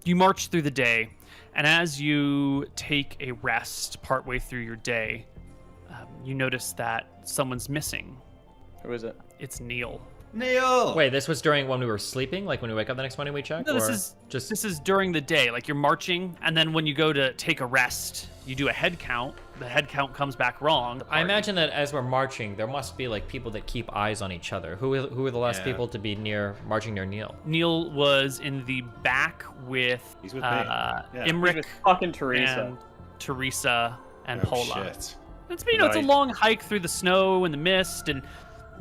You march through the day, and as you take a rest partway through your day, you notice that someone's missing. Who is it? It's Neal. Neal! Wait, this was during when we were sleeping? Like when we wake up the next morning we check? No, this is during the day. Like you're marching, and then when you go to take a rest, you do a head count. The head count comes back wrong. I imagine that as we're marching, there must be like people that keep eyes on each other. Who are the last people to be marching near Neal? Neal was in the back with He's with me. Imric He's with fucking Teresa. and Teresa and Paula. Shit. It's it's a long hike through the snow and the mist, and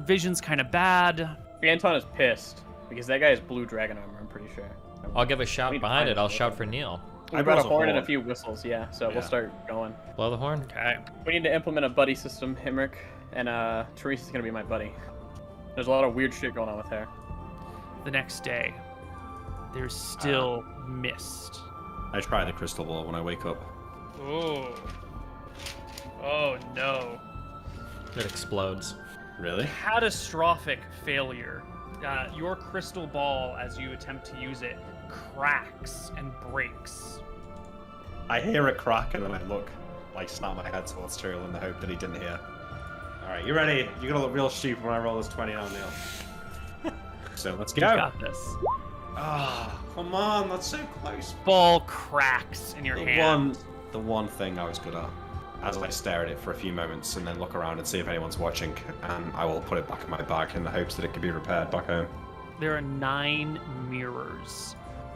vision's kind of bad. Anton is pissed because that guy has blue dragon armor. I'm pretty sure. I'll give a shout need to behind find it. I'll it. shout for Neal. We brought a horn and a few whistles, yeah. So we'll start going. Blow the horn. Okay. We need to implement a buddy system, Himric, and Teresa's gonna be my buddy. There's a lot of weird shit going on with her. The next day, there's still mist. I try the crystal ball when I wake up. Oh no. It explodes. Really? Catastrophic failure. Your crystal ball, as you attempt to use it, cracks and breaks. I hear it crack and then I look, like snap my head towards Tyrell in the hope that he didn't hear. Alright, you ready? You're gonna look real stupid when I roll this 20 on Neal. So let's You go. got this. Ah, come on, that's so close. Ball cracks in your hand. The one thing I was good at, as I stare at it for a few moments and then look around and see if anyone's watching, and I will put it back in my bag in the hopes that it can be repaired back home. There are 9 mirrors.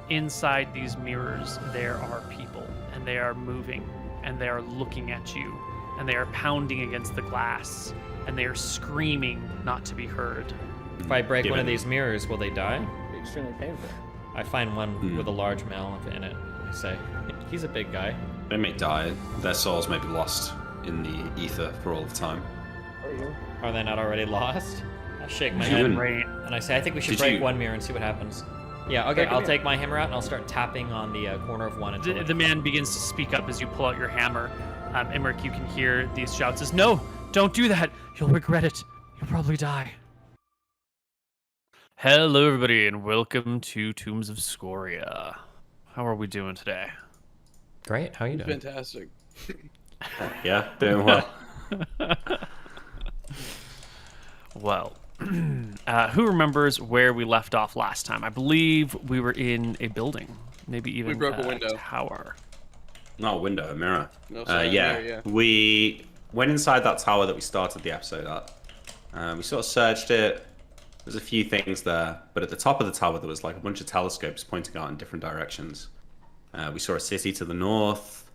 Inside these mirrors, there are people, and they are moving, and they are looking at you, and they are pounding against the glass, and they are screaming not to be heard. If I break one of Given- these mirrors, will they die? It'd be extremely painful. I find one with a large male in it. I say, he's a big guy. They may die. Their souls may be lost in the ether for all of time. Are they not already lost? I shake my Eugene. head Right. and I say, I think we should Did break you- one mirror and see what happens. Yeah, okay, I'll take my hammer out and I'll start tapping on the corner of one until The man begins to speak up as you pull out your hammer. Emmerich, you can hear these shouts as, "No, don't do that. You'll regret it. You'll probably die." Hello, everybody, and welcome to Tombs of Scoria. How are we doing today? Great, how are you doing? Fantastic. Yeah, doing well. Well, who remembers where we left off last time? I believe we were in a building, maybe even broke a window. tower. Not a window, a mirror. No, sorry, yeah. mirror, yeah. We went inside that tower that we started the episode at. We sort of searched it. There's a few things there, but at the top of the tower there was like a bunch of telescopes pointing out in different directions. We saw a city to the north,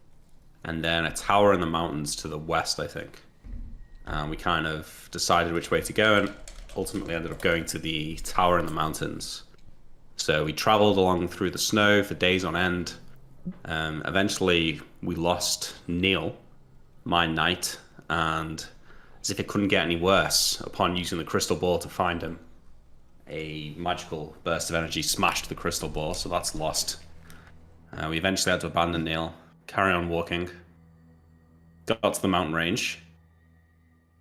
and then a tower in the mountains to the west, I think. We kind of decided which way to go, and ultimately ended up going to the tower in the mountains. So we traveled along through the snow for days on end. Eventually, we lost Neal, my knight, and as if it couldn't get any worse, upon using the crystal ball to find him, a magical burst of energy smashed the crystal ball, so that's lost. We eventually had to abandon Neal, carry on walking, got to the mountain range,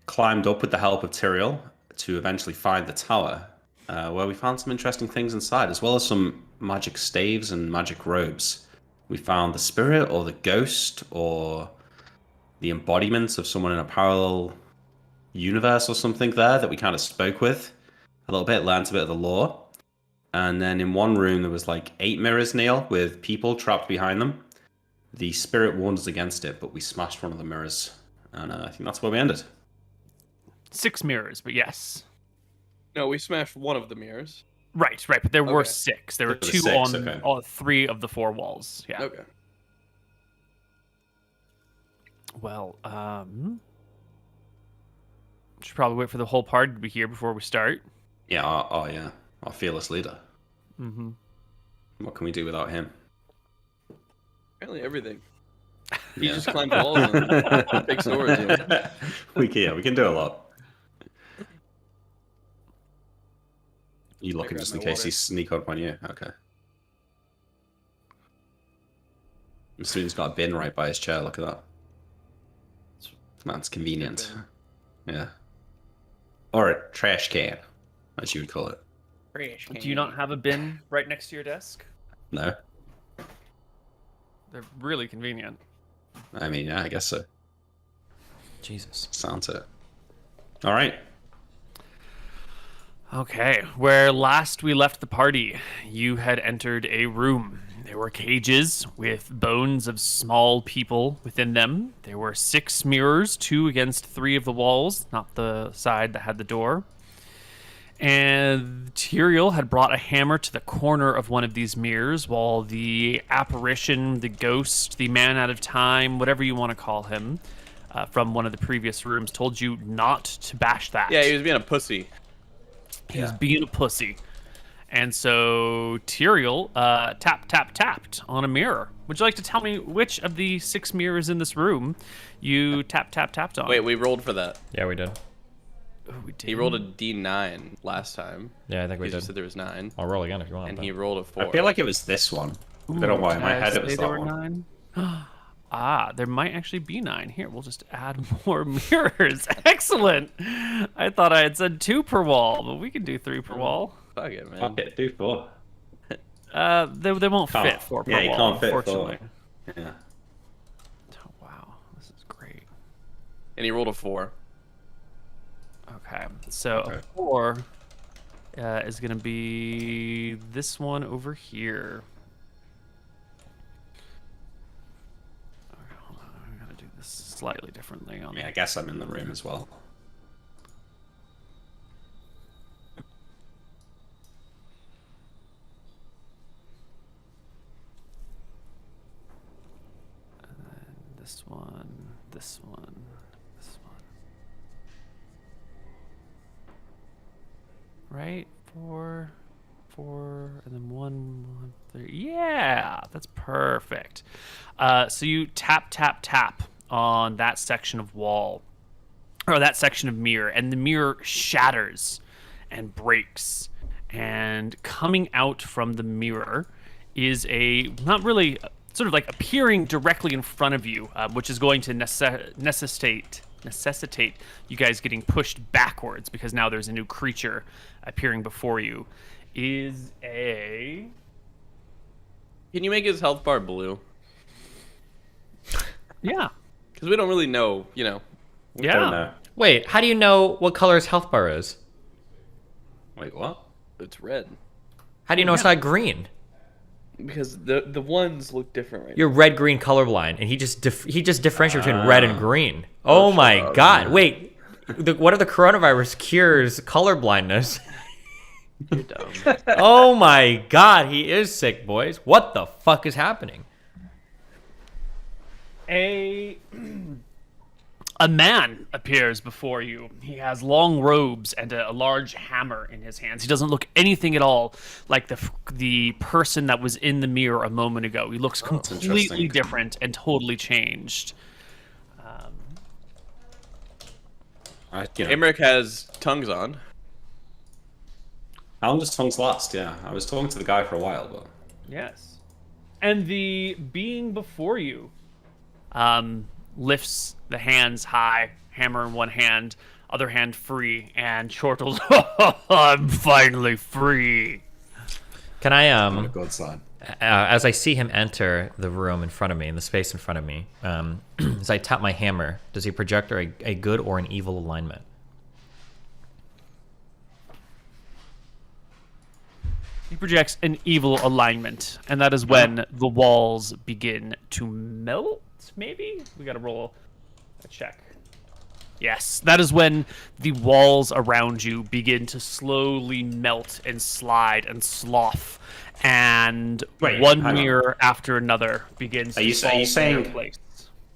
climbed up with the help of Tyrael to eventually find the tower, where we found some interesting things inside, as well as some magic staves and magic robes. We found the spirit or the ghost or the embodiment of someone in a parallel universe or something there that we kind of spoke with a little bit, learned a bit of the lore. And then in one room there was like 8 mirrors, Neal, with people trapped behind them. The spirit warned us against it, but we smashed one of the mirrors, and I think that's where we ended. 6 mirrors, but yes. No, we smashed one of the mirrors. Right, but there were Okay. 6. There were There 2 were 6, on okay. all 3 of the 4 walls. Yeah. Okay. Well, should probably wait for the whole party to be here before we start. Yeah, our fearless leader. Mm-hmm. What can we do without him? Apparently everything. He Yeah. just climbs walls and takes swords. You know? we can do a lot. You looking grab just in my case water. he sneak up on you? Okay. I'm assuming he's got a bin right by his chair. Look at that. Man's convenient. Yeah. Or a trash can, as you would call it. Do you not have a bin right next to your desk? No. They're really convenient. I mean, yeah, I guess so. Jesus. Sounds it. All right. Okay, where last we left the party, you had entered a room. There were cages with bones of small people within them. There were 6 mirrors, 2 against 3 of the walls, not the side that had the door. And Tyrael had brought a hammer to the corner of one of these mirrors, while the apparition, the ghost, the man out of time, whatever you want to call him, from one of the previous rooms, told you not to bash that. Yeah, he was being a pussy. He was being a pussy. And so Tyrael tapped on a mirror. Would you like to tell me which of the 6 mirrors in this room you tapped on? Wait, we rolled for that. Yeah, we did. Oh, we did. He rolled a D9 last time. Yeah, I think we You did. said there was 9. I'll roll again if you want. And but- he rolled a 4. I feel like it was this one. I don't know why in my Did I head it say was there that were one. 9? There might actually be 9. Here, we'll just add more mirrors. Excellent. I thought I had said 2 per wall, but we can do 3 per wall. Fuck it, man. Fuck it, do 4. They won't Can't- fit 4 per yeah, you wall, can't fit 4. unfortunately. Yeah. Oh, wow, this is great. And he rolled a 4. Okay, so Okay. a 4 is going to be this one over here. Okay, hold on, I'm going to do this slightly differently on I guess I'm in the room as well. this one, this one, this one. Right? 4, and then 1, 3. Yeah, that's perfect. So you tap on that section of wall, or that section of mirror, and the mirror shatters and breaks. And coming out from the mirror is a, not really, sort of like appearing directly in front of you, which is going to necessitate you guys getting pushed backwards, because now there's a new creature appearing before you, is a... Can you make his health bar blue? Yeah. Because we don't really know, you know. Yeah. Don't know. Wait, how do you know what color his health bar is? Wait, what? It's red. How do you know it's not green? Because the ones look different right You're red-green colorblind, and he just differentiates between red and green. Oh my god! Wait, what are the coronavirus cures colorblindness? now. You're dumb. Oh my god, he is sick, boys. What the fuck is happening? A man appears before you. He has long robes and a large hammer in his hands. He doesn't look anything at all like the person that was in the mirror a moment ago. He looks completely interesting. different and totally changed. Emmerich has tongues on. How long does tongues last? Yeah, I was talking to the guy for a while, but Yes. And the being before you lifts the hands high, hammer in one hand, other hand free, and chortles, I'm finally free. Can I on a good side. as I see him enter the room in front of me, in the space in front of me, as I tap my hammer, does he project a good or an evil alignment? He projects an evil alignment, and that is when the walls begin to melt, maybe? We gotta roll a check. Yes, that is when the walls around you begin to slowly melt and slide and slough, and Wait, one hang on. mirror after another begins Are to you fall into saying their place.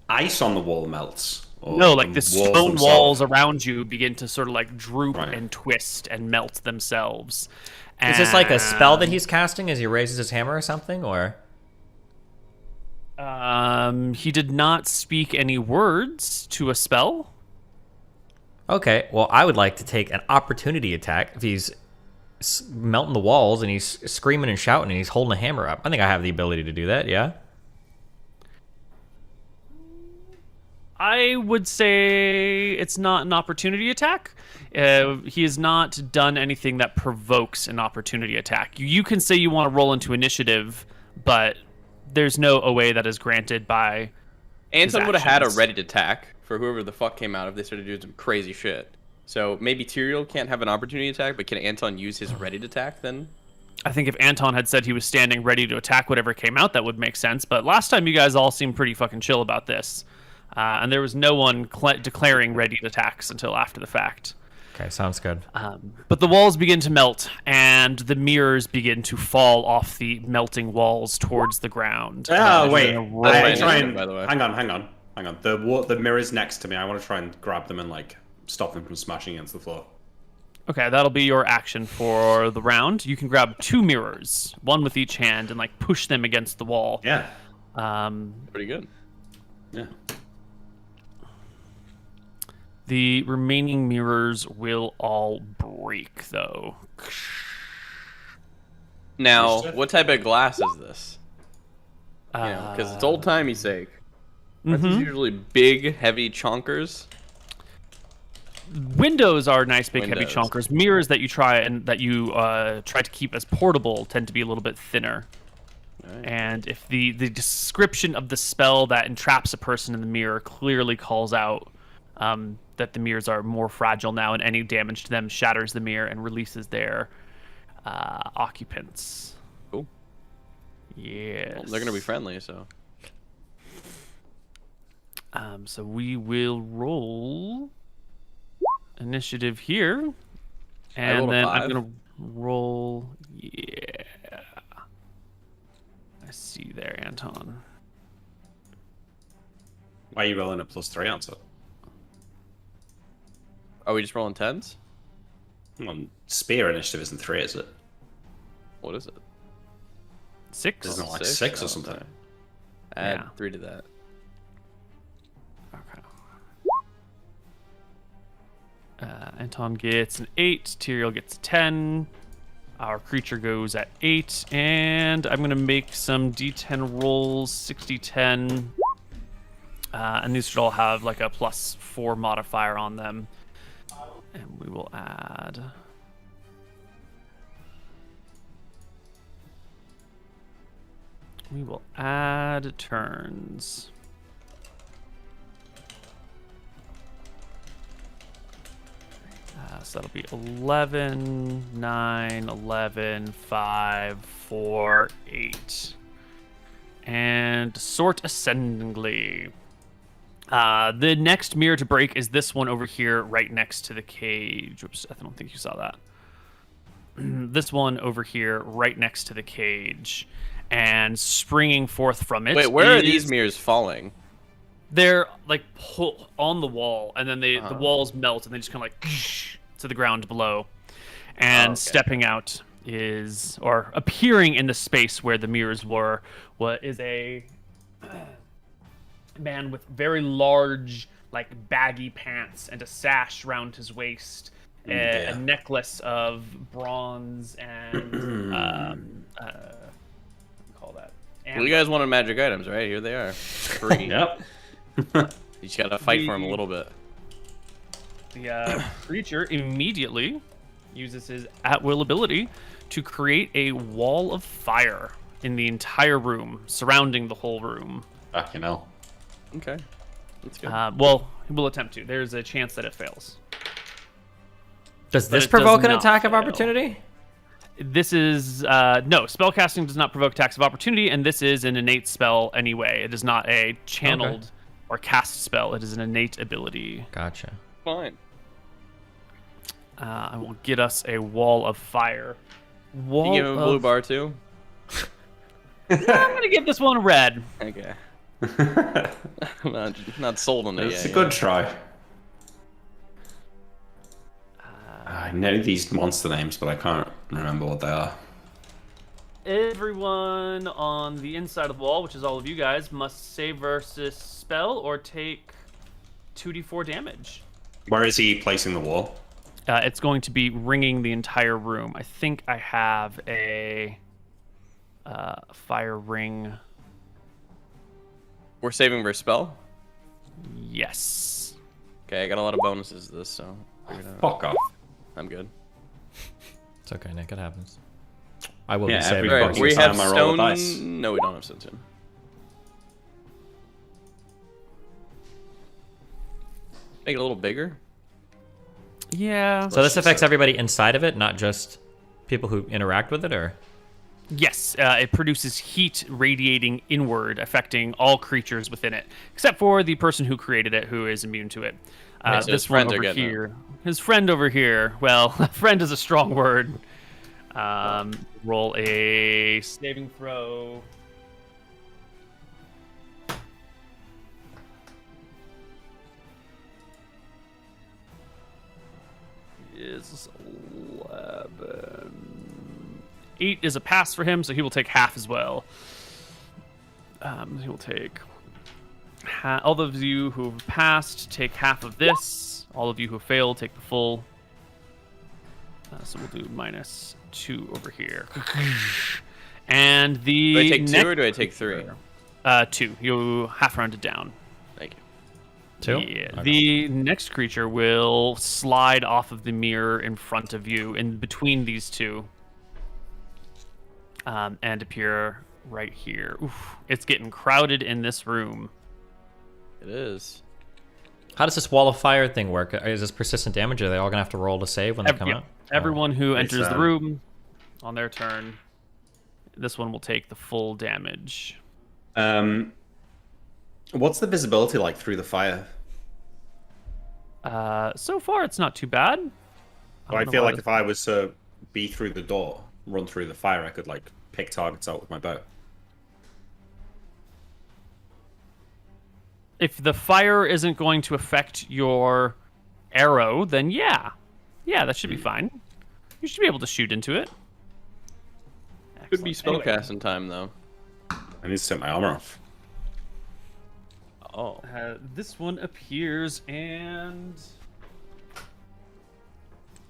Ice on the wall melts? Or No, like the walls stone themselves? walls around you begin to sort of like droop Right. and twist and melt themselves. Is this like a spell that And, he's casting as he raises his hammer or something, or? He did not speak any words to a spell. Okay, well, I would like to take an opportunity attack if he's melting the walls and he's screaming and shouting and he's holding a hammer up. I think I have the ability to do that, yeah? I would say it's not an opportunity attack. He has not done anything that provokes an opportunity attack. You can say you want to roll into initiative, but there's no OA that is granted by. Anton would have had a actions. ready to attack for whoever the fuck came out if they started doing some crazy shit. So maybe Tyrael can't have an opportunity attack, but can Anton use his ready to attack then? I think if Anton had said he was standing ready to attack whatever came out, that would make sense. But last time you guys all seemed pretty fucking chill about this. And there was no one declaring ready attacks until after the fact. Okay, sounds good. But the walls begin to melt, and the mirrors begin to fall off the melting walls towards the ground. Oh, wait. my Try initiative, and, by the way. hang on. The mirrors next to me, I want to try and grab them and, like, stop them from smashing against the floor. Okay, that'll be your action for the round. You can grab 2 mirrors, one with each hand, and, like, push them against the wall. Yeah. Pretty good. Yeah. The remaining mirrors will all break, though. Now, what type of glass is this? Because it's old-timey sake. Aren't these usually big, heavy chonkers? Windows are nice, big, heavy Windows. chonkers. Mirrors that you try to keep as portable tend to be a little bit thinner. Right. And if the description of the spell that entraps a person in the mirror clearly calls out that the mirrors are more fragile now, and any damage to them shatters the mirror and releases their occupants. Cool. Yes. Well, they're gonna be friendly, so. So we will roll initiative here, and rolled a then 5. I'm gonna roll. Yeah, I see there, Anton. Why are you rolling a +3 answer? Are we just rolling 10s? Well, spear initiative isn't 3, is it? What is it? 6. Isn't it like 6? 6 or Oh, something? okay. Add Yeah. 3 to that. Okay. Anton gets an 8. Tyrael gets a 10. Our creature goes at 8, and I'm gonna make some D10 rolls, 60-10. And these should all have like a +4 modifier on them. And we will add. We will add turns. So that'll be 11, 9, 11, 5, 4, 8. And sort ascendingly. The next mirror to break is this one over here, right next to the cage. Oops, I don't think you saw that. This one over here, right next to the cage, and springing forth from it. Wait, where are is- these mirrors falling? They're like on the wall, and then the Uh-huh. walls melt, and they just kind of like to the ground below. And okay. stepping out is, or appearing in the space where the mirrors were, what is a man with very large, like baggy pants and a sash round his waist, a necklace of bronze and call that. Well, you guys wanted magic items, right? Here they are. Free. Yep. You just gotta fight for them a little bit. The creature immediately uses his at-will ability to create a wall of fire in the entire room, surrounding the whole room. Fucking hell. Okay. That's good. Well, he will attempt to. There's a chance that it fails. Does But this it does provoke an not attack of fail. opportunity? This is no, spellcasting does not provoke attacks of opportunity, and this is an innate spell anyway. It is not a channeled or cast spell. It is an innate ability. Gotcha. Fine. I will get us a wall of fire. Wall Can you give him a blue of... bar too? I'm gonna give this one a red. Okay. I'm not sold on it It's yet. a good try. I know these monster names, but I can't remember what they are. Everyone on the inside of the wall, which is all of you guys, must save versus spell or take 2d4 damage. Where is he placing the wall? It's going to be ringing the entire room. I think I have a fire ring. We're saving for spell? Yes. Okay, I got a lot of bonuses to this, so figure it out. Fuck off. I'm good. It's okay, Nick. It happens. I will Yeah, be saving. every Alright, fucking we have time I roll a stone. dice. No, we don't have stone soon. Make it a little bigger. Yeah. So this affects everybody inside of it, not just people who interact with it, or? Yes, it produces heat radiating inward, affecting all creatures within it, except for the person who created it, who is immune to it. Right, so this one over here, his friend over here. Well, friend is a strong word. Roll a saving throw. Is 11. 8 is a pass for him, so he will take half as well. He will take all of you who have passed take half of this. All of you who have failed take the full. So we'll do -2 over here. And the do I take 2 or do I take 3? 2. You half rounded down. Thank you. 2? Yeah. Okay. The next creature will slide off of the mirror in front of you, in between these two, and appear right here. Oof, it's getting crowded in this room. It is. How does this wall of fire thing work? Is this persistent damage? Are they all gonna have to roll to save when they come out? Everyone who It's, enters the room on their turn, this one will take the full damage. What's the visibility like through the fire? So far, it's not too bad. I feel like if I was to be through the door, run through the fire, I could like pick targets out with my bow. If the fire isn't going to affect your arrow, then yeah, that should be fine. You should be able to shoot into it. Could be Excellent. spellcast in time though. I need to take my armor off. Oh. This one appears and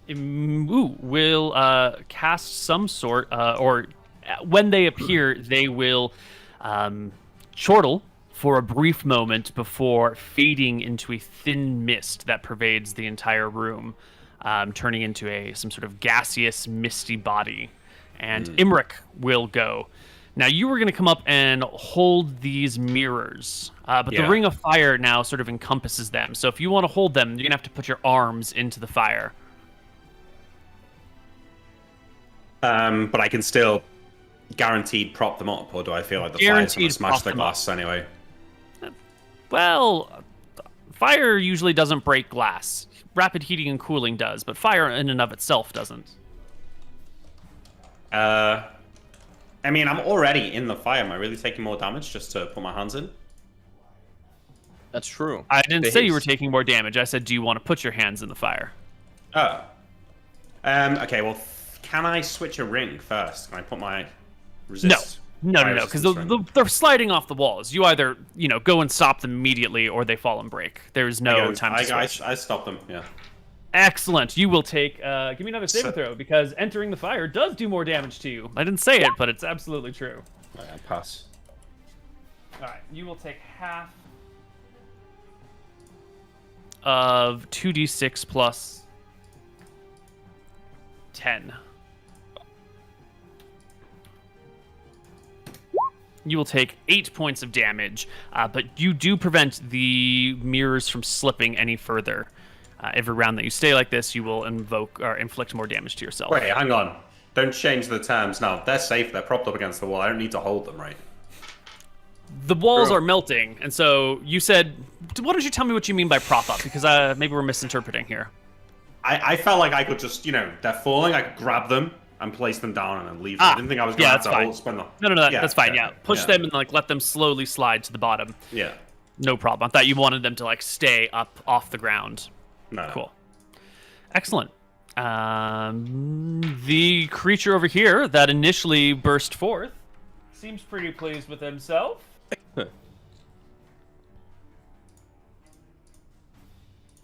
will cast some sort, or when they appear, they will chortle for a brief moment before fading into a thin mist that pervades the entire room, turning into some sort of gaseous, misty body. And Imric will go. Now, you were going to come up and hold these mirrors, but the ring of fire now sort of encompasses them. So if you want to hold them, you're going to have to put your arms into the fire. But I can still guaranteed prop them up, or do I feel like the fire's going to smash the glass anyway? Well, fire usually doesn't break glass. Rapid heating and cooling does, but fire in and of itself doesn't. I mean, I'm already in the fire. Am I really taking more damage just to put my hands in? That's true. I didn't say you were taking more damage. I said, do you want to put your hands in the fire? Oh. Okay, well, can I switch a ring first? Can I put my resist? No, because they're sliding off the walls. You either, go and stop them immediately, or they fall and break. There's no time to switch. I stop them, yeah. Excellent. You will take... give me another saving throw, because entering the fire does do more damage to you. I didn't say it, but it's absolutely true. I pass. All right, you will take half of 2d6 plus 10. You will take 8 points of damage, but you do prevent the mirrors from slipping any further. Every round that you stay like this, you will invoke or inflict more damage to yourself. Wait, hang on. Don't change the terms now. They're safe. They're propped up against the wall. I don't need to hold them, right? The walls are melting, and so you said... Why don't you tell me what you mean by prop up? Because maybe we're misinterpreting here. I felt like I could just, they're falling. I could grab them and place them down and then leave them. I didn't think I was going to have to hold, spend them. No, that's fine, yeah. Push them and let them slowly slide to the bottom. Yeah. No problem. I thought you wanted them to, stay up off the ground. No. Cool. Excellent. The creature over here that initially burst forth seems pretty pleased with himself.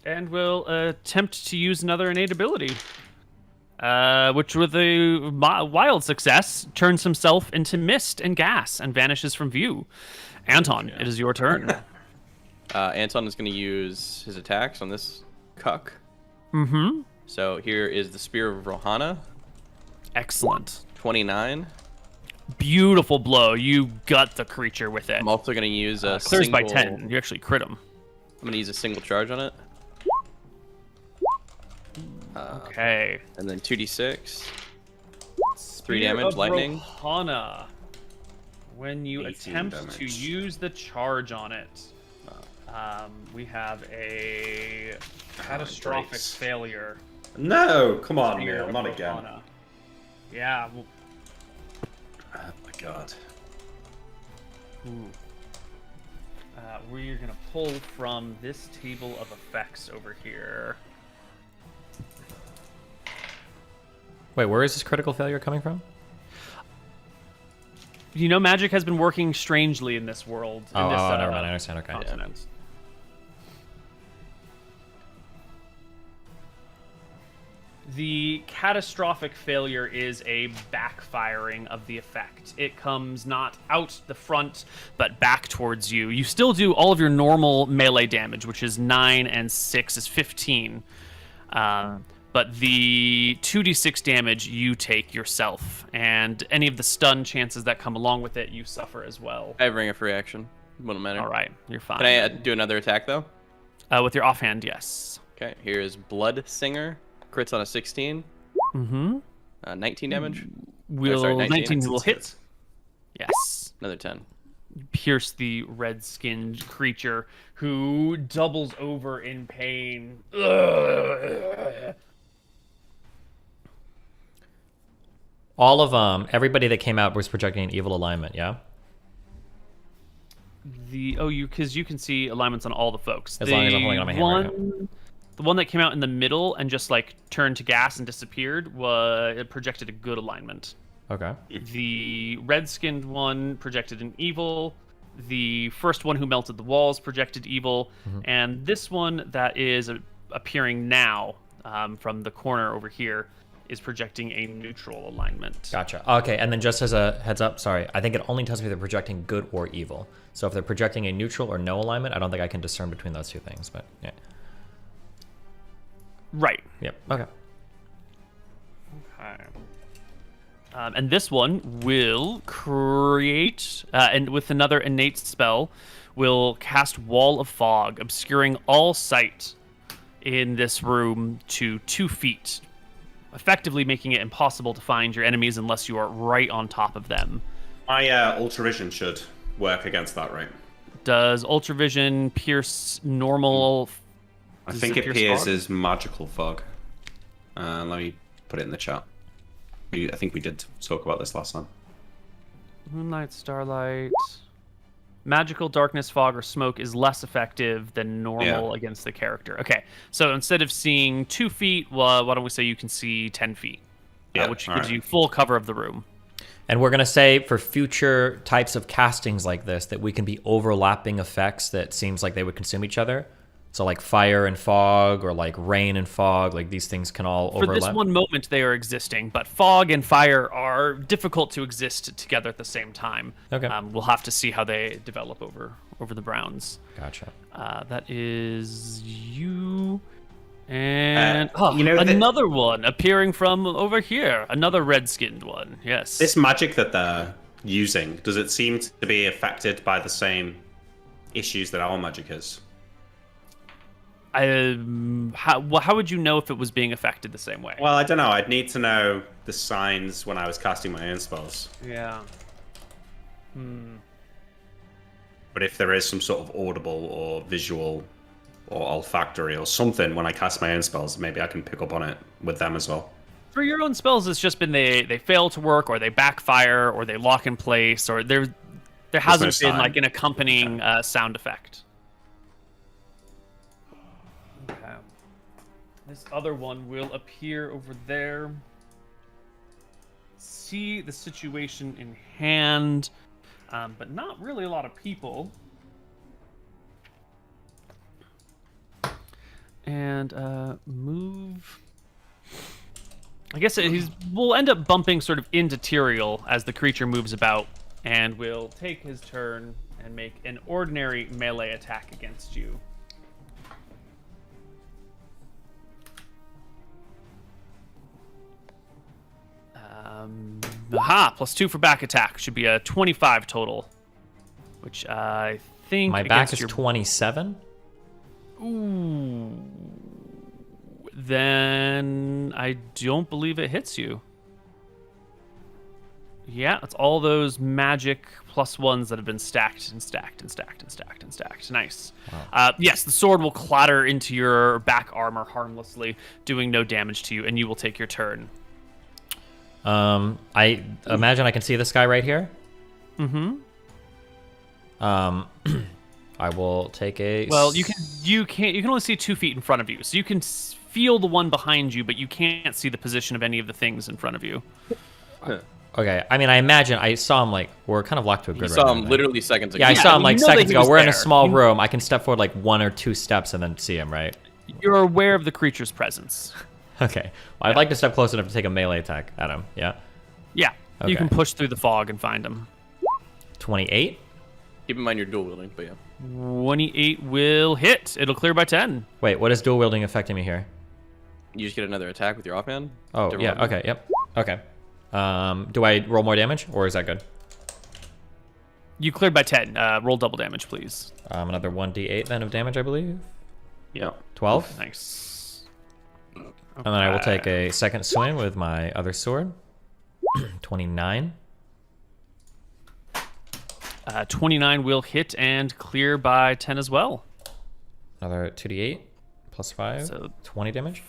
And will attempt to use another innate ability. Which, with a wild success, turns himself into mist and gas and vanishes from view. Anton, it is your turn. Anton is going to use his attacks on this cuck. Mm-hmm. So here is the Spear of Rohana. Excellent. 29. Beautiful blow. You gut the creature with it. I'm also going to use a clears single... by 10. You actually crit him. I'm going to use a single charge on it. Okay. And then 2d6. 3 Spear damage, of lightning. Rohana. When you 18 attempt to damage. use the charge on it, we have a catastrophic breaks. failure. No, come on, Spear Neal, of not again. Rohana. Yeah. Well, Oh my god. ooh. We're gonna pull from this table of effects over here. Wait, where is this critical failure coming from? You know, magic has been working strangely in this world. In Oh, this, never mind. I understand. Okay. continent. The catastrophic failure is a backfiring of the effect. It comes not out the front, but back towards you. You still do all of your normal melee damage, which is 9 and 6 is 15. But the 2d6 damage you take yourself, and any of the stun chances that come along with it, you suffer as well. I have ring of reaction. Wouldn't matter. All right, you're fine. Can I do another attack though? With your offhand, yes. Okay. Here is Blood Singer. Crits on a 16. Mm-hmm. 19 damage. Will sorry, 19 will hit. Hit. Yes. Another 10. Pierce the red-skinned creature who doubles over in pain. Ugh. All of everybody that came out was projecting an evil alignment. Yeah. Because you can see alignments on all the folks. As long as I'm holding on my hammer, The one that came out in the middle and just like turned to gas and disappeared it projected a good alignment. Okay. The red-skinned one projected an evil. The first one who melted the walls projected evil, and this one that is appearing now from the corner over here is projecting a neutral alignment. Gotcha. Okay, and then just as a heads up, sorry, I think it only tells me if they're projecting good or evil. So if they're projecting a neutral or no alignment, I don't think I can discern between those two things. But yeah. Right. Yep. Okay. Okay. And this one will create, and with another innate spell, will cast Wall of Fog, obscuring all sight in this room to 2 feet, effectively making it impossible to find your enemies unless you are right on top of them. My Ultravision should work against that, right? Does Ultravision pierce normal? I Does think it pierce appears fog? as magical fog. Let me put it in the chat. I think we did talk about this last time. Moonlight, starlight. Magical darkness, fog, or smoke is less effective than normal against the character. Okay, so instead of seeing 2 feet, well, why don't we say you can see 10 feet, which gives you full cover of the room. And we're going to say for future types of castings like this that we can be overlapping effects that seems like they would consume each other. So like fire and fog, or like rain and fog, like these things can all overlap. For this one moment, they are existing, but fog and fire are difficult to exist together at the same time. Okay. We'll have to see how they develop over the Browns. Gotcha. That is you. And another one appearing from over here. Another red-skinned one. Yes. This magic that they're using, does it seem to be affected by the same issues that our magic is? How would you know if it was being affected the same way? Well, I don't know. I'd need to know the signs when I was casting my own spells. Yeah. But if there is some sort of audible or visual or olfactory or something when I cast my own spells, maybe I can pick up on it with them as well. For your own spells, it's just been they fail to work, or they backfire, or they lock in place, or there hasn't been like an accompanying sound effect. Okay. This other one will appear over there. See the situation in hand, but not really a lot of people. And move. I guess we'll end up bumping sort of into Tyrael as the creature moves about, and will take his turn and make an ordinary melee attack against you. +2 for back attack. Should be a 25 total, which I think my back is your... 27. Ooh, Then I don't believe it hits you. Yeah, it's all those magic +1s that have been stacked and stacked and stacked and stacked and stacked. Nice. Wow. Yes, the sword will clatter into your back armor harmlessly, doing no damage to you, and you will take your turn. I imagine I can see this guy right here. Mm-hmm. I will take a. Well, you can only see 2 feet in front of you, so you can feel the one behind you, but you can't see the position of any of the things in front of you. Okay, I mean, I imagine I saw him like we're kind of locked to a grid. You saw right him now, literally seconds ago. Yeah, I saw him you like know that seconds he ago. was We're in a there. small room. I can step forward like 1 or 2 steps and then see him, right? You're aware of the creature's presence. Okay. Well, I'd like to step close enough to take a melee attack at him. Yeah. Yeah, Okay. you can push through the fog and find him. 28. Keep in mind you're dual wielding, but yeah. 28 will hit. It'll clear by 10. Wait, what is dual wielding affecting me here? You just get another attack with your offhand. Oh, Different yeah. weapon. Okay. Yep. Okay. Do I roll more damage or is that good? You cleared by 10. Roll double damage, please. Another 1d8 then of damage, I believe. Yeah. 12. Nice. And then I will take a second swing with my other sword. 29. 29 will hit and clear by 10 as well. Another 2d8 plus 5. So- 20 damage.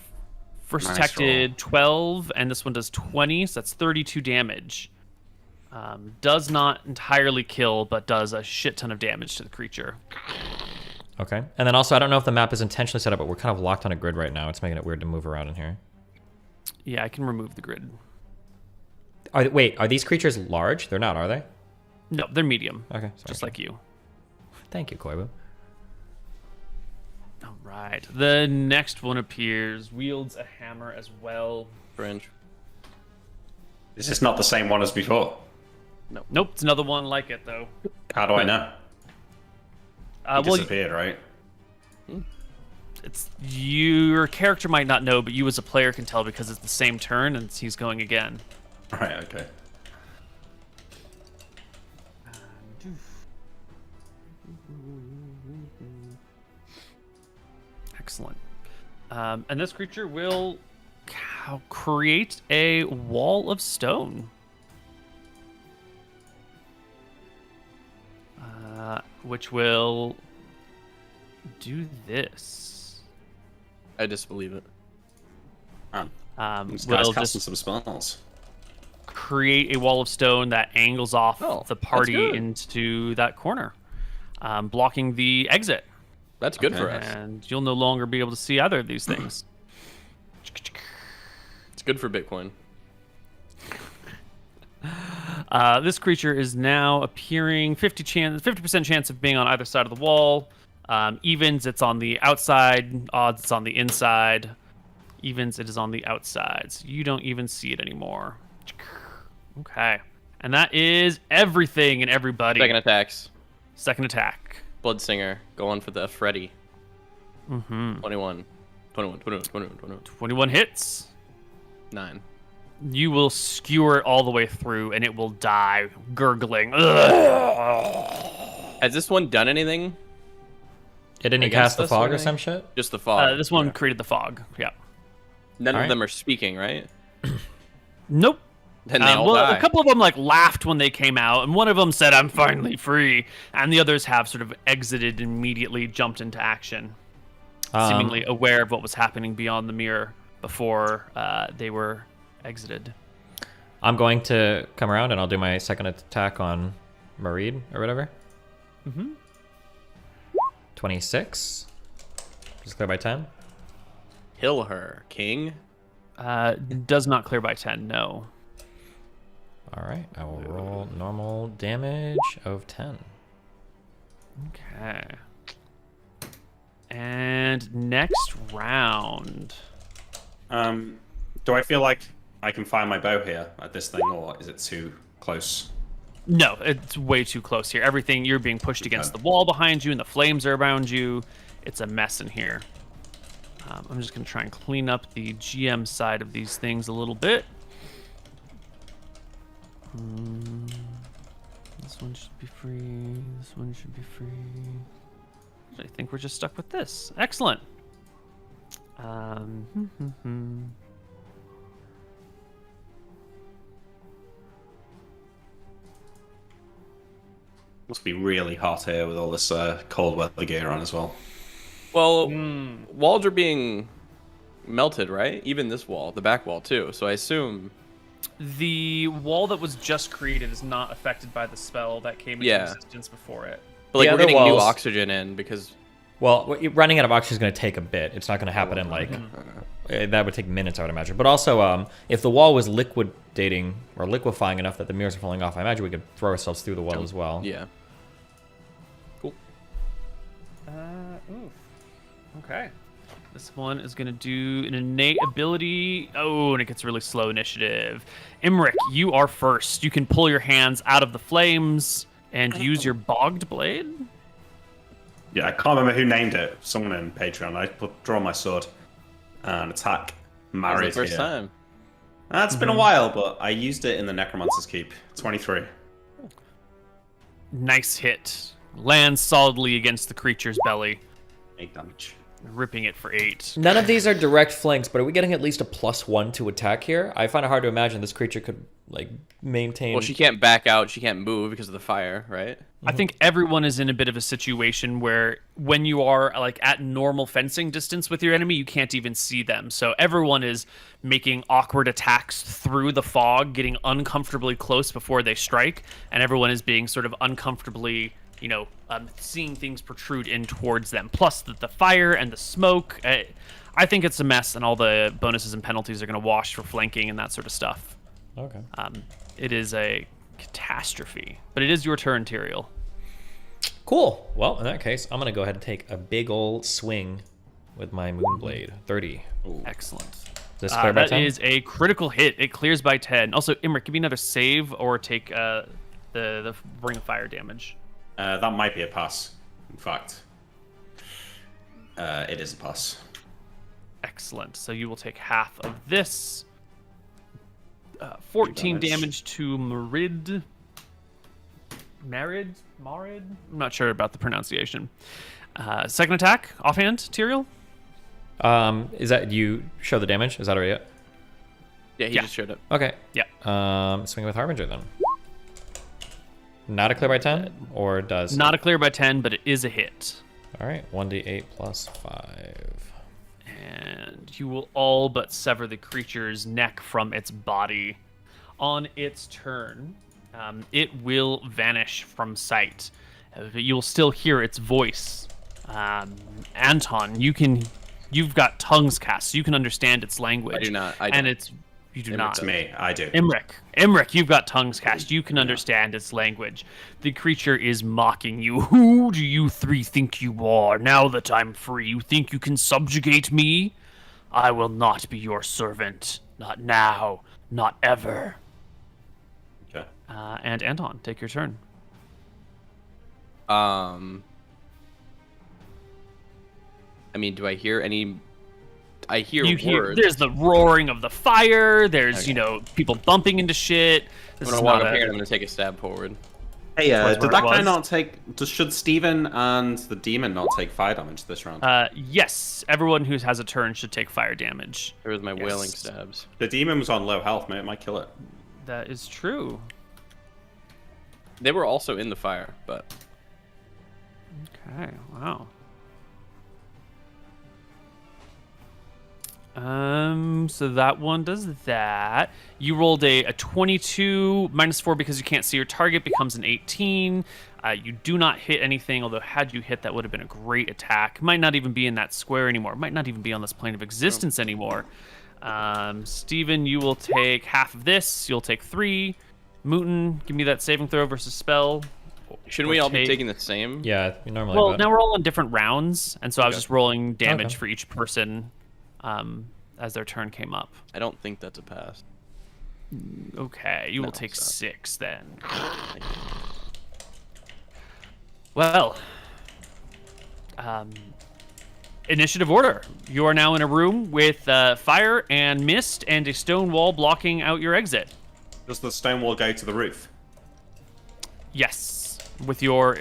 First Nice detected 12, and this one does 20, so that's 32 damage. Does not entirely kill, but does a shit ton of damage to the creature. Okay. And then also, I don't know if the map is intentionally set up, but we're kind of locked on a grid right now. It's making it weird to move around in here. Yeah, I can remove the grid. Wait, are these creatures large? They're not, are they? No, they're medium, Okay. Sorry. just like you. Thank you, Koibu. All right. The next one appears, wields a hammer as well. Fringe. Is this not the same one as before? Nope, it's another one like it, though. How do I know? He Well, disappeared, right? it's your character might not know, but you as a player can tell because it's the same turn and he's going again. Right, okay. Excellent. And this creature will create a wall of stone. Which will do this. I disbelieve it. This guy's Will casting just some spells. create a wall of stone that angles off Oh, the that's party good. into that corner, blocking the exit. That's good for Okay. us. And you'll no longer be able to see either of these things. It's good for Bitcoin. This creature is now appearing 50% chance of being on either side of the wall. Evens, it's on the outside. Odds, it's on the inside. Evens, it is on the outside. So you don't even see it anymore. Okay. And that is everything and everybody. Second attacks. Second attack. Bloodsinger. Going for the Freddy. Mm-hmm. 21. 21. 21 hits. 9. You will skewer it all the way through, and it will die, gurgling. Has this one done anything? Didn't he Against cast the us fog or or anything? some shit? Just the fog. This one created the fog. Yeah. None All of right. them are speaking, right? Nope. Then they all well, die. a couple of them laughed when they came out, and one of them said, "I'm finally free," and the others have sort of exited and immediately jumped into action, seemingly aware of what was happening beyond the mirror before they were exited. I'm going to come around and I'll do my second attack on Mareed or whatever. Mm-hmm. 26. Just clear by 10. Kill her, king. Does not clear by 10. No. All right, I will roll normal damage of 10. Okay. And next round. Do I feel like I can find my bow here at this thing, or is it too close? No, it's way too close here. Everything, you're being pushed against the wall behind you, and the flames are around you. It's a mess in here. I'm just going to try and clean up the GM side of these things a little bit. This one should be free. This one should be free. I think we're just stuck with this. Excellent. Must be really hot here with all this cold weather gear on as well. Well, walls are being melted, right? Even this wall, the back wall too. So I assume The wall that was just created is not affected by the spell that came into existence before it. But like The we're other getting new walls- oxygen in because Well, running out of oxygen is going to take a bit. It's not going to happen in like that would take minutes, I would imagine. But also, if the wall was liquidating or liquefying enough that the mirrors are falling off, I imagine we could throw ourselves through the wall as well. yeah. Cool. Okay. This one is going to do an innate ability. Oh, and it gets really slow initiative. Imric, you are first. You can pull your hands out of the flames and use your bogged blade. Yeah, I can't remember who named it. Someone in Patreon. I draw my sword and attack Married It's the first here. time. It's been a while, but I used it in the Necromancer's Keep. 23. Nice hit. Lands solidly against the creature's belly, 8 damage. ripping it for 8. None of these are direct flanks, but are we getting at least a +1 to attack here? I find it hard to imagine this creature could like maintain. Well, she can't back out. She can't move because of the fire, right? I think everyone is in a bit of a situation where when you are like at normal fencing distance with your enemy, you can't even see them. So everyone is making awkward attacks through the fog, getting uncomfortably close before they strike, and everyone is being sort of uncomfortably, seeing things protrude in towards them. Plus the fire and the smoke. I think it's a mess, and all the bonuses and penalties are going to wash for flanking and that sort of stuff. Okay. It is a catastrophe, but it is your turn, Tyrael. Cool. Well, in that case, I'm gonna go ahead and take a big ol' swing with my Moonblade. 30. Excellent. Does this clear by That 10? is a critical hit. It clears by 10. Also, Imric, give me another save or take the Ring of Fire damage. That might be a pass, in fact. It is a pass. Excellent. So you will take half of this. 14 damage to Marid. Marid? I'm not sure about the pronunciation. Second attack, offhand, Tyrael? Is that you show the damage? Is that already it? Yeah, he just showed up. Okay. Yeah. Swing with Harbinger then. Not a clear by 10, or does? Not a clear by 10, but it is a hit. All right. 1d8 plus 5. And you will all but sever the creature's neck from its body. On its turn, it will vanish from sight. But you'll still hear its voice. Anton, you've got tongues cast, so you can understand its language. I do not. You do not. It's me. I do. Imric, you've got tongues cast. You can understand its language. The creature is mocking you. Who do you three think you are? Now that I'm free, you think you can subjugate me? I will not be your servant. Not now. Not ever. Okay. And Anton, take your turn. I mean, do I hear any? I hear words. There's the roaring of the fire. There's people bumping into shit. I'm gonna walk up here and I'm gonna take a stab forward. Hey, Towards did where that it guy was. not take... Should Steven and the demon not take fire damage this round? Yes, everyone who has a turn should take fire damage. There was my wailing stabs. The demon was on low health, mate. It might kill it. That is true. They were also in the fire, but Okay, wow. So that one does that. You rolled a 22, -4 because you can't see your target, becomes an 18. You do not hit anything, although had you hit, that would have been a great attack. Might not even be in that square anymore. Might not even be on this plane of existence anymore. Steven, you will take half of this. You'll take 3. Mooton, give me that saving throw versus spell. shouldn't we all be taking the same? Yeah, you normally. Well, would. now we're all on different rounds, and so I was Okay. just rolling damage Okay. for each person as their turn came up. I don't think that's a pass. Okay, you will No, take stop. 6 then. Well, initiative order. You are now in a room with fire and mist and a stone wall blocking out your exit. Does the stone wall go to the roof? Yes, with your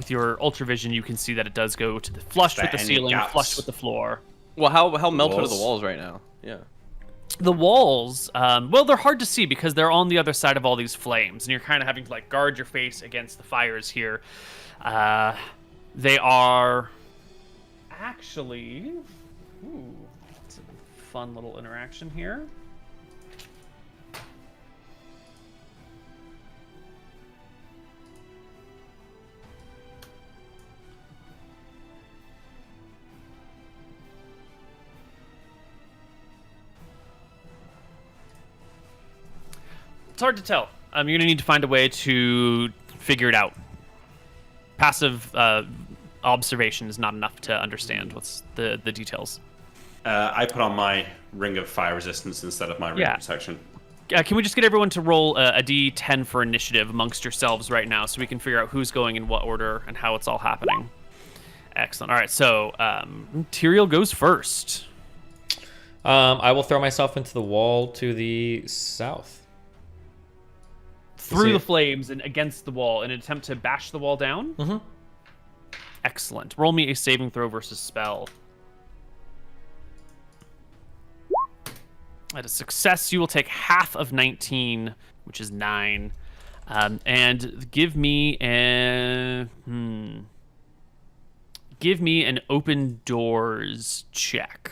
ultravision, you can see that it does go to the flush Is with there the any ceiling, gaps? flush with the floor. Well, how melted are the walls? walls right now? Yeah. The walls, well, they're hard to see because they're on the other side of all these flames, and you're kind of having to like guard your face against the fires here. They are actually, ooh, it's a fun little interaction here. It's hard to tell. You're gonna need to find a way to figure it out. Passive observation is not enough to understand what's the details. I put on my ring of fire resistance instead of my ring of protection. Can we just get everyone to roll a d10 for initiative amongst yourselves right now, so we can figure out who's going in what order and how it's all happening? Excellent. All right, so Tyrael goes first. I will throw myself into the wall to the south. Through the flames and against the wall in an attempt to bash the wall down? Mm-hmm. Excellent. Roll me a saving throw versus spell. At a success, you will take half of 19, which is 9. And give me an open doors check.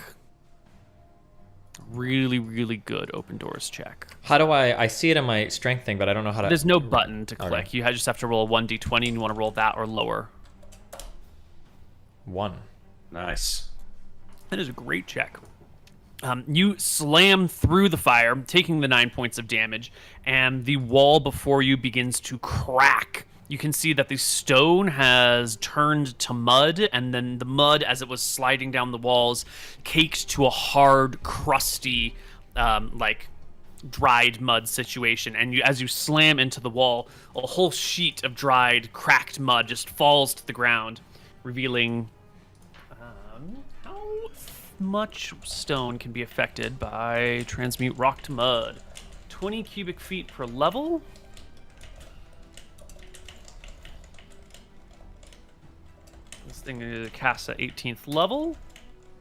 Really, really good open doors check. How do I see it in my strength thing, but I don't know how to... There's no button to click. Okay. You just have to roll a 1d20, and you want to roll that or lower. 1. Nice. That is a great check. You slam through the fire, taking the 9 points of damage, and the wall before you begins to crack. You can see that the stone has turned to mud, and then the mud, as it was sliding down the walls, caked to a hard, crusty, like dried mud situation. And as you slam into the wall, a whole sheet of dried, cracked mud just falls to the ground, revealing how much stone can be affected by transmute rock to mud. 20 cubic feet per level. This thing is cast at 18th level.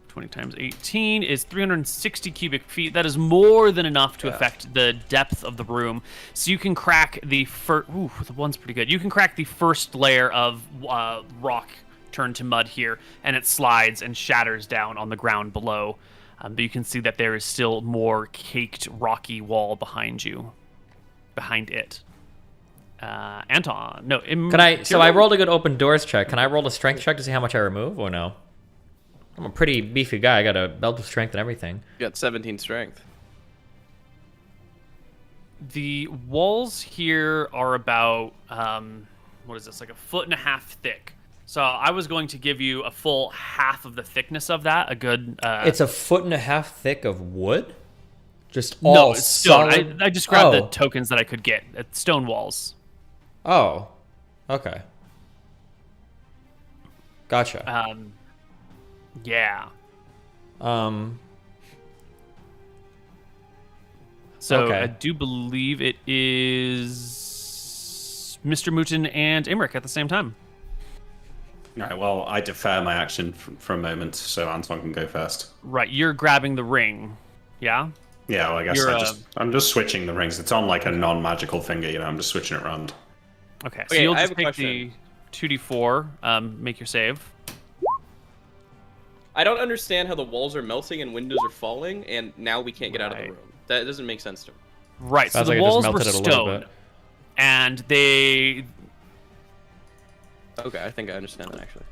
20 times 18 is 360 cubic feet. That is more than enough to affect the depth of the room. So you can crack the first... Ooh, the one's pretty good. You can crack the first layer of rock turned to mud here, and it slides and shatters down on the ground below. But you can see that there is still more caked rocky wall behind you. Behind it. Anton. No. So I rolled a good open doors check. Can I roll a strength check to see how much I remove or no? I'm a pretty beefy guy. I got a belt of strength and everything. You got 17 strength. The walls here are about, what is this, like 1.5 feet thick. So I was going to give you a full half of the thickness of that. A good... It's 1.5 feet thick of wood? Just all no, it's stone. solid? I just grabbed the tokens that I could get. It's stone walls. Oh, okay. Gotcha. Yeah. So okay. I do believe it is MrMouton and Imric at the same time. All right, well, I defer my action for a moment, so Anton can go first. Right, you're grabbing the ring. Yeah? Yeah, well, I guess I'm just switching the rings. It's on like a non-magical finger, you know, I'm just switching it around. Okay, so you'll just take the 2d4, make your save. I don't understand how the walls are melting and windows are falling, and now we can't get out of the room. That doesn't make sense to me. Right, Sounds so the like it just walls were melted it a little stone, bit. and they... Okay, I think I understand that, actually.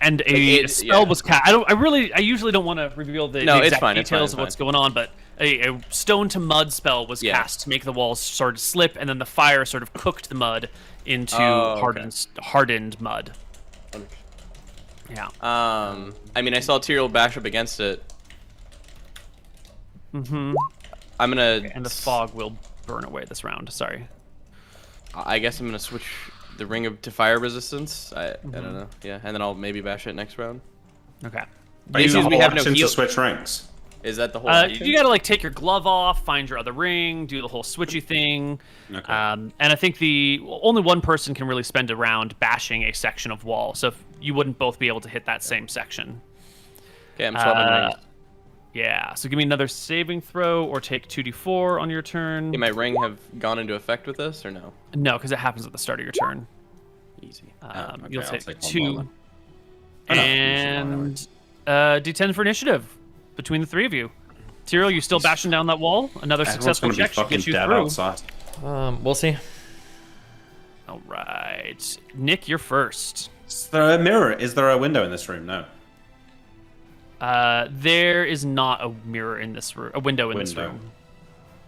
And a spell was cast. I usually don't want to reveal the exact details of what's going on, but a stone to mud spell was cast to make the walls sort of slip, and then the fire sort of cooked the mud into hardened mud. Yeah. I mean, I saw Tyrael bash up against it. Mm-hmm. I'm gonna... And the fog will burn away this round. Sorry. I guess I'm gonna switch the ring to fire resistance. I don't know. Yeah, and then I'll maybe bash it next round. Okay. The issue is we have no heal. To switch rings. Is that the whole action? You gotta like take your glove off, find your other ring, do the whole switchy thing. Okay. And I think only one person can really spend a round bashing a section of wall, so you wouldn't both be able to hit that same section. Okay, I'm swapping rings. Yeah, so give me another saving throw or take 2d4 on your turn. Did my ring have gone into effect with this or no? No, because it happens at the start of your turn. Easy. Okay, You'll I'll take take 2. one more then. And D10 for initiative between the three of you. Tyrell, you still bashing down that wall? Another Everyone's successful gonna be check should fucking get you dead through. outside. We'll see. All right. Nick, you're first. Is there a mirror? Is there a window in this room? No. There is not a mirror in this room, a window in this room.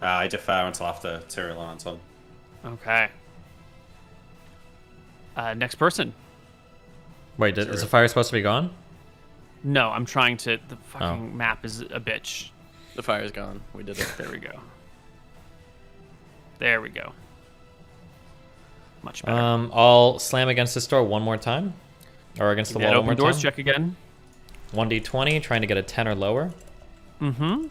I defer until after Tyrell and Anton. Okay. Next person. Wait, is the fire supposed to be gone? No, I'm trying to. The fucking map is a bitch. The fire's gone. We did it. There we go. There we go. Much better. I'll slam against this door one more time, or against the wall one open more doors time. check again. 1d20, trying to get a 10 or lower. Mm-hmm.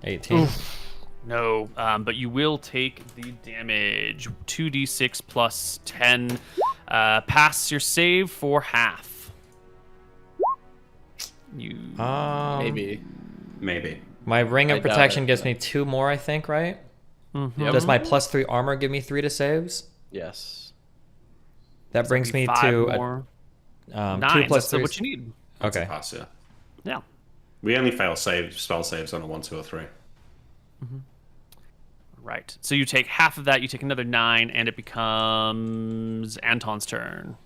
18. Oof. No, but you will take the damage. 2d6 plus 10. Pass your save for half. You Maybe. My ring I of doubt protection it, gives but- me 2 more, I think, right? Mhm. Yep. Does my +3 armor give me 3 to saves? Yes. That brings me 5 to more. 2 9. plus That's 3. what you need. Okay. Pass, yeah. Yeah. We only fail spell saves on a 1, 2, or 3. Right. So you take half of that. You take another 9, and it becomes Anton's turn.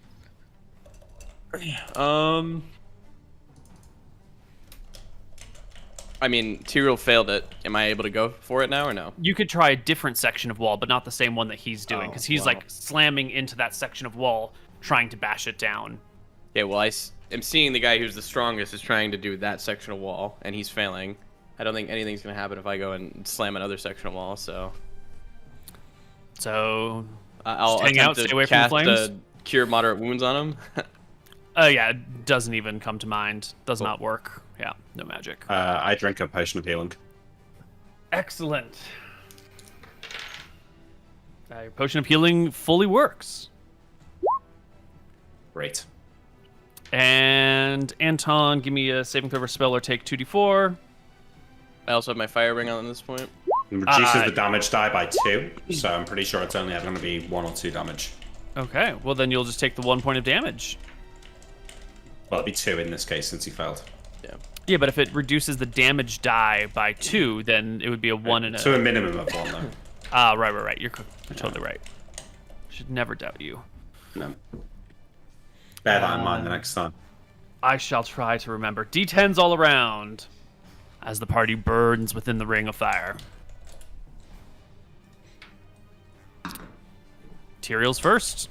I mean, Tyrell failed it. Am I able to go for it now or no? You could try a different section of wall, but not the same one that he's doing, because he's like slamming into that section of wall, trying to bash it down. Yeah, well, am seeing the guy who's the strongest is trying to do that section of wall, and he's failing. I don't think anything's going to happen if I go and slam another section of wall, so... So I'll hang out, attempt to stay away from the cast flames. Cure Moderate Wounds on him. Yeah, it doesn't even come to mind. Does not work. Yeah, no magic. I drink a potion of healing. Excellent. Your potion of healing fully works. Great. And Anton, give me a saving throw for spell or take 2d4. I also have my fire ring on at this point. It reduces the damage die by 2, so I'm pretty sure it's only ever going to be 1 or 2 damage. Okay, well then you'll just take the 1 point of damage. Well, it'd be 2 in this case since he failed. Yeah. Yeah, but if it reduces the damage die by 2, then it would be a 1 and a... To a minimum of 1, though. Ah, right. You're totally right. Should never doubt you. No. Bear that in mind the next time. I shall try to remember. D10s all around as the party burns within the ring of fire. Tyrell's first.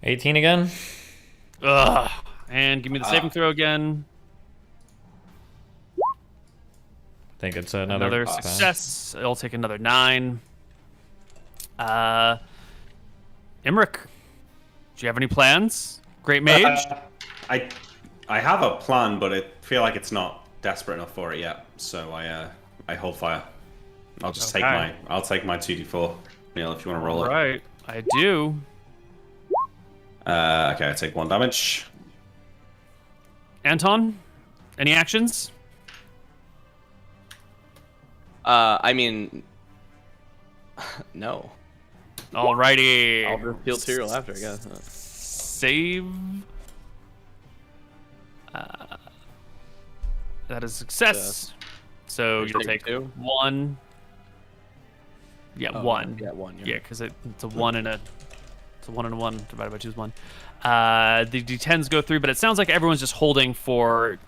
18 again. Ugh. And give me the saving throw again. I think it's another pass. Success. I'll take another 9. Imric, do you have any plans? Great mage? I have a plan, but I feel like it's not desperate enough for it yet. So I hold fire. I'll just take my 2d4. Neal, if you want to roll it. Right, I do. Okay, I take 1 damage. Anton, any actions? I mean... no. Alrighty. I'll just heal Tyrell after, I guess. Save. That is success. So you'll take 2? 1. Yeah, Oh, 1. Yeah, 1. Yeah, because it's a 1 and a... It's a 1 and a 1 divided by 2 is 1. The D10s go through, but it sounds like everyone's just holding for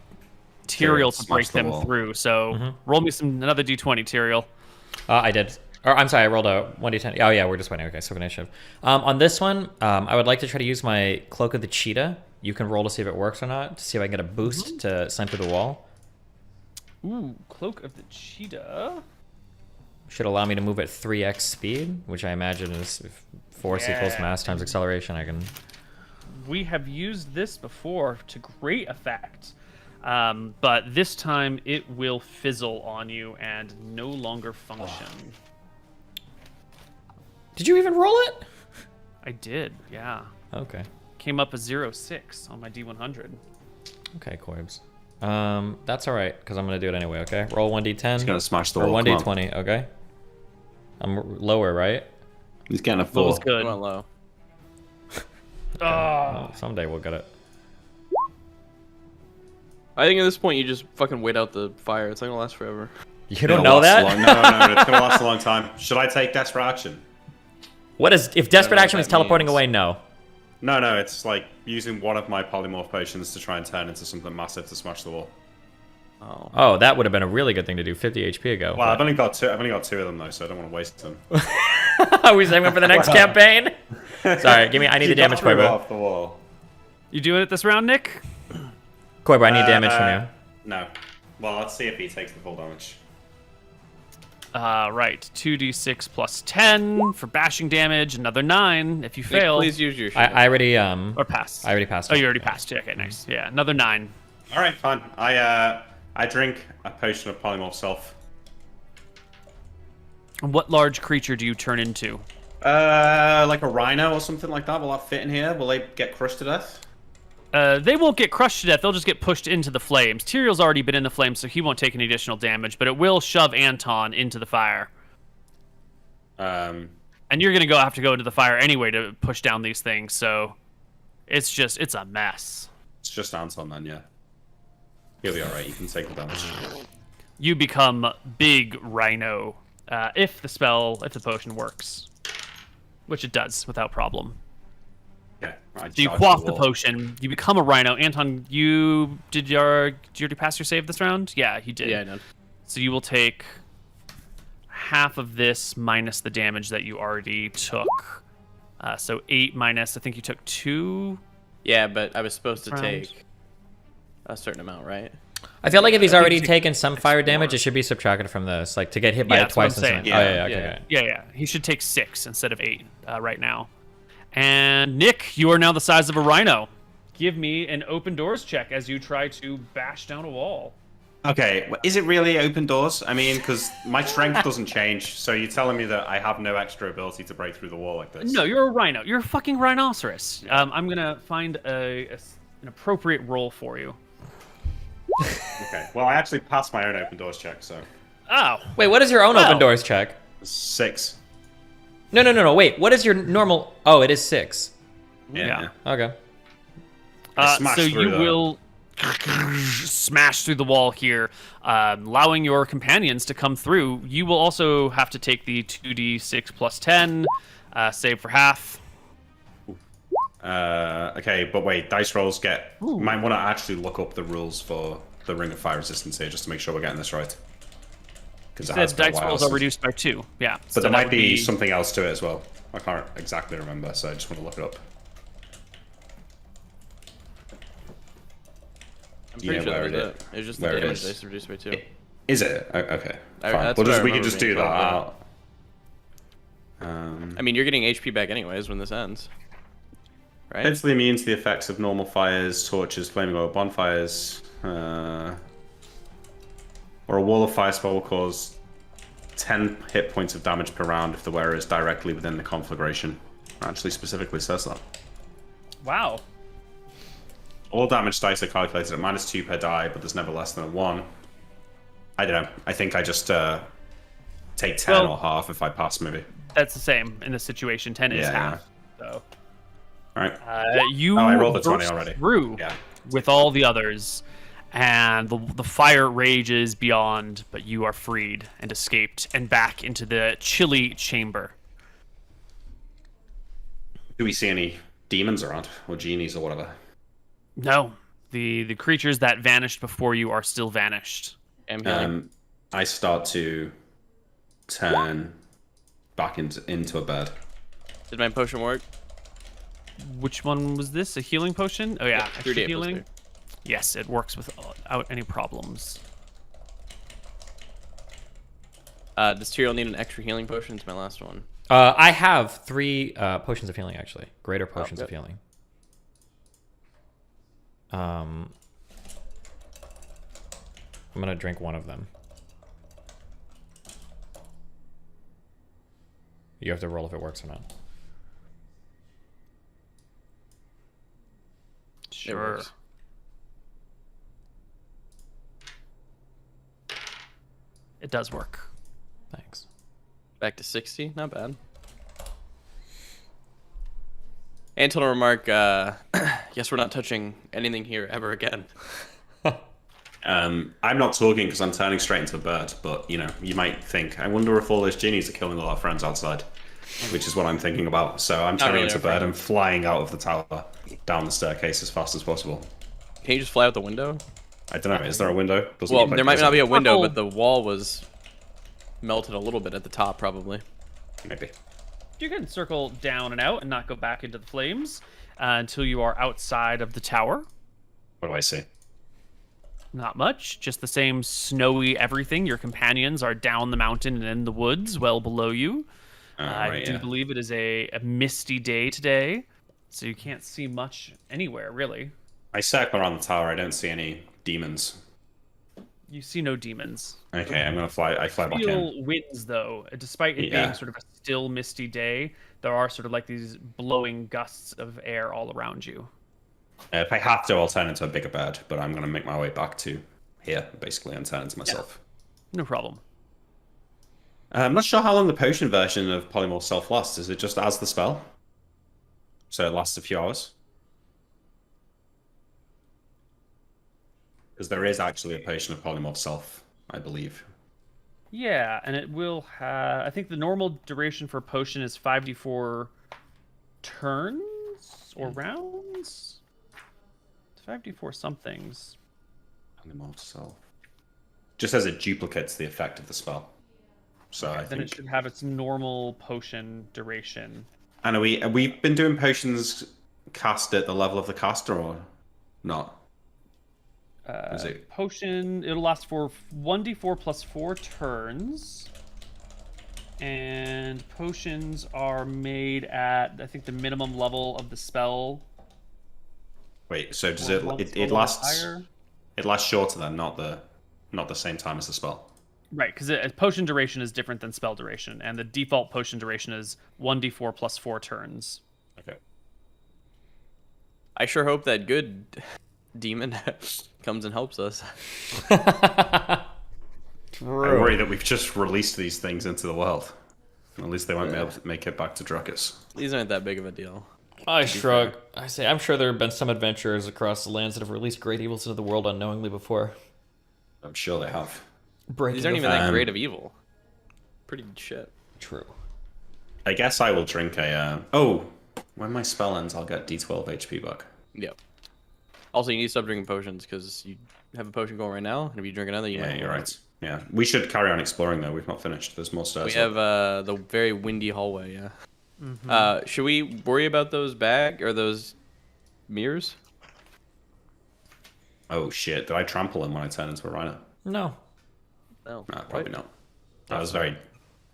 Tyrell to break smash the them wall. through. So roll me another D20, Tyrell. I did. Or I'm sorry, I rolled a 1d10. Oh yeah, we're just waiting. Okay, so initiative. On this one, I would like to try to use my Cloak of the Cheetah. You can roll to see if it works or not, to see if I can get a boost to slam through the wall. Ooh, Cloak of the Cheetah. Should allow me to move at 3x speed, which I imagine is force equals mass times acceleration. I can... We have used this before to great effect. But this time it will fizzle on you and no longer function. Did you even roll it? I did, yeah. Okay. came up as 0.6 on my D100. Okay, Koibs. That's all right, because I'm going to do it anyway, okay? Roll 1d10. He's going to smash the or wall. 1d20, okay? I'm lower, right? He's getting a That 4. was good. I went low. Well, someday we'll get it. I think at this point you just fucking wait out the fire. It's not gonna last forever. You don't know that? No, it's going to last a long time. Should I take Desperate Action? What is... If Desperate what Action is that teleporting means. away, no. No, it's like using one of my polymorph potions to try and turn into something massive to smash the wall. Oh. Oh, that would have been a really good thing to do 50 HP ago. Well, I've only got two of them though, so I don't want to waste them. Are we saving them for the next campaign? Sorry, give me... I need the damage, Koibu Koibu. off the wall. You doing it this round, Nick? Koibu, I need damage from you. No. Well, let's see if he takes the full damage. Right. 2d6 plus 10 for bashing damage. Another 9 if you Nick, fail. please use your shit. I already... Or pass. I already passed Oh, it. you already passed. Yeah, okay, nice. Yeah, another 9. All right, fine. I drink a potion of polymorph self. What large creature do you turn into? Like a rhino or something like that. Will that fit in here? Will they get crushed to death? They won't get crushed to death. They'll just get pushed into the flames. Tyriel's already been in the flames, so he won't take any additional damage, but it will shove Anton into the fire. And you're going to have to go into the fire anyway to push down these things, so it's a mess. It's just Anton then, yeah. He'll be all right. You can take the damage. You become Big Rhino if the potion works, which it does without problem. Yeah. So you quaff the potion, you become a rhino. Anton, did you already pass your save this round? Yeah, he did. Yeah, I know. So you will take half of this minus the damage that you already took. So 8 minus, I think you took 2. Yeah, but I was supposed to Round. take a certain amount, right? I feel like if he's I think already you- taken some fire more. damage, it should be subtracted from this. Like, to get hit by Yeah, it that's what twice. I'm saying. and Yeah. Oh, yeah, okay, Yeah. okay. Yeah. He should take 6 instead of 8 right now. And Nick, you are now the size of a rhino. Give me an open doors check as you try to bash down a wall. Okay, is it really open doors? I mean, because my strength doesn't change, so you're telling me that I have no extra ability to break through the wall like this? No, you're a rhino. You're a fucking rhinoceros. I'm gonna find an appropriate role for you. Okay, well, I actually passed my own open doors check, so... Oh, Wait, what is your own Well. open doors check? 6. No. Wait, what is your normal... Oh, it is 6. Yeah. Okay. smashed so through you that. will smash through the wall here, allowing your companions to come through. You will also have to take the 2d6 plus 10, save for half. Okay, but wait, dice rolls get... Might want to actually look up the rules for the Ring of Fire Resistance here, just to make sure we're getting this right. Because it The has been a dice while rolls are since- reduced by 2. Yeah. But so there that might would be something else to it as well. I can't exactly remember, so I just want to look it up. I'm You pretty know sure where that was it it. is. It was just Where the it damage is. dice reduced by 2. Is it? Okay. Fine. That's We what I can remember just being do that told, yeah. out. I mean, you're getting HP back anyways when this ends. Right? Instantly immune to the effects of normal fires, torches, flaming oil, bonfires, or a wall of fire spell will cause 10 hit points of damage per round if the wearer is directly within the conflagration. It actually specifically says that. Wow. All damage dice are calculated at -2 per die, but there's never less than a 1. I don't know. I think I just take 10 Well- or half if I pass, maybe. That's the same in this situation. 10 is Yeah, half. So Alright. you Oh, I rolled a 20 burst already. through Yeah. with all the others, and the fire rages beyond, but you are freed and escaped and back into the chilly chamber. Do we see any demons around? Or genies or whatever? No, the creatures that vanished before you are still vanished. I'm healing. I start to turn back into a bird. Did my potion work? Which one was this? A healing potion? Oh yeah, extra 3d8 plus healing. 3. Yes, it works without any problems. Does Tyrael need an extra healing potion? It's my last one. I have 3 potions of healing, actually. Greater potions of good. healing. I'm gonna drink one of them. You have to roll if it works or not. Sure. works. It does work. Thanks. Back to 60, not bad. Anton remark, guess we're not touching anything here ever again. I'm not talking because I'm turning straight into a bird, but you know, you might think, I wonder if all those genies are killing all our friends outside, which is what I'm thinking about. So I'm turning really into a our bird friends. and flying out of the tower, down the staircase as fast as possible. Can you just fly out the window? I don't know, is there a window? Doesn't Well, look like there might is. not be a window, Purple. but the wall was melted a little bit at the top, probably. Maybe. You can circle down and out and not go back into the flames until you are outside of the tower. What do I see? Not much, just the same snowy everything. Your companions are down the mountain and in the woods, well below you. I Right, do yeah. believe it is a misty day today, so you can't see much anywhere, really. I circle around the tower, I don't see any demons. You see no demons. Okay, I'm gonna fly, I fly back in. Feel winds, though. Despite it Yeah. being sort of a still, misty day, there are sort of like these blowing gusts of air all around you. If I have to, I'll turn into a bigger bird, but I'm gonna make my way back to here, basically, and turn into myself. No problem. I'm not sure how long the potion version of Polymorph Self lasts. Is it just as the spell? So it lasts a few hours? Because there is actually a potion of Polymorph Self, I believe. Yeah, and it will have... I think the normal duration for a potion is 5d4 turns or rounds? It's 5d4 somethings. Polymorph Self. Just as it duplicates the effect of the spell. So I Then think... it should have its normal potion duration. And we've been doing potions cast at the level of the caster or not? Is it... Potion, it'll last for 1d4 plus 4 turns. And potions are made at, I think, the minimum level of the spell. Wait, so does or it one it level lasts higher. it lasts shorter then, not the same time as the spell? Right, because potion duration is different than spell duration, and the default potion duration is 1d4 plus 4 turns. Okay. I sure hope that good demon comes and helps us. I worry that we've just released these things into the world. At least they won't be able to make it back to Druckus. These aren't that big of a deal. I shrug. I say, I'm sure there have been some adventurers across the lands that have released great evils into the world unknowingly before. I'm sure they have. These aren't even that great of evil. Pretty shit. True. I guess I will drink a... Oh! When my spell ends, I'll get D12 HP back. Yep. Also, you need to stop drinking potions because you have a potion going right now, and if you drink another, you Yeah, might. you're right. Yeah. We should carry on exploring, though. We've not finished. There's more stairs. We have the very windy hallway. Yeah. Should we worry about those those mirrors? Oh, shit. Did I trample him when I turned into a rhino? No. No. No, probably not. That was very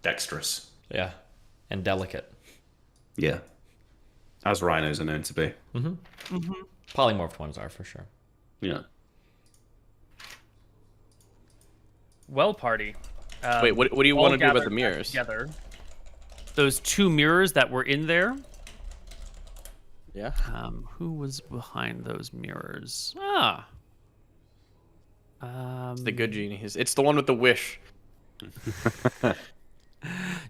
dexterous. Yeah. And delicate. Yeah. As rhinos are known to be. Polymorphed ones are, for sure. Yeah. Well, party. Wait, what do you all want to do about gathered the back mirrors? Together. Those 2 mirrors that were in there. Yeah. Who was behind those mirrors? Ah. The good genies. It's the one with the wish.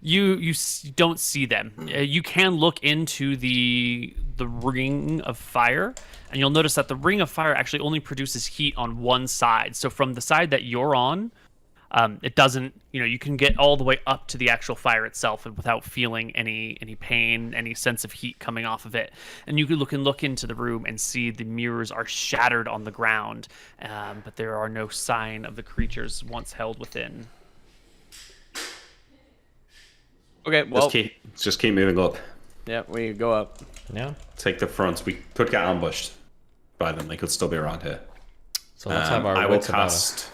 You don't see them. You can look into the ring of fire, and you'll notice that the ring of fire actually only produces heat on one side. So from the side that you're on, it doesn't. You can get all the way up to the actual fire itself, and without feeling any pain, any sense of heat coming off of it. And you can look into the room and see the mirrors are shattered on the ground, but there are no sign of the creatures once held within. Okay, well, Just keep moving up. yeah, we go up. Yeah. Take the front. We could get ambushed by them. They could still be around here. So let's have our I will wits about us. cast.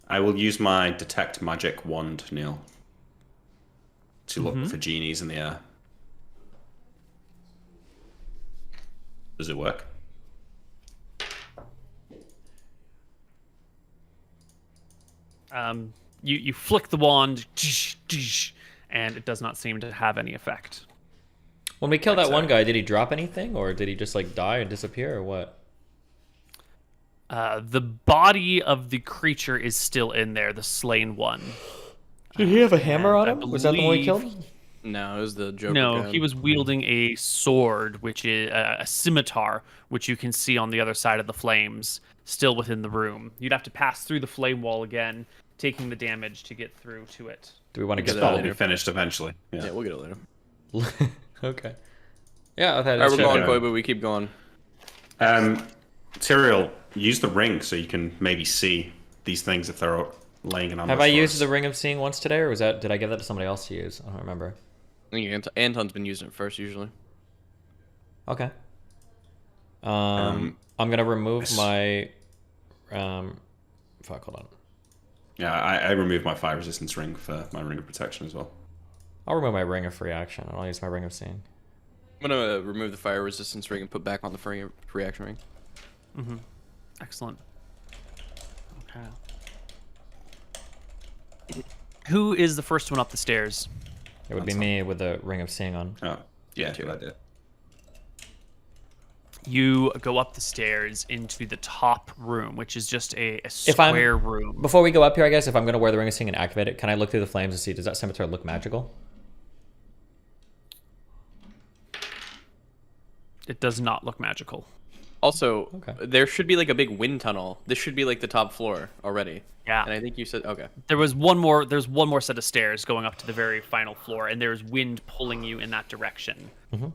I will use my detect magic wand, Neal, to look for genies in the air. Does it work? You flick the wand, and it does not seem to have any effect. When we killed that one guy, did he drop anything, or did he just like die and disappear, or what? The body of the creature is still in there, the slain one. Did he have a hammer on I him? Was that the one he killed? No, it was the Joker. No, gun. he was wielding a sword, which is a scimitar, which you can see on the other side of the flames, still within the room. You'd have to pass through the flame wall again, taking the damage to get through to it. Do we want to get Spell that will be later? finished eventually. Yeah, we'll get it later. Okay. Yeah, I thought All right, we're going, go. Koibu. We keep going. Tyrael, use the ring so you can maybe see these things if they're laying an ambush. Have I for used us. the Ring of Seeing once today, or was that? Did I give that to somebody else to use? I don't remember. I think Anton's been using it first usually. Okay. I'm gonna remove my. Fuck. Hold on. Yeah, I removed my fire resistance ring for my ring of protection as well. I'll remove my Ring of Free Action, and I'll use my Ring of Seeing. I'm gonna remove the fire resistance ring and put back on the free action ring. Mm-hmm. Excellent. Okay. Who is the first one up the stairs? It would be me with the Ring of Seeing on. Oh, yeah, good idea. You go up the stairs into the top room, which is just a If I'm- square room. Before we go up here, I guess if I'm gonna wear the Ring of Seeing and activate it, can I look through the flames and see does that scimitar look magical? It does not look magical. Also, Okay. there should be like a big wind tunnel. This should be like the top floor already. Yeah. And I think you said okay. There's one more set of stairs going up to the very final floor, and there's wind pulling you in that direction. Mm-hmm.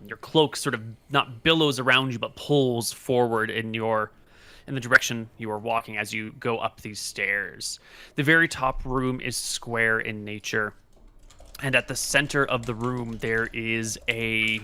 Your cloak sort of not billows around you, but pulls forward in the direction you are walking as you go up these stairs. The very top room is square in nature, and at the center of the room there is a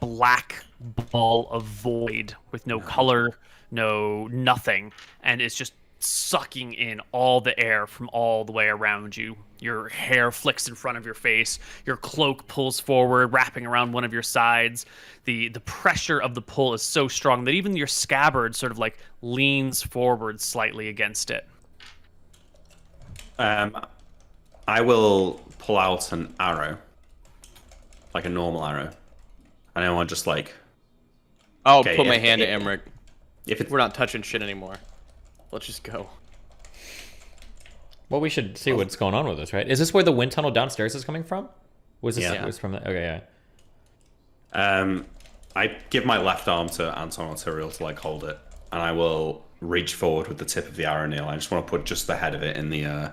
black ball of void with no color, no nothing, and it's just sucking in all the air from all the way around you. Your hair flicks in front of your face, your cloak pulls forward, wrapping around one of your sides. The pressure of the pull is so strong that even your scabbard sort of like leans forward slightly against it. I will pull out an arrow, like a normal arrow. And I want just like, I'll Okay, put my if- hand to if- Emmerich. if it's We're not touching shit anymore. Let's just go. Well, we should see what's going on with this, right? Is this where the wind tunnel downstairs is coming from? Was this Yeah. was from the, okay, yeah. I give my left arm to Anton or Tyrael to like hold it, and I will reach forward with the tip of the arrow, Neal. I just want to put just the head of it in the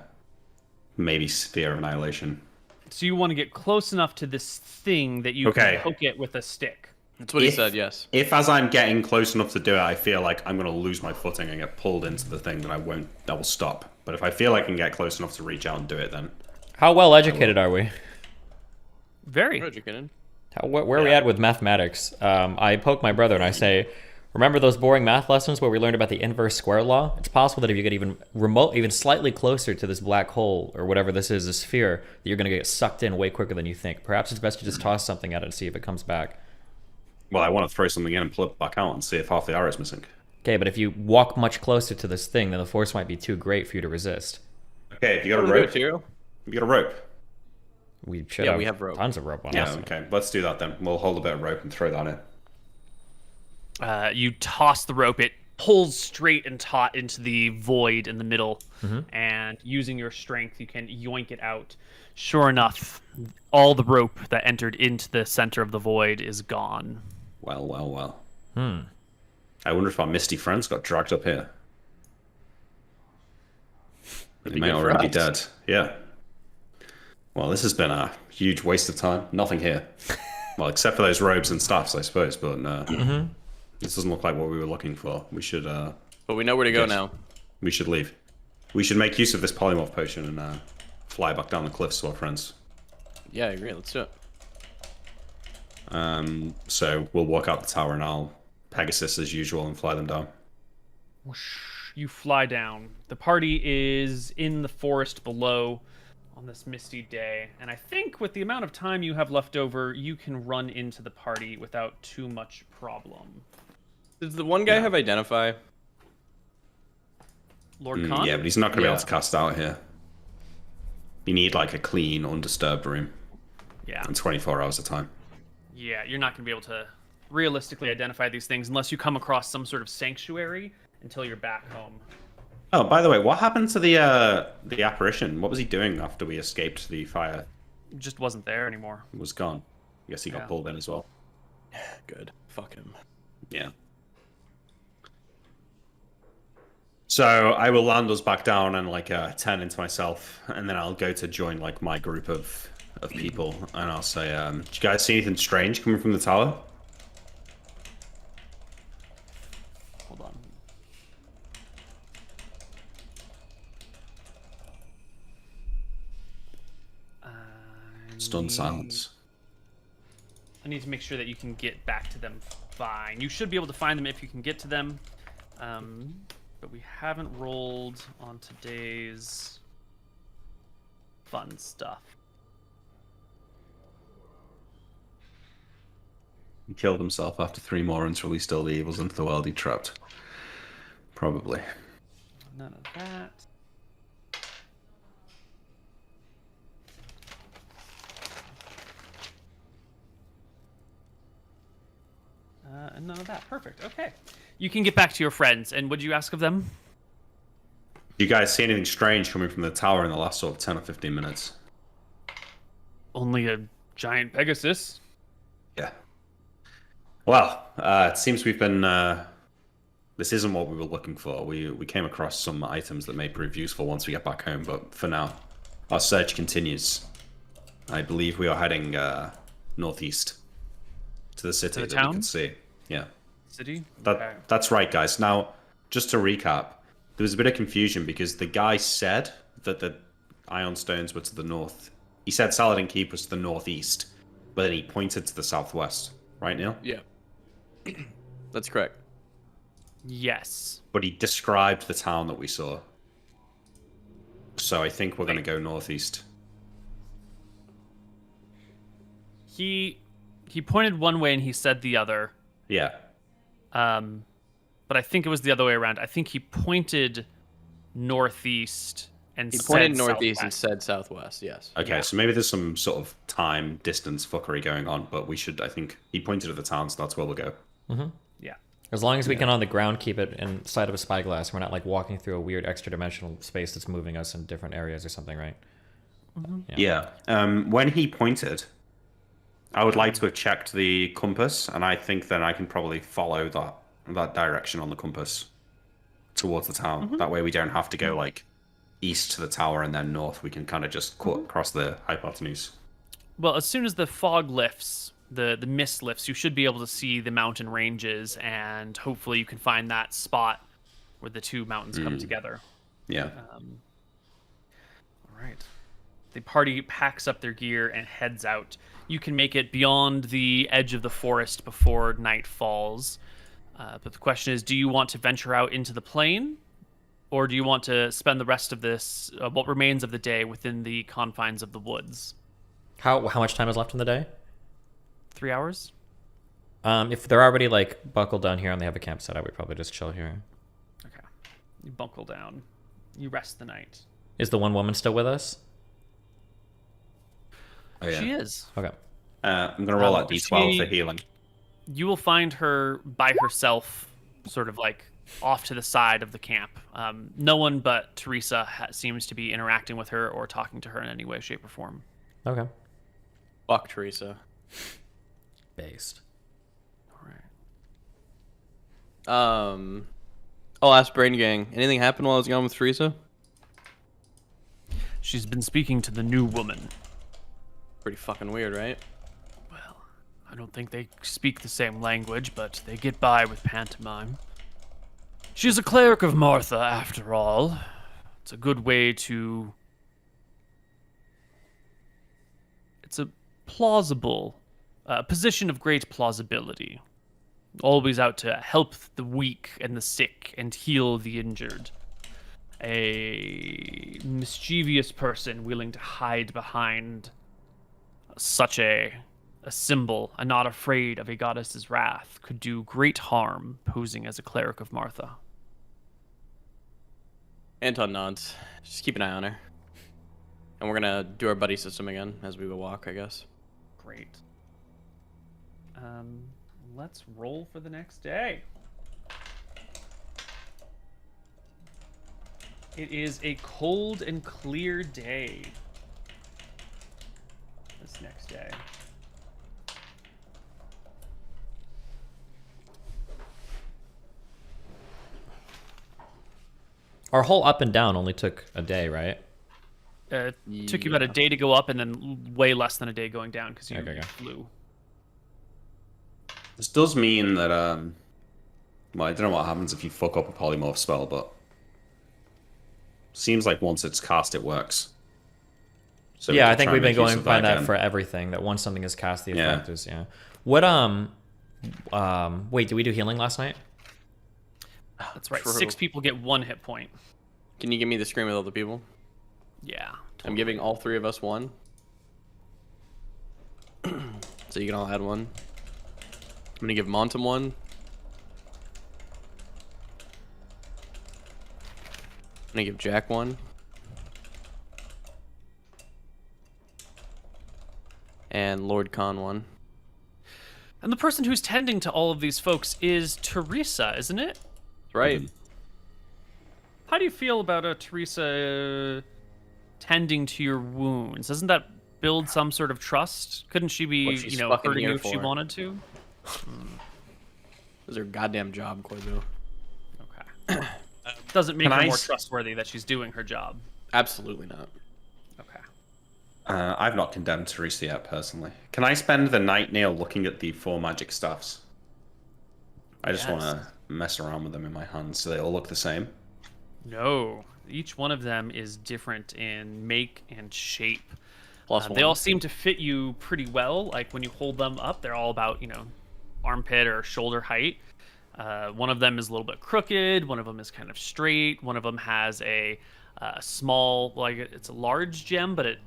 maybe sphere of annihilation. So you want to get close enough to this thing that you Okay. can poke it with a stick. That's what he If- said, yes. If as I'm getting close enough to do it, I feel like I'm going to lose my footing and get pulled into the thing, then I will stop. But if I feel I can get close enough to reach out and do it, then How well educated are we? Very. Where'd you get in? Where are we at with mathematics? I poke my brother and I say, remember those boring math lessons where we learned about the inverse square law? It's possible that if you get even slightly closer to this black hole or whatever this is, this sphere, that you're going to get sucked in way quicker than you think. Perhaps it's best to just toss something at it and see if it comes back. well, I want to throw something in and pull it back out and see if half the arrow is missing. Okay, but if you walk much closer to this thing, then the force might be too great for you to resist. Okay, if you got a Wanna do rope, it, Tyrael? you got a rope. We should Yeah, we have rope. tons of rope on Yeah, us. okay, let's do that then. We'll hold a bit of rope and throw that in. You toss the rope. It pulls straight and taut into the void in the middle. And using your strength, you can yoink it out. Sure enough, all the rope that entered into the center of the void is gone. Well, well, well. I wonder if our misty friends got dragged up here. They be may good for already be us. dead. Yeah. Well, this has been a huge waste of time. Nothing here. Well, except for those robes and staffs, I suppose. But this doesn't look like what we were looking for. We should But we know where to go Yes. now. we should leave. We should make use of this polymorph potion and fly back down the cliffs to our friends. Yeah, I agree. Let's do it. So we'll walk out the tower and I'll Pegasus as usual and fly them down. You fly down. The party is in the forest below on this misty day, and I think with the amount of time you have left over, you can run into the party without too much problem. Does the one guy have Identify? Lord Khan? Yeah, but he's not going to be Yeah. able to cast out here. You need like a clean, undisturbed room Yeah. and 24 hours of time. Yeah, you're not going to be able to realistically identify these things unless you come across some sort of sanctuary until you're back home. Oh, by the way, what happened to the apparition? What was he doing after we escaped the fire? It just wasn't there anymore. He was gone. I guess he got pulled in as well. Good. Fuck him. Yeah. So I will land us back down and like turn into myself, and then I'll go to join like my group of people, and I'll say, "Did you guys see anything strange coming from the tower?" Hold on. Stunned silence. I need to make sure that you can get back to them fine. You should be able to find them if you can get to them. But we haven't rolled on today's fun stuff. He killed himself after 3 more runs, released all the evils into the world he trapped. Probably. None of that. And none of that. Perfect. Okay. You can get back to your friends. And what did you ask of them? You guys see anything strange coming from the tower in the last sort of 10 or 15 minutes? Only a giant Pegasus. Yeah. Well, it seems we've been... this isn't what we were looking for. We came across some items that may prove useful once we get back home, but for now, our search continues. I believe we are heading northeast to the city to the that town? we can see. Yeah. City? That's right, guys. Now, just to recap, there was a bit of confusion because the guy said that the Ion Stones were to the north. He said Saladin Keep was to the northeast, but then he pointed to the southwest. Right, Neal? Yeah. That's correct. Yes. But he described the town that we saw. So I think we're going to go northeast. He pointed one way and he said the other. Yeah. But I think it was the other way around. I think he pointed northeast and He said pointed northeast and southwest. said southwest, yes. Okay, so maybe there's some sort of time, distance fuckery going on, but we should, I think, he pointed at the town, so that's where we'll go. Yeah. As long as we can on the ground keep it inside of a spyglass, we're not like walking through a weird extra dimensional space that's moving us in different areas or something, right? Yeah. When he pointed, I would like to have checked the compass, and I think then I can probably follow that direction on the compass towards the town. That way we don't have to go like east to the tower and then north. We can kind of just cut across the hypotenuse. Well, as soon as the fog lifts, the mist lifts, you should be able to see the mountain ranges, and hopefully you can find that spot where the two mountains come together. Yeah. All right. The party packs up their gear and heads out. You can make it beyond the edge of the forest before night falls. But the question is, do you want to venture out into the plain? Or do you want to spend the rest of this, what remains of the day, within the confines of the woods? How much time is left in the day? 3 hours? If they're already like buckled down here and they have a camp set, I would probably just chill here. Okay. You buckle down. You rest the night. Is the one woman still with us? Oh, yeah. She is. Okay. I'm going to roll that D12 she- for healing. You will find her by herself, sort of like off to the side of the camp. No one but Teresa seems to be interacting with her or talking to her in any way, shape, or form. Okay. Fuck Teresa. Based. All right. I'll ask Brain Gang. Anything happened while I was gone with Teresa? She's been speaking to the new woman. Pretty fucking weird, right? Well, I don't think they speak the same language, but they get by with pantomime. She's a cleric of Martha, after all. It's a good way to... It's a plausible position of great plausibility. Always out to help the weak and the sick and heal the injured. A mischievous person willing to hide behind such a symbol and not afraid of a goddess's wrath could do great harm posing as a cleric of Martha. Anton nods. Just keep an eye on her. And we're gonna do our buddy system again as we walk, I guess. Great. Let's roll for the next day. It is a cold and clear day. This next day. Our whole up and down only took a day, right? It took you about a day to go up, and then way less than a day going down because you flew. This does mean that well, I don't know what happens if you fuck up a polymorph spell, but seems like once it's cast, it works. So yeah, I think we've been going by that for everything. That once something is cast, the effect is What wait, did we do healing last night? That's right. True. 6 people get 1 hit point. Can you give me the screen with all the people? Yeah. Totally. I'm giving all 3 of us 1. So you can all add 1. I'm gonna give Montum 1. I'm gonna give Jack 1. And Lord Khan 1. And the person who's tending to all of these folks is Teresa, isn't it? Right. How do you feel about Teresa tending to your wounds? Doesn't that build some sort of trust? Couldn't she be, hurting you if she wanted to? This is her goddamn job, Koibu. Okay. Doesn't make her more trustworthy that she's doing her job. Absolutely not. Okay. I've not condemned Teresa yet, personally. Can I spend the night, Neal, looking at the 4 magic stuffs? I just want to mess around with them in my hands so they all look the same. No. Each one of them is different in make and shape. Plus they all seem to fit you pretty well. Like when you hold them up, they're all about, armpit or shoulder height. One of them is a little bit crooked. One of them is kind of straight. One of them has a small, it's a large gem, but it,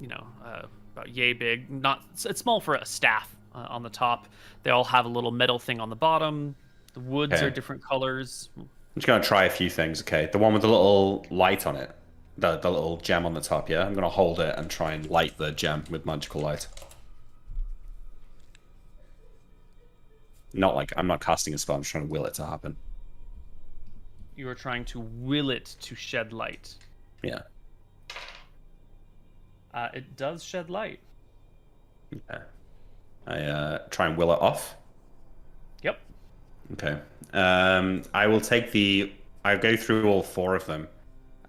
about yay big. It's small for a staff on the top. They all have a little metal thing on the bottom. The woods are different colors. I'm just going to try a few things, okay? The one with the little light on it, the little gem on the top, yeah? I'm going to hold it and try and light the gem with magical light. I'm not casting a spell, I'm just trying to will it to happen. You are trying to will it to shed light. Yeah. It does shed light. Okay. I try and will it off. Yep. Okay. I will I'll go through all 4 of them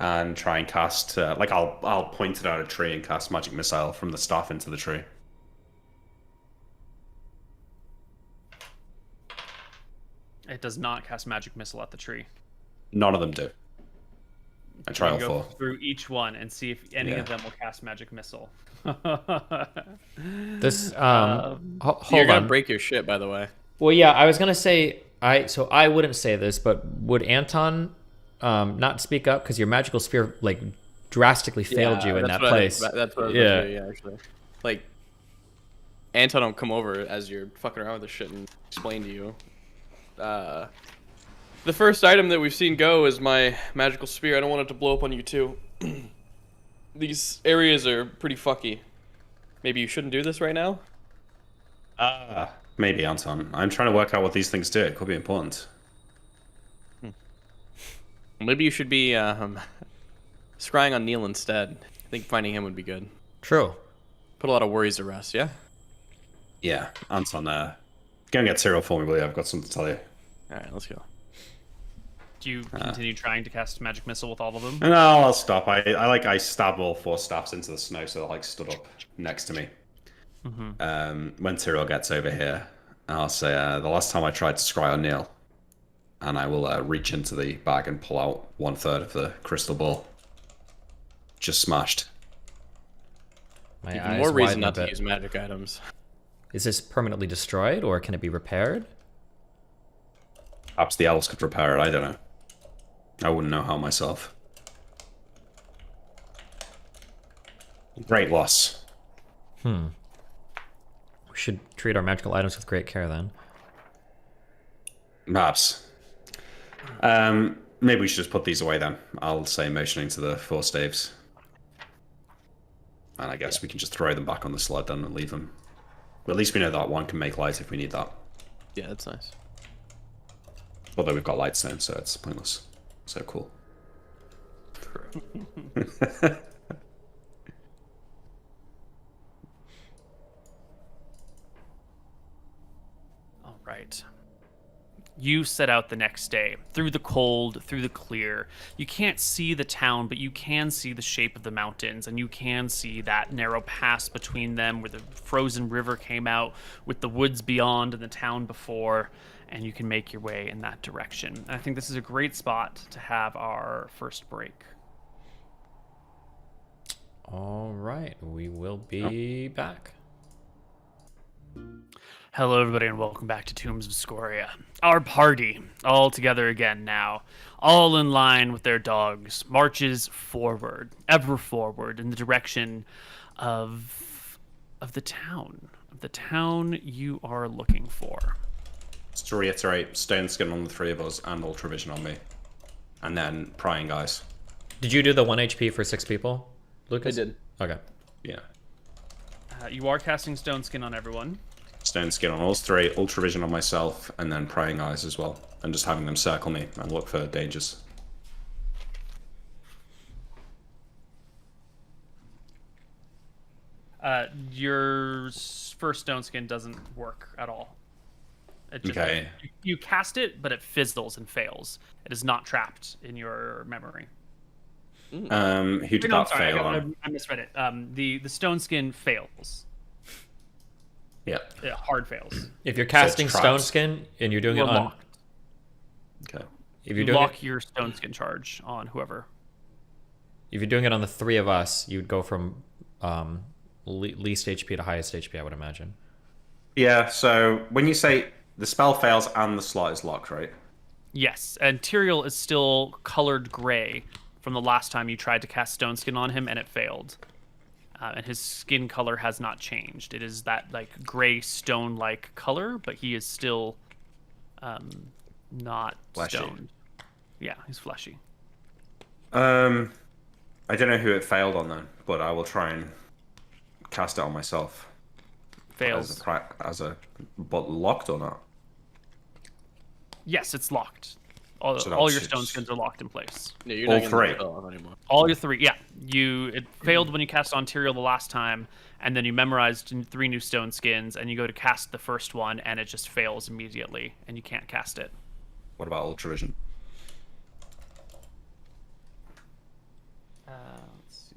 and try and cast, I'll point it at a tree and cast Magic Missile from the staff into the tree. It does not cast Magic Missile at the tree. None of them do. I try all 4. Go through each one and see if any of them will cast Magic Missile. This hold You're gonna on. break your shit, by the way. Well, yeah, I was gonna say I wouldn't say this, but would Anton not speak up because your magical sphere drastically failed you in that place? That's what I was gonna do, actually. Anton don't come over as you're fucking around with this shit and explain to you. The first item that we've seen go is my magical spear. I don't want it to blow up on you too. These areas are pretty fucky. Maybe you shouldn't do this right now? Maybe, Anton. I'm trying to work out what these things do. It could be important. Maybe you should be scrying on Neal instead. I think finding him would be good. True. Put a lot of worries to rest, yeah? Yeah, Anton, go and get cereal for me, will you? I've got something to tell you. Alright, let's go. Do you continue trying to cast Magic Missile with all of them? No, I'll stop. I stab all 4 staffs into the snow so they're stood up next to me. When Tyrell gets over here, I'll say, the last time I tried to scry on Neal, and I will reach into the bag and pull out 1/3 of the crystal ball. Just smashed. My Even eyes more reason widen a not to bit. use magic items. Is this permanently destroyed, or can it be repaired? Perhaps the elves could repair it, I don't know. I wouldn't know how myself. Great loss. We should treat our magical items with great care then. Perhaps. Maybe we should just put these away then. I'll say motioning to the 4 staves. And I guess we can just throw them back on the sled then and leave them. But at least we know that one can make light if we need that. Yeah, that's nice. Although we've got light stone, so it's pointless. So cool. All right. You set out the next day, through the cold, through the clear. You can't see the town, but you can see the shape of the mountains, and you can see that narrow pass between them where the frozen river came out with the woods beyond and the town before, and you can make your way in that direction. And I think this is a great spot to have our first break. All right, we will be back. Hello, everybody, and welcome back to Tombs of Scoria. Our party, all together again now, all in line with their dogs, marches forward, ever forward, in the direction of the town you are looking for. Just to reiterate, stone skin on the three of us and ultravision on me. And then prying eyes. Did you do the 1 HP for 6 people, Lucas? I did. Okay. Yeah. You are casting Stone Skin on everyone. Stone skin on all three, ultravision on myself, and then prying eyes as well. And just having them circle me and look for dangers. Your first Stone Skin doesn't work at all. It just, Okay. You cast it, but it fizzles and fails. It is not trapped in your memory. Who did No, that sorry, fail on? I misread it. The Stone Skin fails. Yeah. It hard fails. If you're casting traps. Stone Skin and you're doing You're it on, locked. Okay. if You you're doing lock it, your Stone Skin charge on whoever. if you're doing it on the 3 of us, you'd go from least HP to highest HP, I would imagine. Yeah, so when you say the spell fails and the slot is locked, right? Yes, and Tyrael is still colored gray from the last time you tried to cast Stone Skin on him, and it failed. And his skin color has not changed. It is that like gray stone-like color, but he is still not Fleshy. stoned. Yeah, he's fleshy. I don't know who it failed on then, but I will try and cast it on myself. Fails. But locked or not? Yes, it's locked. All So your that's- Stone Skins are locked in place. Yeah, you're All not getting three. the spell off anymore. All your 3, yeah. It failed when you cast on Tyrael the last time, and then you memorized 3 new Stone Skins, and you go to cast the first one, and it just fails immediately, and you can't cast it. What about ultravision? Let's see.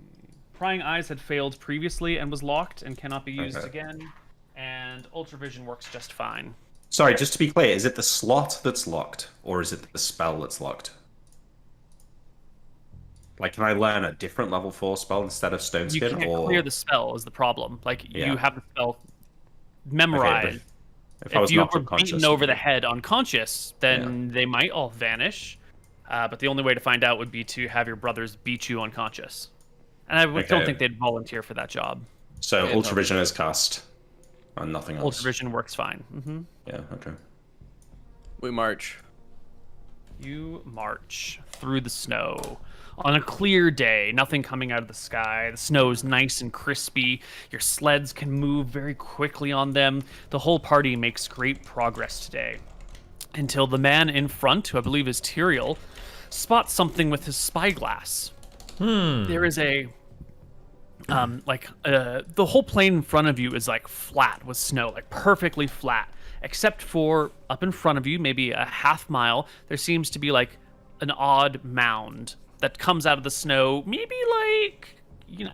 Prying Eyes had failed previously and was locked and cannot be used Okay. again, and Ultravision works just fine. Sorry, just to be clear, is it the slot that's locked, or is it the spell that's locked? Like, can I learn a different level 4 spell instead of Stone You Skin? can't or... clear the spell is the problem. Like, Yeah. you have the spell Okay, memorized. but if I was If you knocked were unconscious, beaten over the head unconscious, then they might all vanish. But the only way to find out would be to have your brothers beat you unconscious. And I don't Okay. think they'd volunteer for that job. So Yeah, ultravision is cast, and nothing else. Ultravision works fine. Yeah. Okay. We march. You march through the snow. On a clear day, nothing coming out of the sky. The snow is nice and crispy. Your sleds can move very quickly on them. The whole party makes great progress today. Until the man in front, who I believe is Tyrael, spots something with his spyglass. There is a the whole plain in front of you is like flat with snow, like perfectly flat, except for up in front of you, maybe a half mile, there seems to be like an odd mound that comes out of the snow, maybe like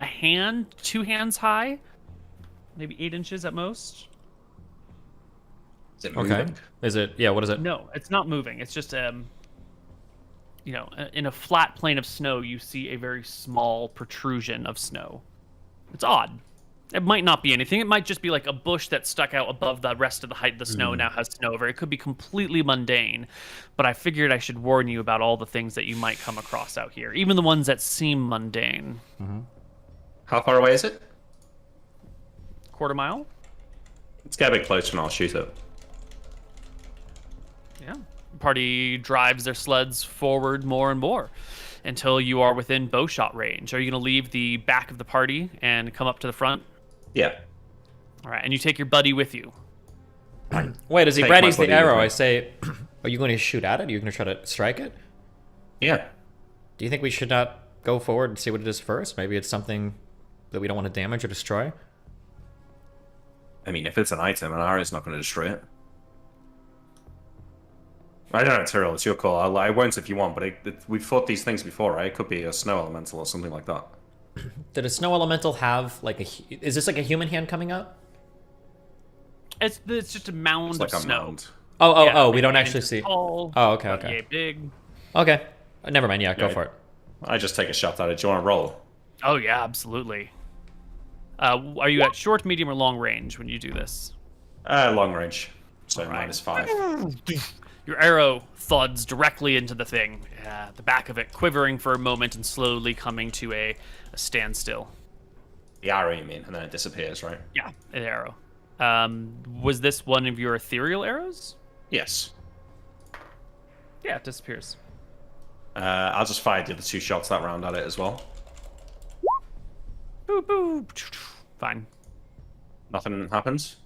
a hand, 2 hands high, maybe 8 inches at most. Is it Okay. moving? Is it? Yeah. What is it? No, it's not moving. It's just in a flat plane of snow, you see a very small protrusion of snow. It's odd. It might not be anything. It might just be like a bush that stuck out above the rest of the height of the snow now has snow over. It could be completely mundane, but I figured I should warn you about all the things that you might come across out here, even the ones that seem mundane. How far away is it? Quarter mile? Let's get a bit closer and I'll shoot it. Yeah. Party drives their sleds forward more and more until you are within bowshot range. Are you going to leave the back of the party and come up to the front? Yeah. All right, and you take your buddy with you. Wait, as he Take my readies the buddy with arrow, me. I say, "Are you going to shoot at it? Are you going to try to strike it? Yeah. Do you think we should not go forward and see what it is first? Maybe it's something that we don't want to damage or destroy. I mean, if it's an item, an arrow's not going to destroy it. I don't know, Tyrell, it's your call. I won't if you want, but we've fought these things before, right? It could be a snow elemental or something like that. Did a snow elemental have like is this like a human hand coming up? It's just a mound It's like of a snow. mound. Oh, we don't actually see. Tall, Oh, okay, about okay. yay big. Okay. Never mind, yeah, go Yeah. for it. I just take a shot at it. Do you want to roll? Oh yeah, absolutely. Are you at short, medium, or long range when you do this? Long range. So Alright. -5. Your arrow thuds directly into the thing, the back of it quivering for a moment and slowly coming to a standstill. The arrow, you mean, and then it disappears, right? Yeah, an arrow. Was this one of your ethereal arrows? Yes. Yeah, it disappears. I'll just fire the other 2 shots that round at it as well. Boop, boop. Fine. Nothing happens.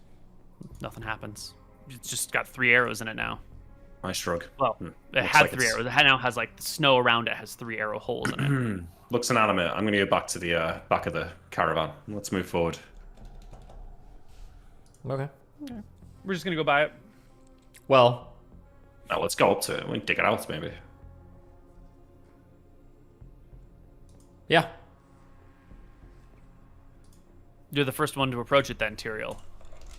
Nothing happens. It's just got 3 arrows in it now. Nice shrug. Well, it Looks had like 3 it's- arrows. It now has like the snow around it has 3 arrow holes in it. Looks inanimate. I'm going to go back to the back of the caravan. Let's move forward. Okay. We're just gonna go by it. Well, Now let's go up to it. We can dig it out, maybe. yeah. You're the first one to approach it then, Tyrael.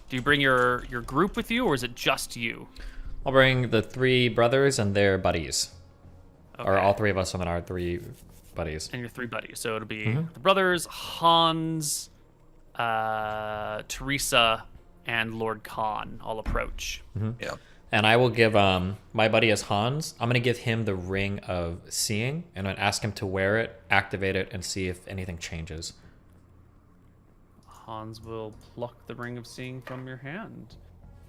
Do you bring your group with you, or is it just you? I'll bring the 3 brothers and their buddies. Or Okay. all 3 of us and our 3 buddies. And your 3 buddies. So it'll be the brothers, Hans, Teresa, and Lord Khan all approach. Yeah. And I will give my buddy as Hans. I'm gonna give him the Ring of Seeing, and I'm gonna ask him to wear it, activate it, and see if anything changes. Hans will pluck the Ring of Seeing from your hand.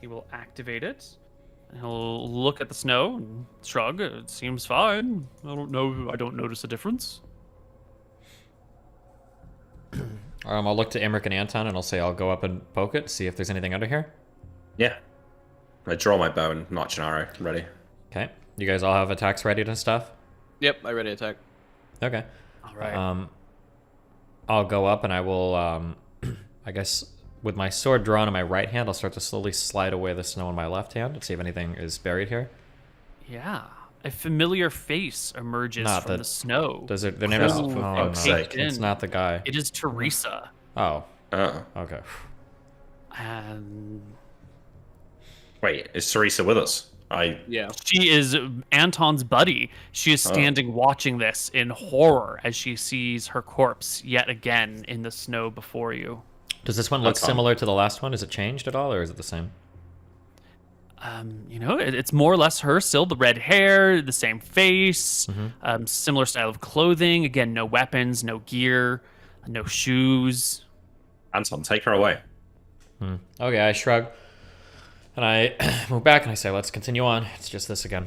He will activate it, and he'll look at the snow and shrug. It seems fine. I don't know. I don't notice a difference. I'll look to Emmerich and Anton, and I'll say I'll go up and poke it, see if there's anything under here. Yeah. I draw my bow and notch an arrow. Ready. Okay. You guys all have attacks ready and stuff? Yep, I ready to attack. Okay. All right. I'll go up and I will, I guess, with my sword drawn in my right hand, I'll start to slowly slide away the snow in my left hand and see if anything is buried here. Yeah. A familiar face emerges Not from that- the snow. Does it? Their name is. Cool. Oh, For no. fuck's sake. It's not the guy. It is Teresa. Oh. Oh. Okay. And Wait, is Teresa with us? Yeah. she is Anton's buddy. She is standing watching this in horror as she sees her corpse yet again in the snow before you. Does this one look That's fine. similar to the last one? Is it changed at all, or is it the same? It's more or less her still. The red hair, the same face, Mm-hmm. similar style of clothing. Again, no weapons, no gear, no shoes. Anton, take her away. Okay, I shrug. And I move back and I say, let's continue on. It's just this again.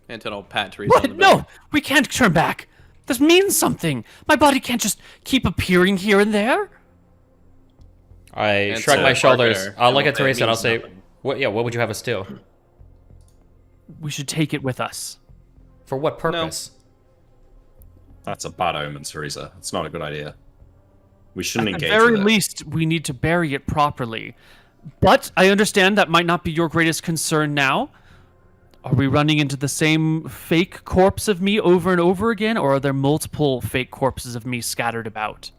Anton will pat Teresa on What? the No, back. we can't turn back. This means something. My body can't just keep appearing here and there. I And shrug so my park shoulders. there, I'll and look we'll at say it Teresa and I'll means say, nothing. what would you have us do? We should take it with us. For what purpose? That's a bad omen, Teresa. It's not a good idea. We shouldn't At the engage very with it. least, we need to bury it properly. But I understand that might not be your greatest concern now. Are we running into the same fake corpse of me over and over again, or are there multiple fake corpses of me scattered about?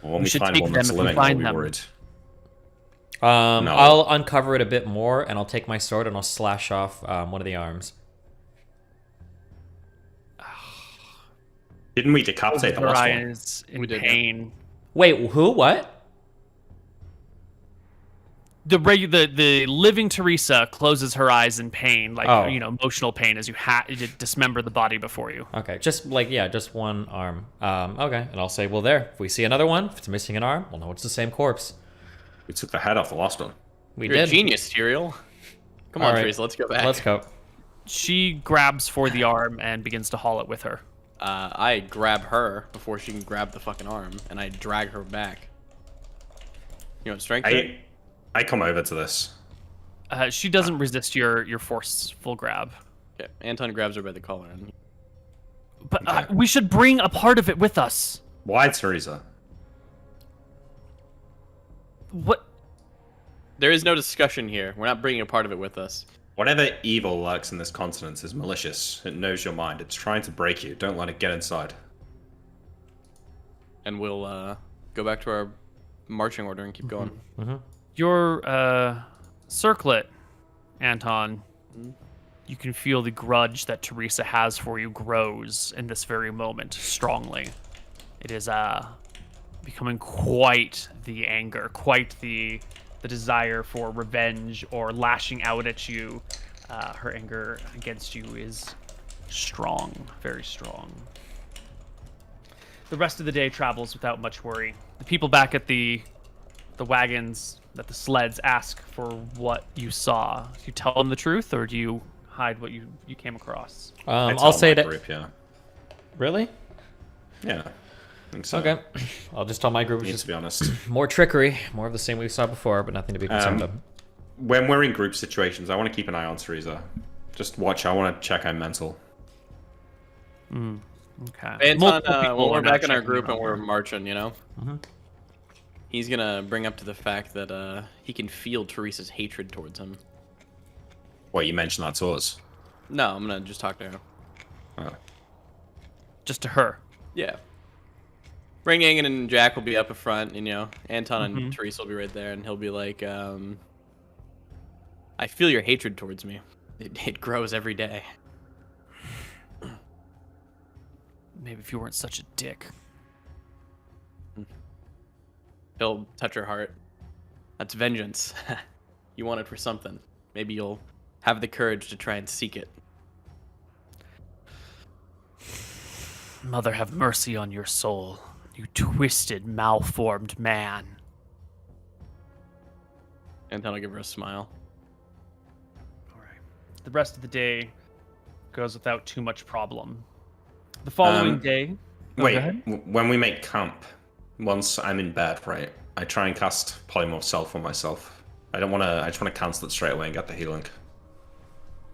Well, when we we should find take one them that's if we living, I'll find be them. worried. No. I'll uncover it a bit more and I'll take my sword and I'll slash off one of the arms. Didn't we decapitate the Her last one? eyes in We did, yeah. pain. Wait, who? What? The living Teresa closes her eyes in pain, like Oh. emotional pain, as you dismember the body before you. Okay, just one arm. Okay, and I'll say, well, there. If we see another one, if it's missing an arm, we'll know it's the same corpse. We took the head off the last one. We You're did. a genius, Tyrael. Come All on, right. Teresa, let's go back. Let's go. She grabs for the arm and begins to haul it with her. I grab her before she can grab the fucking arm, and I drag her back. You want strength? check? I come over to this. She doesn't resist your forceful grab. Okay. Anton grabs her by the collar. And But we should bring a part of it with us. Why, Teresa? What? There is no discussion here. We're not bringing a part of it with us. Whatever evil lurks in this continent is malicious. It knows your mind. It's trying to break you. Don't let it get inside. And we'll go back to our marching order and keep going. Your circlet, Anton. You can feel the grudge that Teresa has for you grows in this very moment strongly. It is becoming quite the anger, quite the desire for revenge or lashing out at you. Her anger against you is strong, very strong. The rest of the day travels without much worry. The people back at the wagons, at the sleds, ask for what you saw. Do you tell them the truth, or do you hide what you came across? I'll say that. Group, yeah. Really? Yeah. I think so. Okay. I'll just tell my group. Need Just to be honest. more trickery, more of the same we saw before, but nothing to be concerned of. When we're in group situations, I want to keep an eye on Teresa. Just watch. I want to check I'm mental. Okay. Anton, Multiple people when we're are now back in our checking group on and we're her. marching, you know, he's gonna bring up to the fact that he can feel Teresa's hatred towards him. Well, you mentioned that to us. No, I'm gonna just talk to her. Oh. Just to her. Yeah. Ring Yang and Jack will be up in front, and, you know, Anton and Teresa will be right there, and he'll be like, I feel your hatred towards me. It grows every day. Maybe if you weren't such a dick. He'll touch her heart. That's vengeance. You want it for something. Maybe you'll have the courage to try and seek it. Mother, have mercy on your soul, you twisted, malformed man. Anton will give her a smile. All right. The rest of the day goes without too much problem. The following day... Oh, Wait, go ahead. when we make camp, once I'm in bed, right, I try and cast Polymorph Self on myself. I just want to cancel it straight away and get the healing.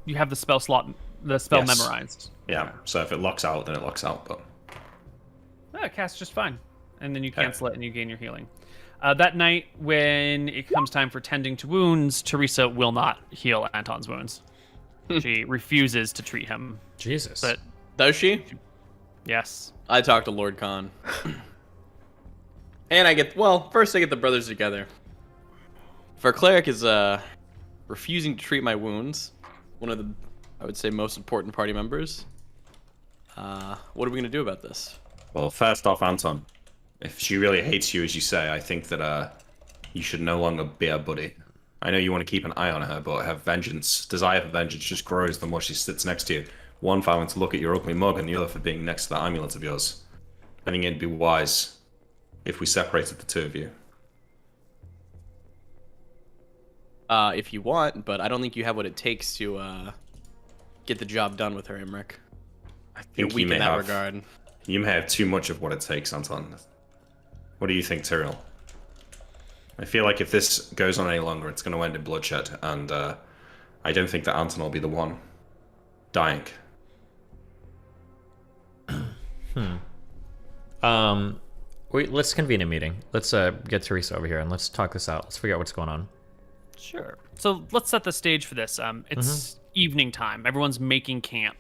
You have the spell slot, the spell Yes. memorized. Yeah, so if it locks out, then it locks out, but... It casts just fine. And then you cancel it and you gain your healing. That night, when it comes time for tending to wounds, Teresa will not heal Anton's wounds. She refuses to treat him. Jesus. But, Does she? yes. I talked to Lord Khan. And first I get the brothers together. If our cleric is refusing to treat my wounds, one of the, I would say, most important party members, what are we going to do about this? Well, first off, Anton, if she really hates you, as you say, I think that you should no longer be her buddy. I know you want to keep an eye on her, but her desire for vengeance just grows the more she sits next to you. One for having to look at your ugly mug, and the other for being next to that amulet of yours. I think it'd be wise if we separated the two of you. If you want, but I don't think you have what it takes to get the job done with her, Imric. I You're think weak you may in that have regard. you may have too much of what it takes, Anton. What do you think, Tyrell? I feel like if this goes on any longer, it's going to end in bloodshed, and I don't think that Anton will be the one dying. Let's convene a meeting. Let's get Teresa over here and let's talk this out. Let's figure out what's going on. Sure. So let's set the stage for this. It's evening time. Everyone's making camp,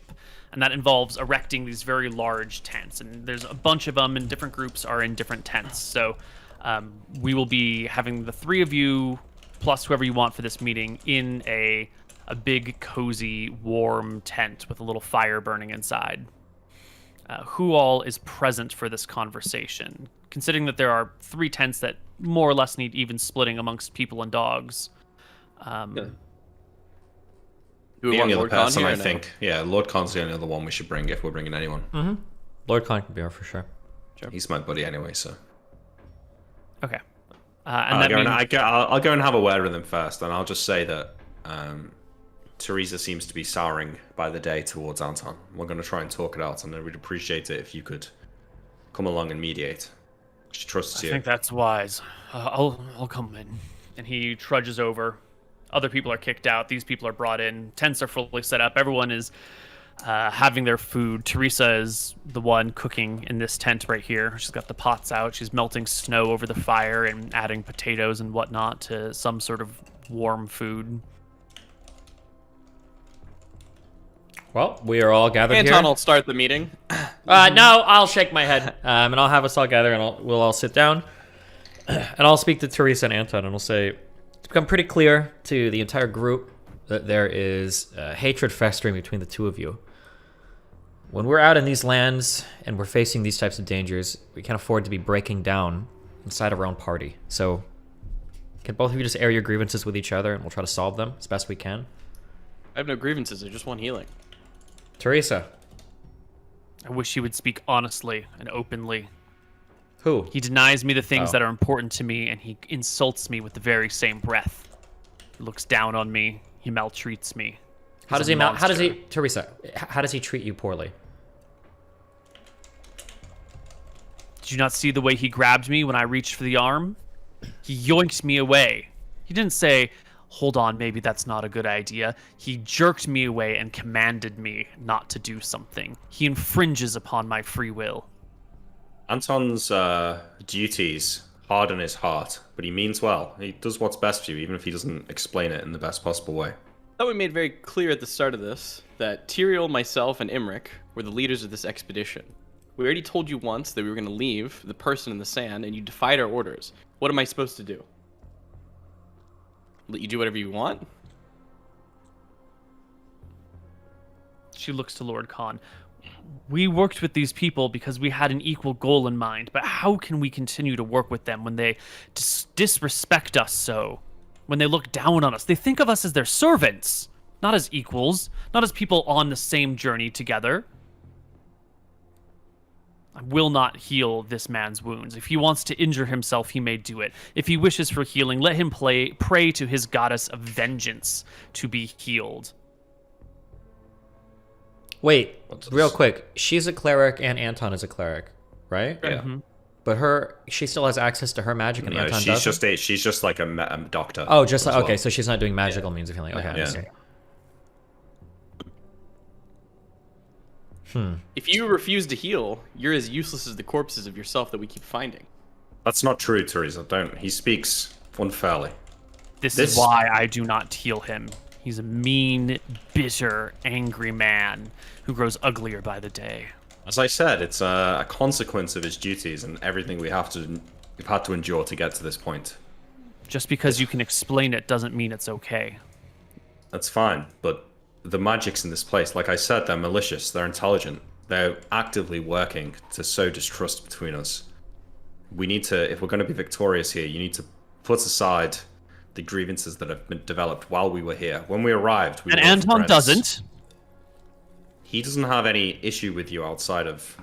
and that involves erecting these very large tents. And there's a bunch of them, and different groups are in different tents. So we will be having the three of you, plus whoever you want for this meeting, in a big, cozy, warm tent with a little fire burning inside. Who all is present for this conversation? Considering that there are 3 tents that more or less need even splitting amongst people and dogs. Do we The want only other Lord Khan person, here I or no? think. Yeah, Lord Khan's the only other one we should bring if we're bringing anyone. Lord Khan can be here for sure. He's my buddy anyway, so. Okay. And that means... I'll go and have a word with him first, and I'll just say that Teresa seems to be souring by the day towards Anton. We're going to try and talk it out, and we'd appreciate it if you could come along and mediate. She trusts you. I think that's wise. I'll come in. And he trudges over. Other people are kicked out. These people are brought in. Tents are fully set up. Everyone is having their food. Teresa is the one cooking in this tent right here. She's got the pots out. She's melting snow over the fire and adding potatoes and whatnot to some sort of warm food. Well, we are all gathered Anton here. will start the meeting. No, I'll shake my head, and I'll have us all gather, and we'll all sit down, and I'll speak to Teresa and Anton, and we'll say, it's become pretty clear to the entire group that there is hatred festering between the two of you. When we're out in these lands and we're facing these types of dangers, we can't afford to be breaking down inside of our own party. So, can both of you just air your grievances with each other, and we'll try to solve them as best we can? I have no grievances. I just want healing. Teresa. I wish he would speak honestly and openly. Who? He denies me the things Oh. that are important to me, and he insults me with the very same breath. He looks down on me. He maltreats me. How He's does a he monster. Teresa, how does he treat you poorly? Did you not see the way he grabbed me when I reached for the arm? He yoinked me away. He didn't say, hold on, maybe that's not a good idea. He jerked me away and commanded me not to do something. He infringes upon my free will. Anton's duties harden his heart, but he means well. He does what's best for you, even if he doesn't explain it in the best possible way. I thought we made very clear at the start of this that Tyrael, myself, and Imric were the leaders of this expedition. We already told you once that we were going to leave the person in the sand, and you defied our orders. What am I supposed to do? Let you do whatever you want? She looks to Lord Khan. We worked with these people because we had an equal goal in mind, but how can we continue to work with them when they disrespect us so? When they look down on us? They think of us as their servants, not as equals, not as people on the same journey together. I will not heal this man's wounds. If he wants to injure himself, he may do it. If he wishes for healing, let him pray to his goddess of vengeance to be healed. Wait, real quick. She's a cleric and Anton is a cleric, right? Yeah. Mhm. But she still has access to her magic and No, Anton she's doesn't? she's just like a doctor. Oh, just like, as okay, well. so she's not doing magical means of healing. Okay, I Yeah. understand. If you refuse to heal, you're as useless as the corpses of yourself that we keep finding. That's not true, Teresa. Don't. He speaks unfairly. This is why I do not heal him. He's a mean, bitter, angry man who grows uglier by the day. As I said, it's a consequence of his duties and everything we've had to endure to get to this point. Just because you can explain it doesn't mean it's okay. That's fine, but the magics in this place, like I said, they're malicious, they're intelligent, they're actively working to sow distrust between us. We need to, if we're going to be victorious here, you need to put aside the grievances that have been developed while we were here. When we arrived, we And were Anton friends. doesn't. He doesn't have any issue with you outside of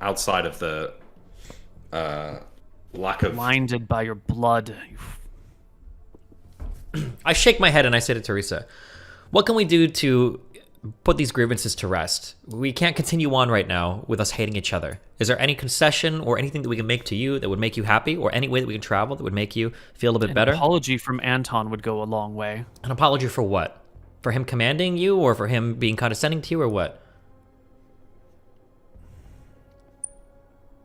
the lack of. Blinded by your blood. I shake my head and I say to Teresa, what can we do to put these grievances to rest? We can't continue on right now with us hating each other. Is there any concession or anything that we can make to you that would make you happy, or any way that we can travel that would make you feel a bit better? An apology from Anton would go a long way. An apology for what? For him commanding you, or for him being condescending to you, or what?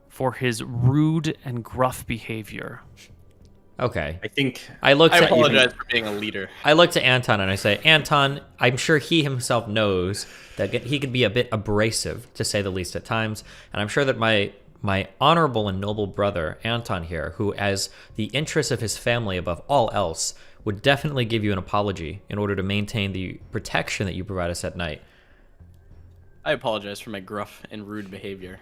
For his rude and gruff behavior. Okay. I think I apologize for being a leader. I look to Anton and I say, Anton, I'm sure he himself knows that he could be a bit abrasive, to say the least, at times. And I'm sure that my honorable and noble brother, Anton here, who, as the interests of his family above all else, would definitely give you an apology in order to maintain the protection that you provide us at night. I apologize for my gruff and rude behavior,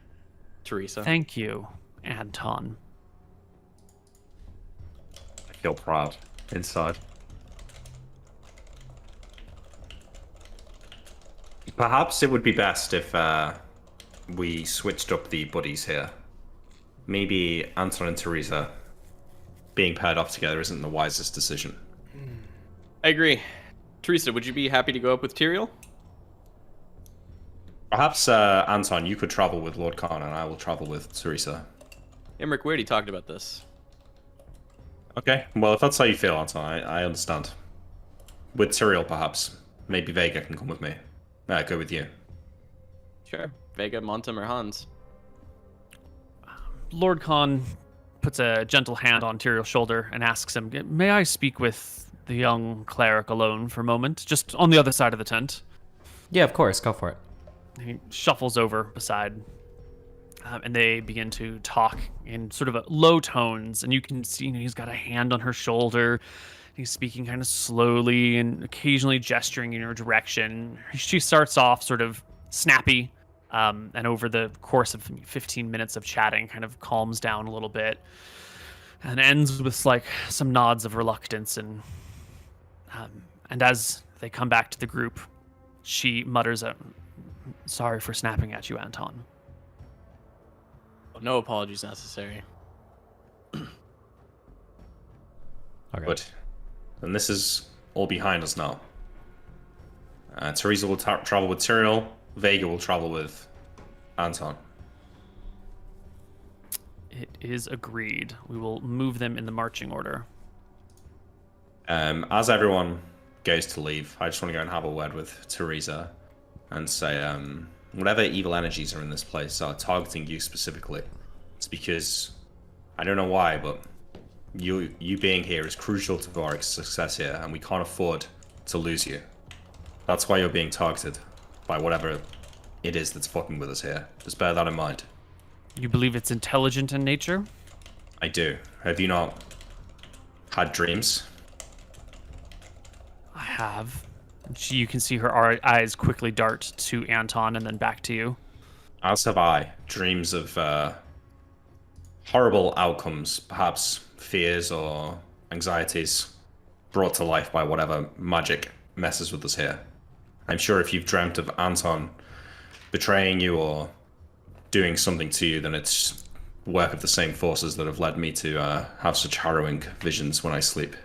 Teresa. Thank you, Anton. I feel proud inside. Perhaps it would be best if we switched up the buddies here. Maybe Anton and Teresa being paired off together isn't the wisest decision. I agree. Teresa, would you be happy to go up with Tyrael? Perhaps, Anton, you could travel with Lord Khan and I will travel with Teresa. Imric, we already talked about this. Okay, well, if that's how you feel, Anton, I understand. With Tyrael, perhaps. Maybe Vega can come with me. Go with you. Sure. Vega, Montum, or Hans. Lord Khan puts a gentle hand on Tyrion's shoulder and asks him, "May I speak with the young cleric alone for a moment, just on the other side of the tent?" Yeah, of course. Go for it. He shuffles over beside, and they begin to talk in sort of low tones. And you can see, he's got a hand on her shoulder. He's speaking kind of slowly and occasionally gesturing in her direction. She starts off sort of snappy, and over the course of 15 minutes of chatting, kind of calms down a little bit, and ends with like some nods of reluctance. And as they come back to the group, she mutters, "Sorry for snapping at you, Anton." No apologies necessary. Okay. Good. And this is all behind us now. Teresa will travel with Tyrion. Vega will travel with Anton. It is agreed. We will move them in the marching order. As everyone goes to leave, I just want to go and have a word with Teresa and say, whatever evil energies are in this place are targeting you specifically. It's because, I don't know why, but you being here is crucial to our success here, and we can't afford to lose you. That's why you're being targeted by whatever it is that's fucking with us here. Just bear that in mind. You believe it's intelligent in nature? I do. Have you not had dreams? I have. You can see her eyes quickly dart to Anton and then back to you. As have I. Dreams of horrible outcomes, perhaps fears or anxieties brought to life by whatever magic messes with us here. I'm sure if you've dreamt of Anton betraying you or doing something to you, then it's work of the same forces that have led me to have such harrowing visions when I sleep.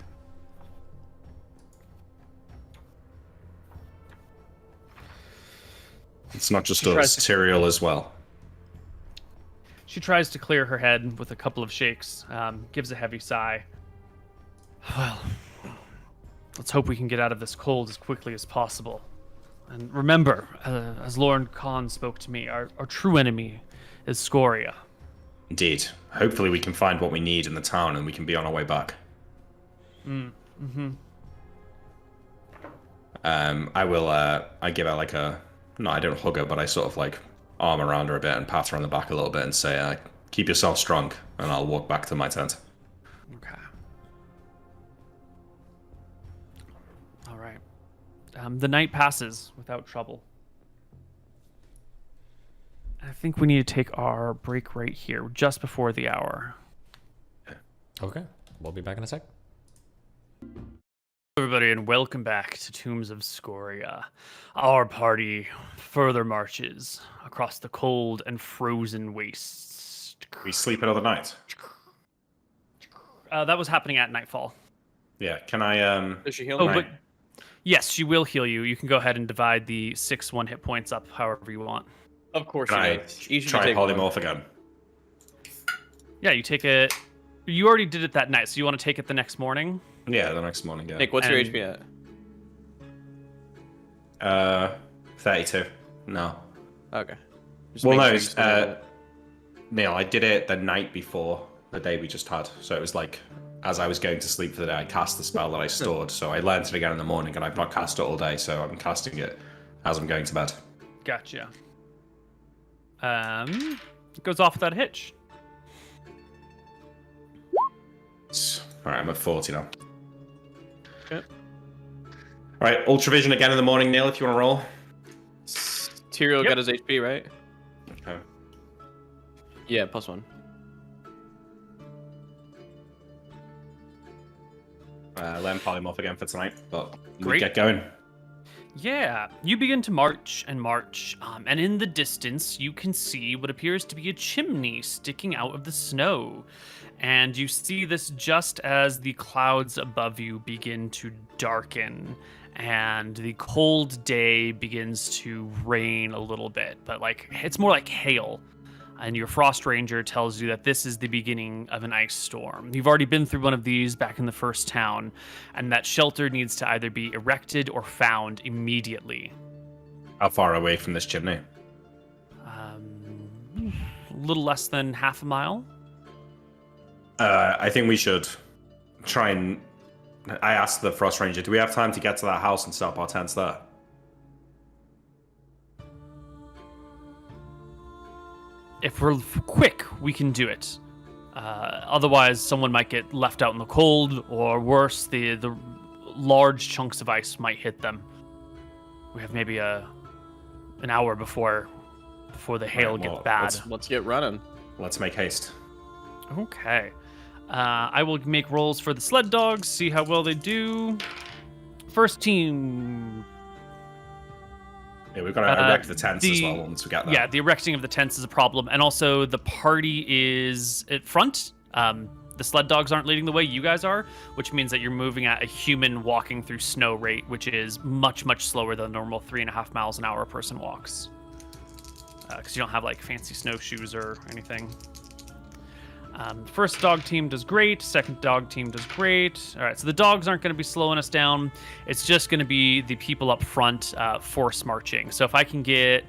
It's not just us, Tyrion as well. She tries to clear her head with a couple of shakes, gives a heavy sigh. Well, let's hope we can get out of this cold as quickly as possible. And remember, as Lord Khan spoke to me, our true enemy is Scoria. Indeed. Hopefully we can find what we need in the town and we can be on our way back. I give her like a... No, I don't hug her, but I sort of like arm around her a bit and pat her on the back a little bit and say, keep yourself strong, and I'll walk back to my tent. Okay. All right. The night passes without trouble. I think we need to take our break right here, just before the hour. Okay. We'll be back in a sec. Everybody, and welcome back to Tombs of Scoria. Our party further marches across the cold and frozen wastes. We sleep another night. That was happening at nightfall. Yeah, can I... Does she heal Oh, me? but yes, she will heal you. You can go ahead and divide the 6 1-hit points up however you want. Of course Can you I do. You should try take one. polymorph again? Yeah, you take it. You already did it that night, so you want to take it the next morning? Yeah, the next morning, yeah. Nick, what's your And- HP at? 32. No. Okay. Just Well, make no, sure you it's, still have it. Neil, I did it the night before the day we just had. So it was like, as I was going to sleep for the day, I cast the spell that I stored. So I learned it again in the morning, and I've not cast it all day, so I'm casting it as I'm going to bed. Gotcha. It goes off without a hitch. Alright, I'm at 40 now. Okay. Alright, Ultravision again in the morning, Neil, if you want to roll. Tyrion Yep. got his HP, right? Okay. Yeah, +1. Learn polymorph again for tonight, but we Great. get going. Yeah, you begin to march and march, and in the distance you can see what appears to be a chimney sticking out of the snow. And you see this just as the clouds above you begin to darken and the cold day begins to rain a little bit, but like it's more like hail. And your Frost Ranger tells you that this is the beginning of an ice storm. You've already been through one of these back in the first town, and that shelter needs to either be erected or found immediately. How far away from this chimney? A little less than half a mile. I think we should try and... I asked the Frost Ranger, do we have time to get to that house and set up our tents there? If we're quick, we can do it. Otherwise, someone might get left out in the cold, or worse, the large chunks of ice might hit them. We have maybe an hour before the hail Right, gets well, bad. Let's get running. Let's make haste. Okay. I will make rolls for the sled dogs, see how well they do. First team. Yeah, we've got to erect the tents as well once we get there. Yeah, the erecting of the tents is a problem. And also, the party is at front. The sled dogs aren't leading the way, you guys are, which means that you're moving at a human walking through snow rate, which is much, much slower than normal 3.5 miles an hour a person walks. Because you don't have, like, fancy snowshoes or anything. First dog team does great. Second dog team does great. All right, so the dogs aren't going to be slowing us down. It's just going to be the people up front force marching. So if I can get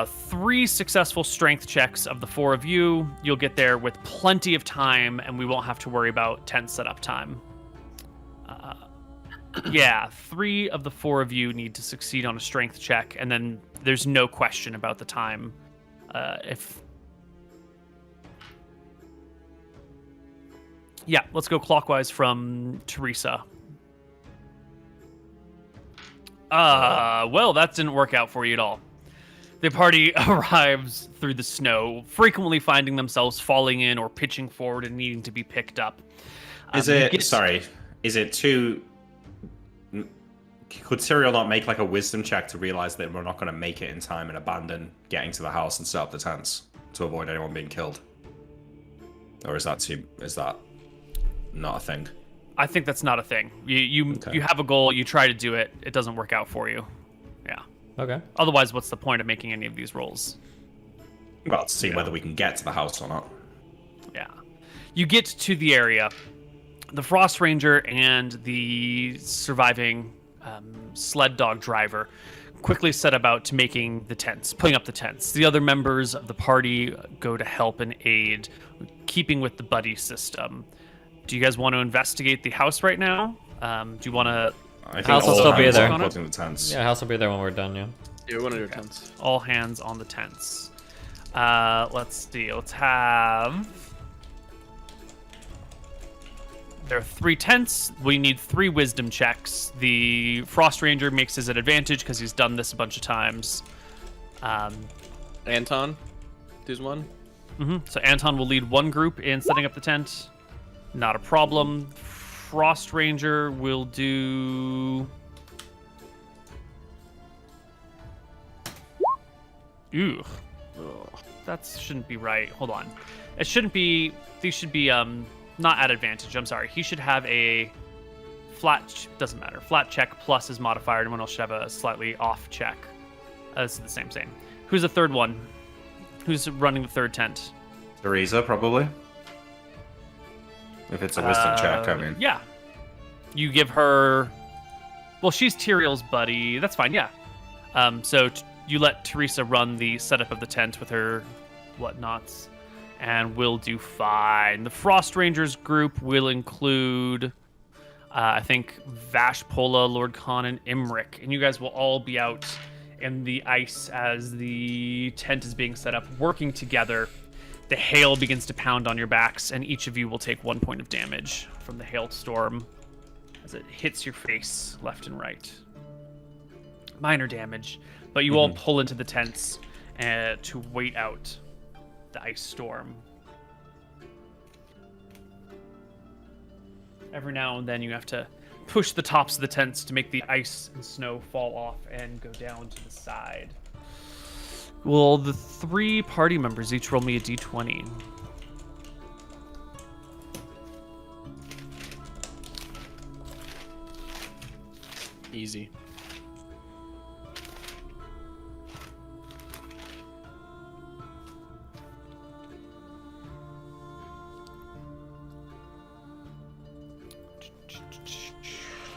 3 successful strength checks of the 4 of you, you'll get there with plenty of time, and we won't have to worry about tent setup time. Yeah, 3 of the 4 of you need to succeed on a strength check, and then there's no question about the time. Yeah, let's go clockwise from Teresa. Well, that didn't work out for you at all. The party arrives through the snow, frequently finding themselves falling in or pitching forward and needing to be picked up. Is it too... Could Cyril not make like a wisdom check to realize that we're not going to make it in time and abandon getting to the house and set up the tents to avoid anyone being killed? Or is that not a thing? I think that's not a thing. You have a goal, you try to do it, it doesn't work out for you. Yeah. Okay. Otherwise, what's the point of making any of these rolls? Well, to see whether we can get to the house or not. Yeah. You get to the area. The Frost Ranger and the surviving sled dog driver quickly set about to making the tents, putting up the tents. The other members of the party go to help and aid, keeping with the buddy system. Do you guys want to investigate the house right now? Do you want to... I think House will still be there. Putting the tents. Yeah, house will be there when we're done, yeah. Yeah, we want to do tents. All hands on the tents. Let's see. Let's have... There are 3 tents. We need 3 wisdom checks. The Frost Ranger makes his at advantage because he's done this a bunch of times. Anton, does one. So Anton will lead one group in setting up the tent. Not a problem. Frost Ranger will do... Ooh. That shouldn't be right. Hold on. It shouldn't be... These should be not at advantage. I'm sorry. He should have a flat... Doesn't matter. Flat check plus his modifier. Everyone else should have a slightly off check. This is the same. Who's the third one? Who's running the third tent? Teresa, probably. If it's a wisdom check, I mean. Yeah. You give her... Well, she's Tyriel's buddy. That's fine, yeah. So you let Teresa run the setup of the tent with her whatnots, and we'll do fine. The Frost Rangers group will include, I think, Vashpola, Lord Khan, and Imric. And you guys will all be out in the ice as the tent is being set up, working together. The hail begins to pound on your backs, and each of you will take 1 point of damage from the hailstorm as it hits your face left and right. Minor damage, but you all pull into the tents to wait out the ice storm. Every now and then you have to push the tops of the tents to make the ice and snow fall off and go down to the side. Will the 3 party members each roll me a d20? Easy.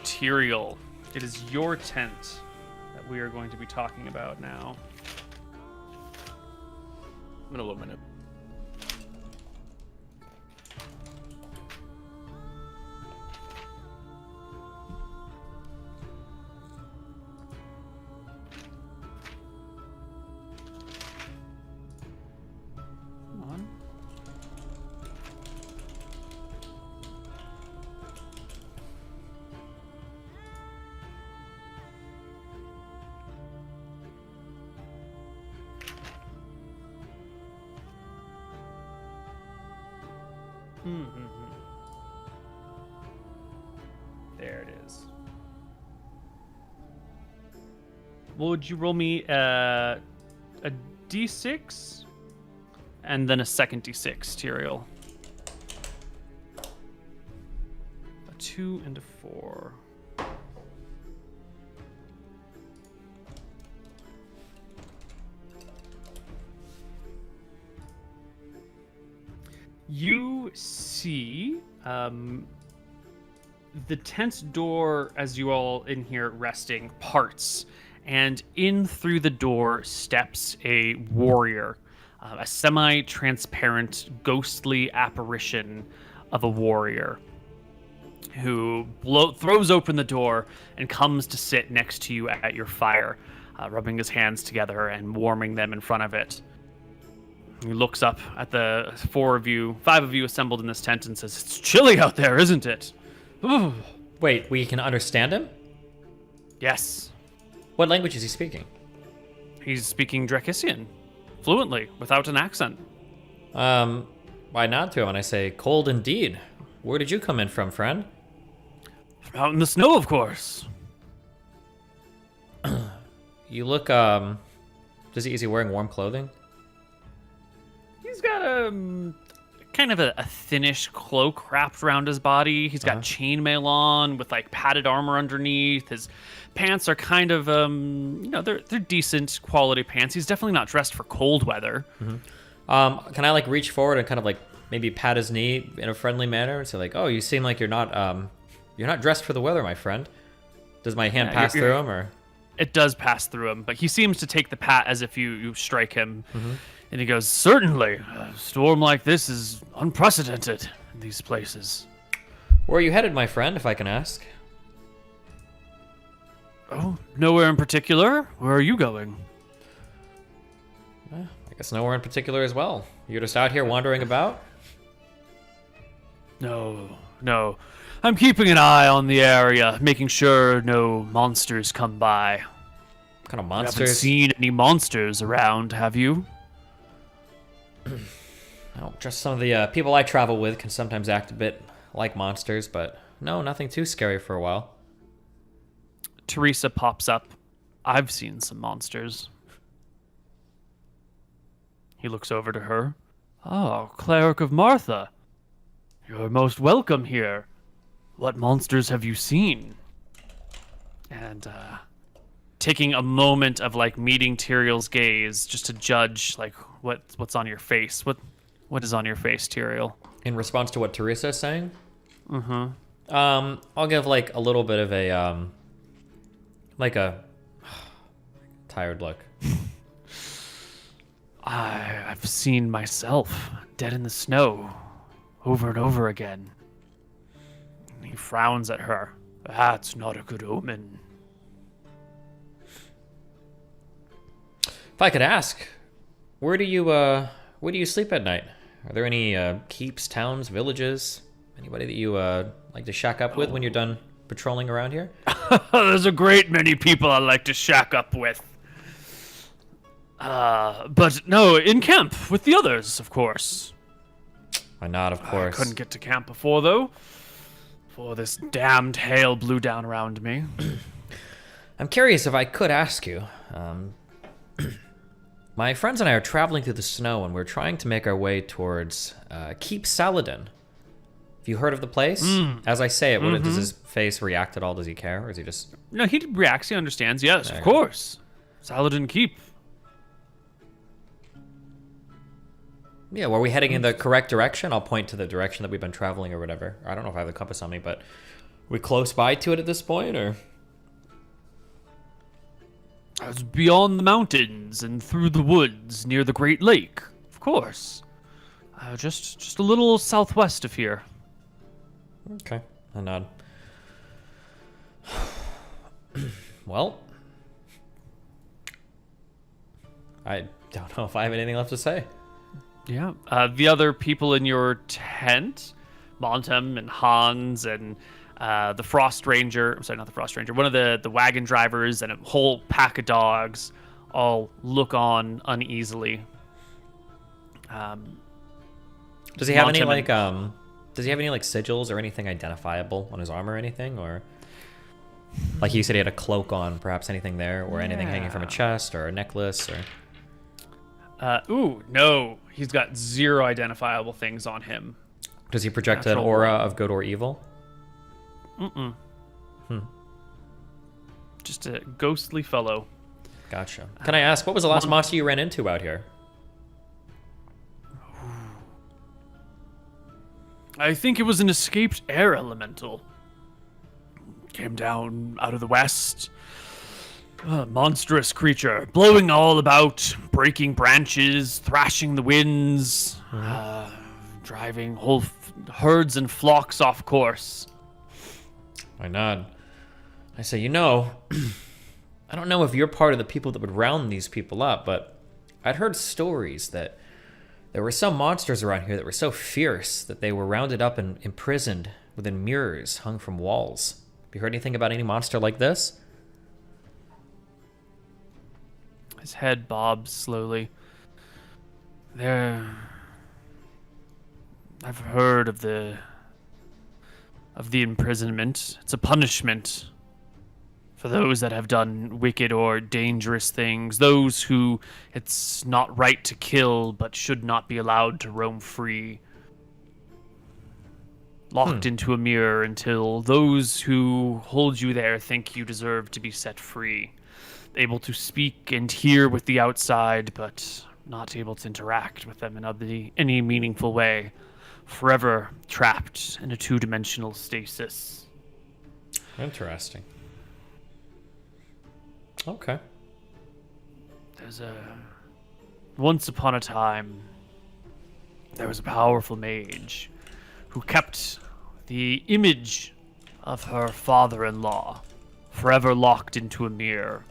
Tyriel, it is your tent that we are going to be talking about now. I'm gonna load my note. Come on. There it is. Would you roll me a d6 and then a second d6, Tyrael? A 2 and a 4. You see the tent door, as you all in here resting, parts, and in through the door steps a warrior, a semi-transparent, ghostly apparition of a warrior who throws open the door and comes to sit next to you at your fire, rubbing his hands together and warming them in front of it. He looks up at the 5 of you assembled in this tent and says, "It's chilly out there, isn't it?" Ooh. Wait, we can understand him? Yes. What language is he speaking? He's speaking Drakisian, fluently, without an accent. I nod to him and I say, "Cold indeed. Where did you come in from, friend?" From out in the snow, of course. You look, is he wearing warm clothing? He's got kind of a thinnish cloak wrapped around his body. He's got chainmail on with like padded armor underneath. His pants are kind of they're decent quality pants. He's definitely not dressed for cold weather. Mm-hmm. Can I like reach forward and kind of like maybe pat his knee in a friendly manner and say like, "Oh, you seem like you're not dressed for the weather, my friend." Does my hand pass through him, or? It does pass through him, but he seems to take the pat as if you strike him. And he goes, "Certainly, a storm like this is unprecedented in these places." Where are you headed, my friend, if I can ask? Oh, nowhere in particular. Where are you going? I guess nowhere in particular as well. You're just out here wandering about? No. I'm keeping an eye on the area, making sure no monsters come by. What kind of You monsters? haven't seen any monsters around, have you? Oh, just some of the people I travel with can sometimes act a bit like monsters, but no, nothing too scary for a while. Teresa pops up. "I've seen some monsters." He looks over to her. "Oh, Cleric of Martha. You're most welcome here. What monsters have you seen?" And taking a moment of like meeting Tyrael's gaze just to judge like what's on your face. What is on your face, Tyrael? In response to what Teresa is saying? I'll give like a little bit of a like a tired look. I've seen myself dead in the snow over and over again. He frowns at her. "That's not a good omen." If I could ask, where do you sleep at night? Are there any keeps, towns, villages? Anybody that you like to shack up with when you're done patrolling around here? There's a great many people I like to shack up with. But no, in camp with the others, of course. Why not, of course. I couldn't get to camp before, though. Before this damned hail blew down around me. I'm curious if I could ask you. My friends and I are traveling through the snow, and we're trying to make our way towards Keep Saladin. Have you heard of the place? As I say it, does his face react at all? Does he care, or is he just... No, he reacts. He understands. Yes, of course. Saladin Keep. Yeah, were we heading in the correct direction? I'll point to the direction that we've been traveling or whatever. I don't know if I have the compass on me, but are we close by to it at this point, or... I was beyond the mountains and through the woods near the Great Lake, of course. Just a little southwest of here. Okay, I nod. Well, I don't know if I have anything left to say. Yeah. The other people in your tent, Montem and Hans and the Frost Ranger, I'm sorry, not the Frost Ranger, one of the wagon drivers and a whole pack of dogs all look on uneasily. Does he have any Montem like sigils or anything identifiable on his armor or anything, or like you said he had a cloak on, perhaps anything there, or anything hanging from a chest or a necklace or no, he's got 0 identifiable things on him. does he project an Natural aura one. of good or evil? Just a ghostly fellow. Gotcha. Can I ask, what was the last monster you ran into out here? I think it was an escaped air elemental. Came down out of the west. A monstrous creature, blowing all about, breaking branches, thrashing the winds, driving whole herds and flocks off course. I nod. I say, I don't know if you're part of the people that would round these people up, but I'd heard stories that there were some monsters around here that were so fierce that they were rounded up and imprisoned within mirrors hung from walls. Have you heard anything about any monster like this? His head bobs slowly. I've heard of the imprisonment. It's a punishment for those that have done wicked or dangerous things, those who it's not right to kill but should not be allowed to roam free. Locked into a mirror until those who hold you there think you deserve to be set free. Able to speak and hear with the outside, but not able to interact with them in any meaningful way. Forever trapped in a 2-dimensional stasis. Interesting. Okay. Once upon a time, there was a powerful mage who kept the image of her father-in-law forever locked into a mirror,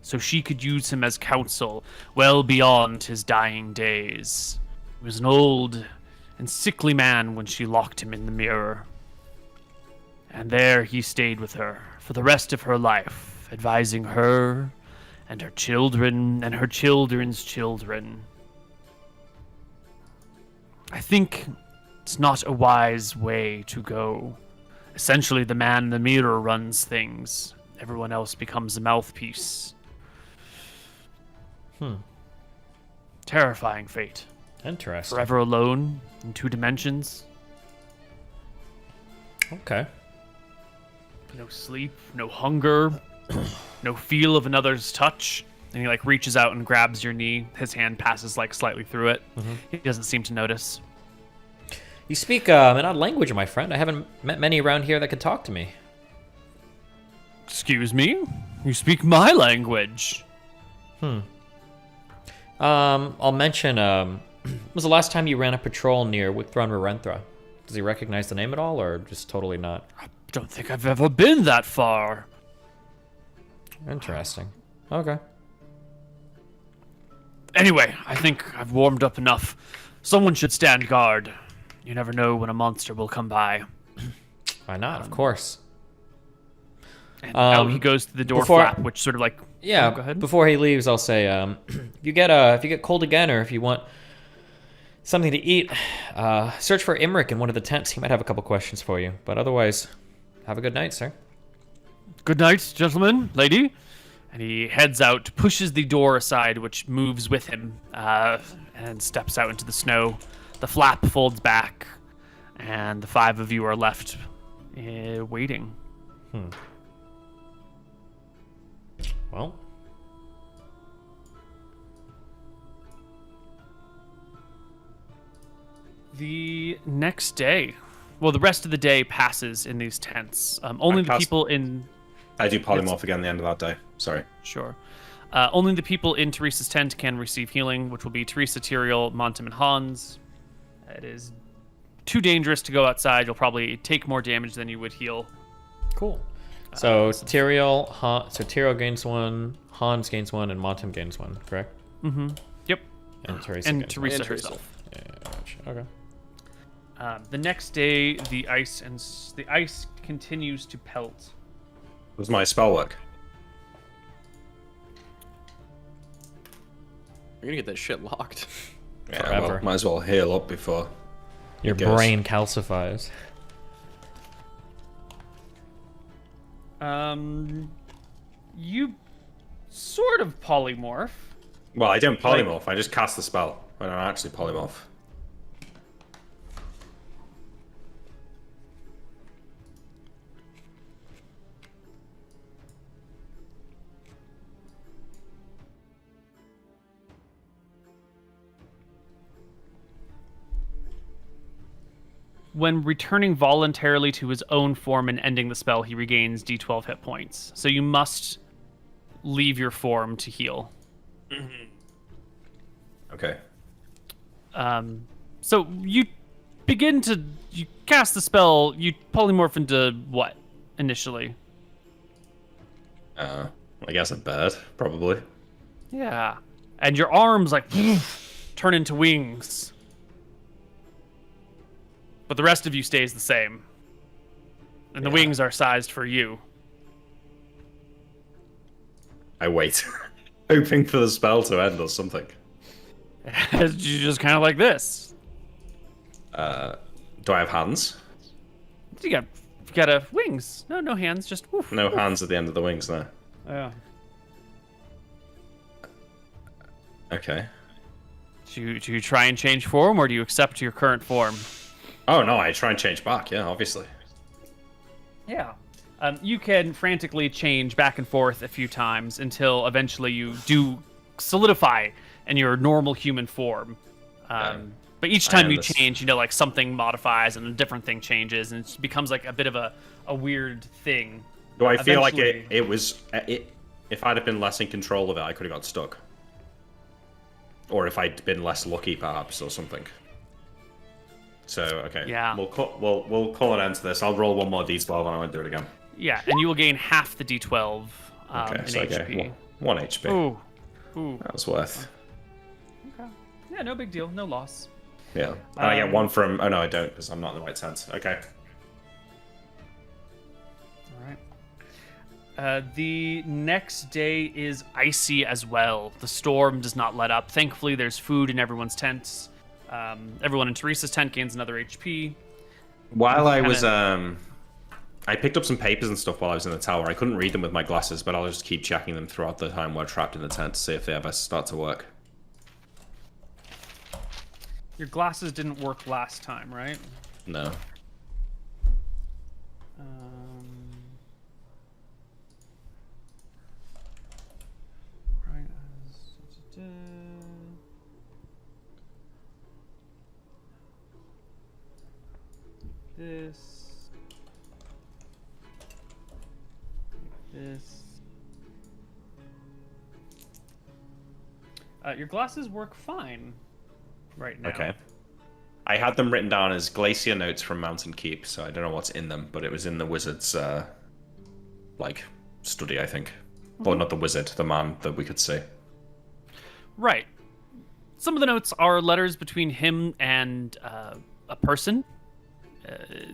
so she could use him as counsel well beyond his dying days. He was an old and sickly man when she locked him in the mirror. And there he stayed with her for the rest of her life, advising her and her children and her children's children. I think it's not a wise way to go. Essentially, the man in the mirror runs things. Everyone else becomes a mouthpiece. Terrifying fate. Interesting. Forever alone in 2 dimensions. Okay. No sleep, no hunger, no feel of another's touch. And he reaches out and grabs your knee. His hand passes slightly through it. He doesn't seem to notice. You speak an odd language, my friend. I haven't met many around here that could talk to me. Excuse me? You speak my language. I'll mention, when was the last time you ran a patrol near Wicthron Rarenthra? Does he recognize the name at all, or just totally not? I don't think I've ever been that far. Interesting. Okay. Anyway, I think I've warmed up enough. Someone should stand guard. You never know when a monster will come by. Why not? Of course. And out he goes to the door before- flap, which sort of Yeah. go ahead. Before he leaves, I'll say, if you get cold again, or if you want something to eat, search for Imric in one of the tents. He might have a couple questions for you. But otherwise, have a good night, sir. Good night, gentlemen, lady. And he heads out, pushes the door aside, which moves with him, and steps out into the snow. The flap folds back, and the 5 of you are left waiting. Well. The next day, the rest of the day passes in these tents. Only the cast- people in... I do polymorph again at the end of that day. Sorry. Sure. Only the people in Teresa's tent can receive healing, which will be Teresa, Tyrael, Montim, and Hans. It is too dangerous to go outside. You'll probably take more damage than you would heal. Cool. So Tyrael, Tyrael gains 1, Hans gains 1, and Montim gains 1, correct? Mm-hmm. Yep. And Teresa And gains Teresa And Teresa. herself. 1. Yeah, gotcha. Okay. The next day, the ice continues to pelt. Does my spell work? You're gonna get that shit locked. Yeah, Forever. well, might as well heal up before. Your it goes. brain calcifies. You sort of polymorph. Well, I don't polymorph. I just cast the spell. I don't actually polymorph. When returning voluntarily to his own form and ending the spell, he regains D12 hit points. So you must leave your form to heal. Okay. So you cast the spell. You polymorph into what initially? I guess a bird, probably. Yeah, and your arms like turn into wings. But the rest of you stays the same. And the wings are sized for you. I wait. Hoping for the spell to end or something. You just kind of like this. Do I have hands? You got wings. No hands, just woof. No hands at the end of the wings, no. Yeah. Okay. Do you try and change form, or do you accept your current form? Oh, no, I try and change back, yeah, obviously. Yeah. You can frantically change back and forth a few times until eventually you do solidify in your normal human form. But each time you change, like something modifies and a different thing changes, and it becomes like a bit of a weird thing. Do I feel like it was... if I'd have been less in control of it, I could have got stuck. Or if I'd been less lucky, perhaps, or something. So, okay. Yeah. We'll call an end to this. I'll roll one more d12 and I won't do it again. Yeah, and you will gain half the d12 Okay, in so I HP. get one HP. Ooh. That was worth. Okay. Yeah, no big deal. No loss. Yeah. And I get one from... Oh, no, I don't, because I'm not in the right sense. Okay. All right. The next day is icy as well. The storm does not let up. Thankfully, there's food in everyone's tents. Everyone in Teresa's tent gains another HP. While I was... I picked up some papers and stuff while I was in the tower. I couldn't read them with my glasses, but I'll just keep checking them throughout the time we're trapped in the tent to see if they ever start to work. Your glasses didn't work last time, right? No. Right. This. Your glasses work fine right now. Okay. I had them written down as glacier notes from Mountain Keep, so I don't know what's in them, but it was in the wizard's, study, I think. Or not the wizard, the man that we could see. Right. Some of the notes are letters between him and a person.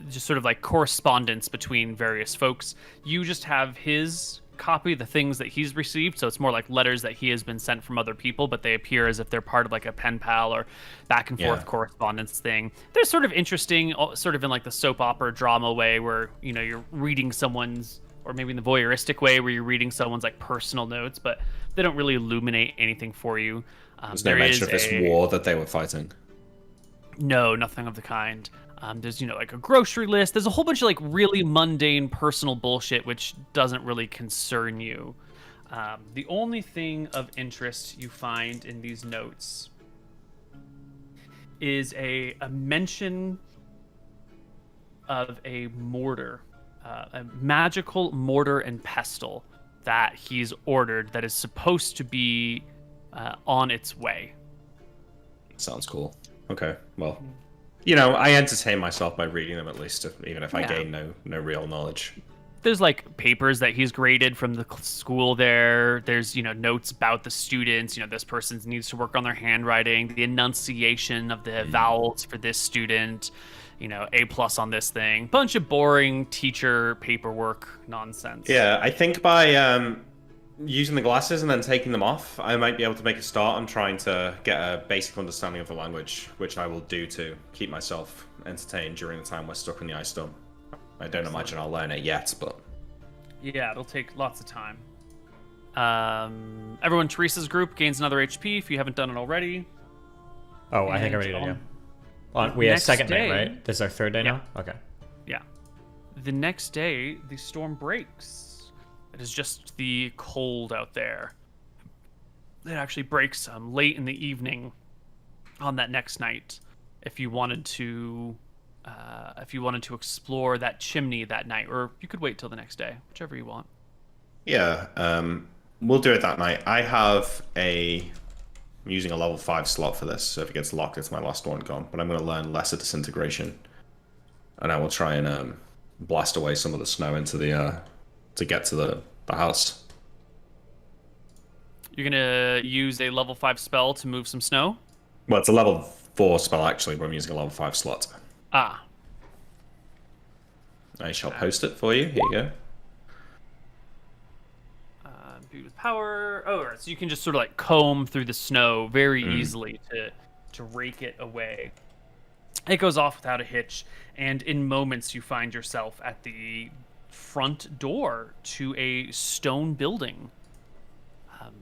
Just sort of like correspondence between various folks. You just have his copy, the things that he's received, so it's more like letters that he has been sent from other people, but they appear as if they're part of like a pen pal or back and forth correspondence thing. They're sort of interesting, sort of in like the soap opera drama way where, you're reading someone's, or maybe in the voyeuristic way where you're reading someone's like personal notes, but they don't really illuminate anything for you. There's no mention of this war that they were fighting. No, nothing of the kind. There's, like a grocery list. There's a whole bunch of like really mundane personal bullshit which doesn't really concern you. The only thing of interest you find in these notes is a mention of a mortar, a magical mortar and pestle that he's ordered that is supposed to be on its way. Sounds cool. Okay, well, you know, I entertain myself by reading them at least, even if I gain no real knowledge. There's like papers that he's graded from the school there. There's, notes about the students. This person needs to work on their handwriting, the enunciation of the vowels for this student, A+ on this thing. Bunch of boring teacher paperwork nonsense. Yeah, I think by using the glasses and then taking them off, I might be able to make a start on trying to get a basic understanding of the language, which I will do to keep myself entertained during the time we're stuck in the ice storm. I don't imagine I'll learn it yet, but... Yeah, it'll take lots of time. Everyone, Teresa's group gains another HP if you haven't done it already. Oh, I think I already did, yeah. We have second day, right? This is our third day now? Okay. Yeah. The next day, the storm breaks. It is just the cold out there. It actually breaks late in the evening on that next night. If you wanted to explore that chimney that night, or you could wait till the next day, whichever you want. Yeah, we'll do it that night. I'm using a level 5 slot for this, so if it gets locked, it's my last one gone. But I'm going to learn Lesser Disintegration, and I will try and blast away some of the snow into the to get to the house. You're gonna use a level 5 spell to move some snow? Well, it's a level 4 spell actually, but I'm using a level 5 slot. Ah. I shall post it for you. Here you go. Imbued with power. Oh, right. So you can just sort of like comb through the snow very easily to rake it away. It goes off without a hitch, and in moments you find yourself at the front door to a stone building.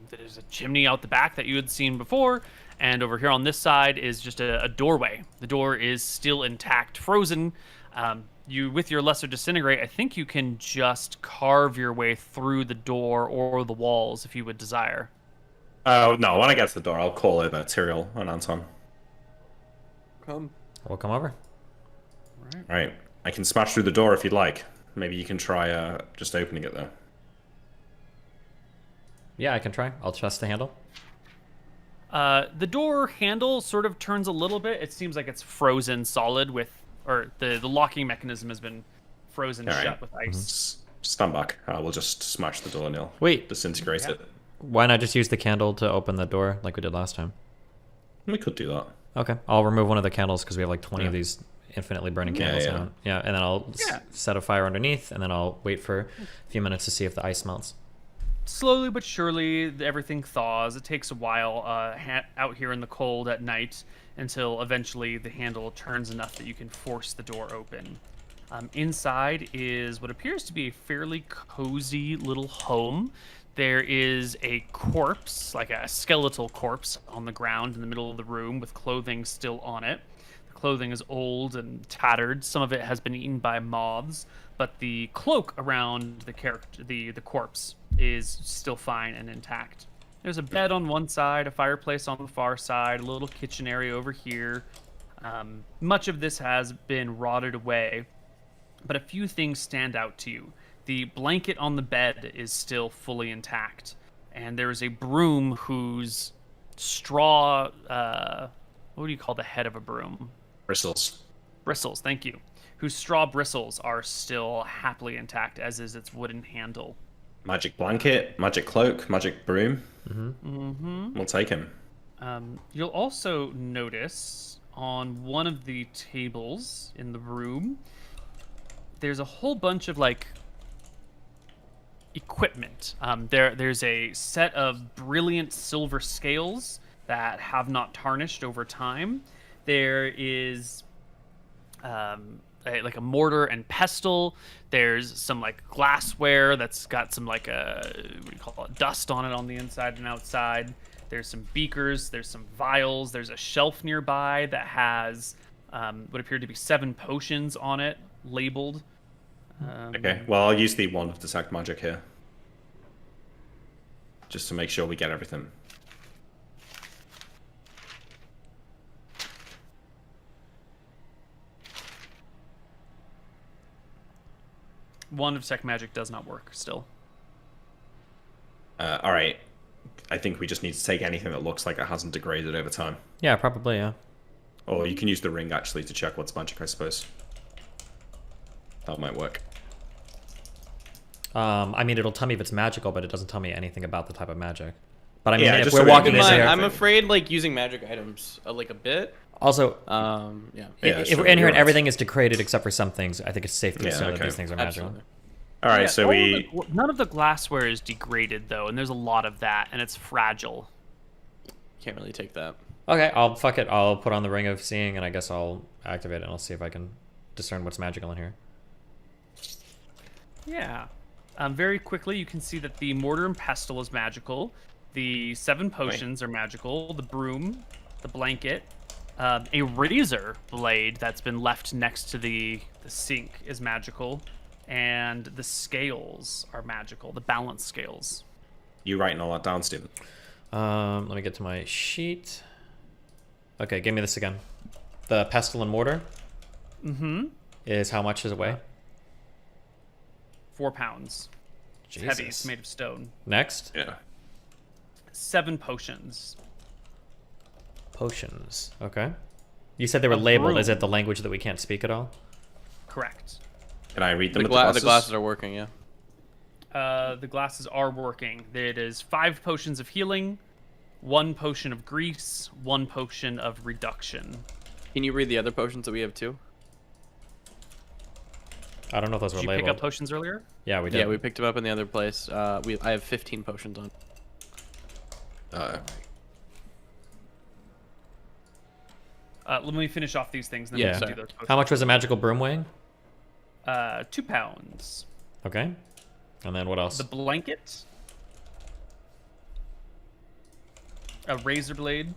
There's a chimney out the back that you had seen before, and over here on this side is just a doorway. The door is still intact, frozen. You, with your Lesser Disintegrate, I think you can just carve your way through the door or the walls if you would desire. Oh, no, when I get to the door, I'll call over Tyrael and Anton. Come. We'll come over. Right. I can smash through the door if you'd like. Maybe you can try just opening it, though. Yeah, I can try. I'll trust the handle. The door handle sort of turns a little bit. It seems like it's frozen solid or the locking mechanism has been frozen shut with ice. Stand back. We'll just smash the door, Neal. Wait. Disintegrate it. Why not just use the candle to open the door like we did last time? We could do that. Okay. I'll remove one of the candles because we have like 20 of these infinitely burning candles now. Yeah, and then I'll set a fire underneath, and then I'll wait for a few minutes to see if the ice melts. Slowly but surely, everything thaws. It takes a while out here in the cold at night until eventually the handle turns enough that you can force the door open. Inside is what appears to be a fairly cozy little home. There is a corpse, like a skeletal corpse, on the ground in the middle of the room with clothing still on it. The clothing is old and tattered. Some of it has been eaten by moths, but the cloak around the corpse is still fine and intact. There's a bed on one side, a fireplace on the far side, a little kitchen area over here. Much of this has been rotted away, but a few things stand out to you. The blanket on the bed is still fully intact, and there is a broom whose straw, what do you call the head of a broom? Bristles. Bristles, thank you. Whose straw bristles are still happily intact, as is its wooden handle. Magic blanket, magic cloak, magic broom. We'll take him. You'll also notice on one of the tables in the room, there's a whole bunch of like equipment. There's a set of brilliant silver scales that have not tarnished over time. There is like a mortar and pestle. There's some like glassware that's got some like what do you call it, dust on it on the inside and outside. There's some beakers, there's some vials, there's a shelf nearby that has what appear to be 7 potions on it, labeled. Okay, well, I'll use the wand of detect magic here. Just to make sure we get everything. Wand of detect magic does not work still. All right. I think we just need to take anything that looks like it hasn't degraded over time. Yeah, probably, yeah. Or you can use the ring, actually, to check what's magic, I suppose. That might work. I mean, it'll tell me if it's magical, but it doesn't tell me anything about the type of magic. But I mean, Yeah, if just we're so we walking can in see here... I'm afraid like using magic items like a bit. Also, Yeah. if sure, we're in here you're and right. everything is degraded except for some things, I think it's safe to Yeah, assume that okay. these things are magical. Absolutely. All right, Yeah, so all we... of none of the glassware is degraded though, and there's a lot of that, and it's fragile. Can't really take that. Okay, fuck it. I'll put on the Ring of Seeing, and I guess I'll activate it, and I'll see if I can discern what's magical in here. Yeah. Very quickly, you can see that the Mortar and Pestle is magical. The 7 potions are magical. The broom, the blanket, a razor blade that's been left next to the sink is magical, and the scales are magical. The balance scales. You writing all that down, Steven? Let me get to my sheet. Okay, give me this again. The Pestle and Mortar is how much does it weigh? 4 pounds. It's Jesus. heavy. It's made of stone. Next, Yeah. 7 potions. potions. Okay. You said they were A labeled. broom. Is it the language that we can't speak at all? Correct. Can I read them The, with the glasses? the glasses are working, yeah. The glasses are working. It is 5 potions of healing, 1 potion of grease, 1 potion of reduction. Can you read the other potions that we have too? I don't know if those Did were you labeled. pick up potions earlier? Yeah, we did. Yeah, we picked them up in the other place. I have 15 potions on. Let me finish off these things. And then Yeah. we can sorry. do those potions. How much was a magical broom weighing? 2 pounds. Okay. And then what else? The blanket. A razor blade.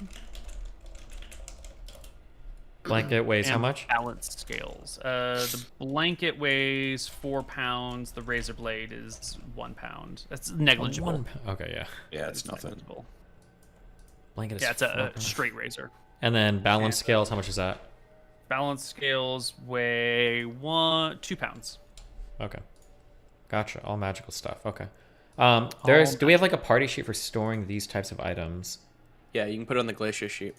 Blanket weighs how and much? Balance scales. The blanket weighs 4 pounds. The razor blade is 1 pound. That's negligible. 1 pound. Okay, yeah. Yeah, it's nothing. Negligible. Blanket is Yeah, it's 4 a pounds. straight razor. And then balance scales, how much is that? Balance scales weigh 2 pounds. Okay. Gotcha. All magical stuff. Okay. Do we have like a party sheet for storing these types of items Yeah, you can put it on the glacier sheet.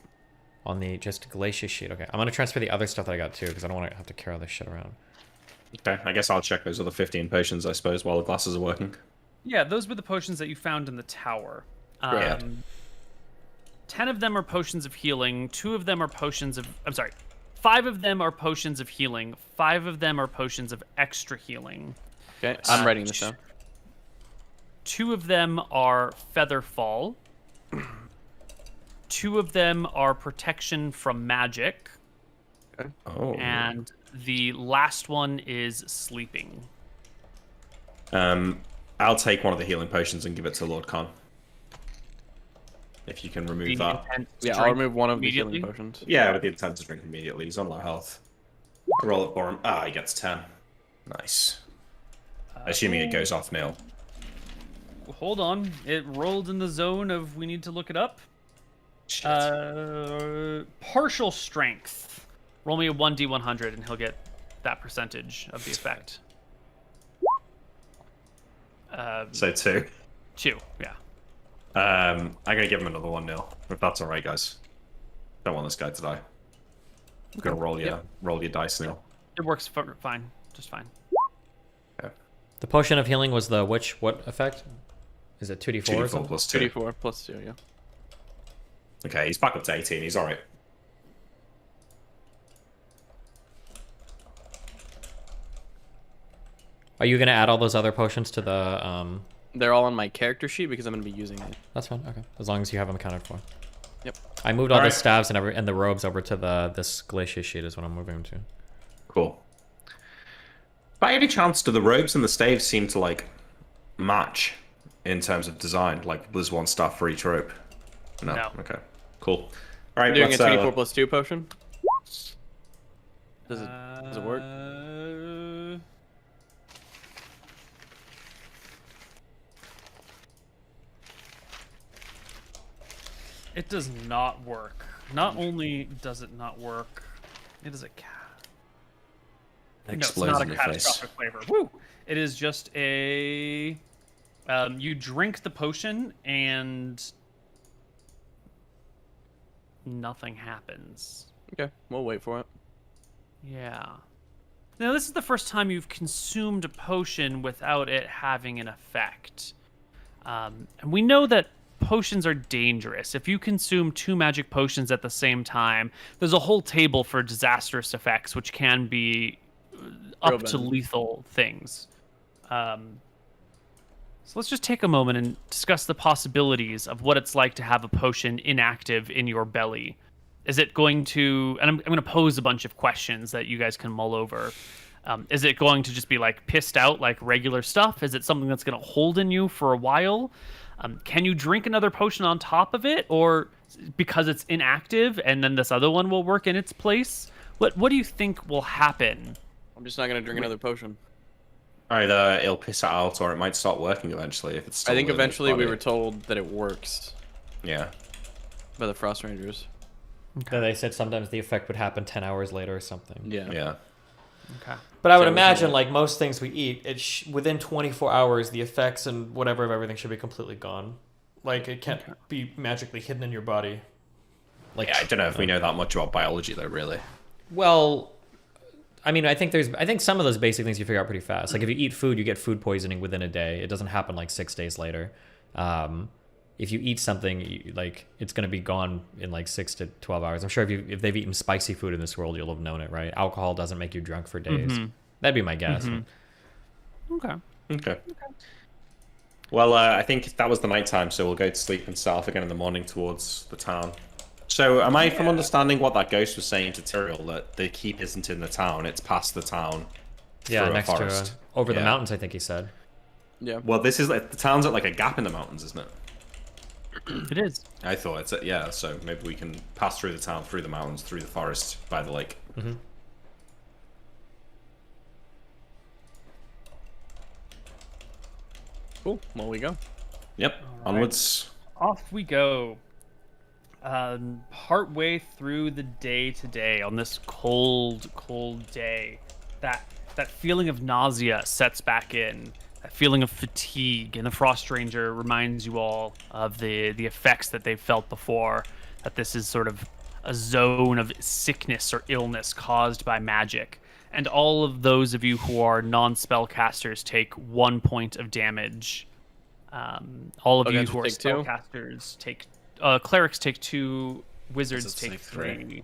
on the just glacier sheet? Okay. I'm gonna transfer the other stuff that I got too because I don't want to have to carry all this shit around. Okay, I guess I'll check those other 15 potions, I suppose, while the glasses are working. Yeah, those were the potions that you found in the tower. Right. 10 of them are potions of healing. 2 of them are potions of... I'm sorry. 5 of them are potions of healing. 5 of them are potions of extra healing. Okay, I'm writing this down. 2 of them are feather fall. 2 of them are protection from magic. Oh. And the last one is sleeping. I'll take one of the healing potions and give it to Lord Khan. If you can remove The that. intent to Yeah, I'll drink remove one of the immediately. healing potions. Yeah, with the intent to drink immediately. He's on low health. Roll it for him. Ah, he gets 10. Nice. Assuming it goes off Neal. Hold on. It rolled in the zone of we need to look it up. Shit. Partial strength. Roll me a 1d100 and he'll get that percentage of the effect. So 2. 2, yeah. I'm gonna give him another one, Neal. If that's alright, guys. Don't want this guy to die. I'm gonna roll your dice, Neal. It works fine. Just fine. Okay. The potion of healing was the what effect? Is it 2d4 or 2d4 something? plus 2. 2d4 plus 2, yeah. Okay, he's back up to 18. He's alright. Are you gonna add all those other potions to the They're all on my character sheet because I'm going to be using it. That's fine. Okay, as long as you have them accounted for. Yep. I moved all the Alright. staves and the robes over to this glacier sheet is what I'm moving to. Cool. By any chance, do the robes and the staves seem to, like, match in terms of design? Like, there's one staff for each robe? No? No. Okay. Cool. Alright, Doing a let's... 2d4 plus 2 potion? Does it work? It does not work. Not only does it not work, it is a No, it's explodes not in a your face. catastrophic flavor. Woo! It is just a You drink the potion and nothing happens. Okay, we'll wait for it. Yeah. Now, this is the first time you've consumed a potion without it having an effect. And we know that potions are dangerous. If you consume 2 magic potions at the same time, there's a whole table for disastrous effects, which can be up to lethal things. So let's just take a moment and discuss the possibilities of what it's like to have a potion inactive in your belly. Is it going to, and I'm going to pose a bunch of questions that you guys can mull over. Is it going to just be like pissed out like regular stuff? Is it something that's going to hold in you for a while? Can you drink another potion on top of it, or because it's inactive and then this other one will work in its place? What do you think will happen? I'm just not gonna drink another potion. Either it'll piss it out, or it might start working eventually if it's still I think in its eventually we body. were told that it works Yeah. by the Frost Rangers. Then they said sometimes the effect would happen 10 hours later or something. Yeah. Yeah. Okay. But I would So- imagine, like most things we eat, within 24 hours, the effects and whatever of everything should be completely gone. Like, it can't be magically hidden in your body. Like, Yeah, I don't know if we know that much about biology though, really. well, I mean, I think some of those basic things you figure out pretty fast. Like, if you eat food, you get food poisoning within a day. It doesn't happen like 6 days later. If you eat something, it's going to be gone in like 6 to 12 hours. I'm sure if they've eaten spicy food in this world, you'll have known it, right? Alcohol doesn't make you drunk for days. That'd be my guess. Okay. Okay. Well, I think that was the nighttime, so we'll go to sleep and start off again in the morning towards the town. So, am I from understanding what that ghost was saying to Tyrael, that the keep isn't in the town, it's past the town? Yeah, through a next to forest? over the Yeah. mountains, I think he said. Yeah. Well, this is like the town's at like a gap in the mountains, isn't it? It is. I thought it's yeah. So maybe we can pass through the town, through the mountains, through the forest, by the lake. Cool. Well, we go. Yep. Onwards. Off we go. Partway through the day today, on this cold, cold day, that feeling of nausea sets back in. That feeling of fatigue, and the Frost Ranger reminds you all of the effects that they've felt before. That this is sort of a zone of sickness or illness caused by magic. And all of those of you who are non-spellcasters take 1 point of damage. All of you who are take 2? spellcasters take. Clerics take 2. Wizards Wizards take take 3.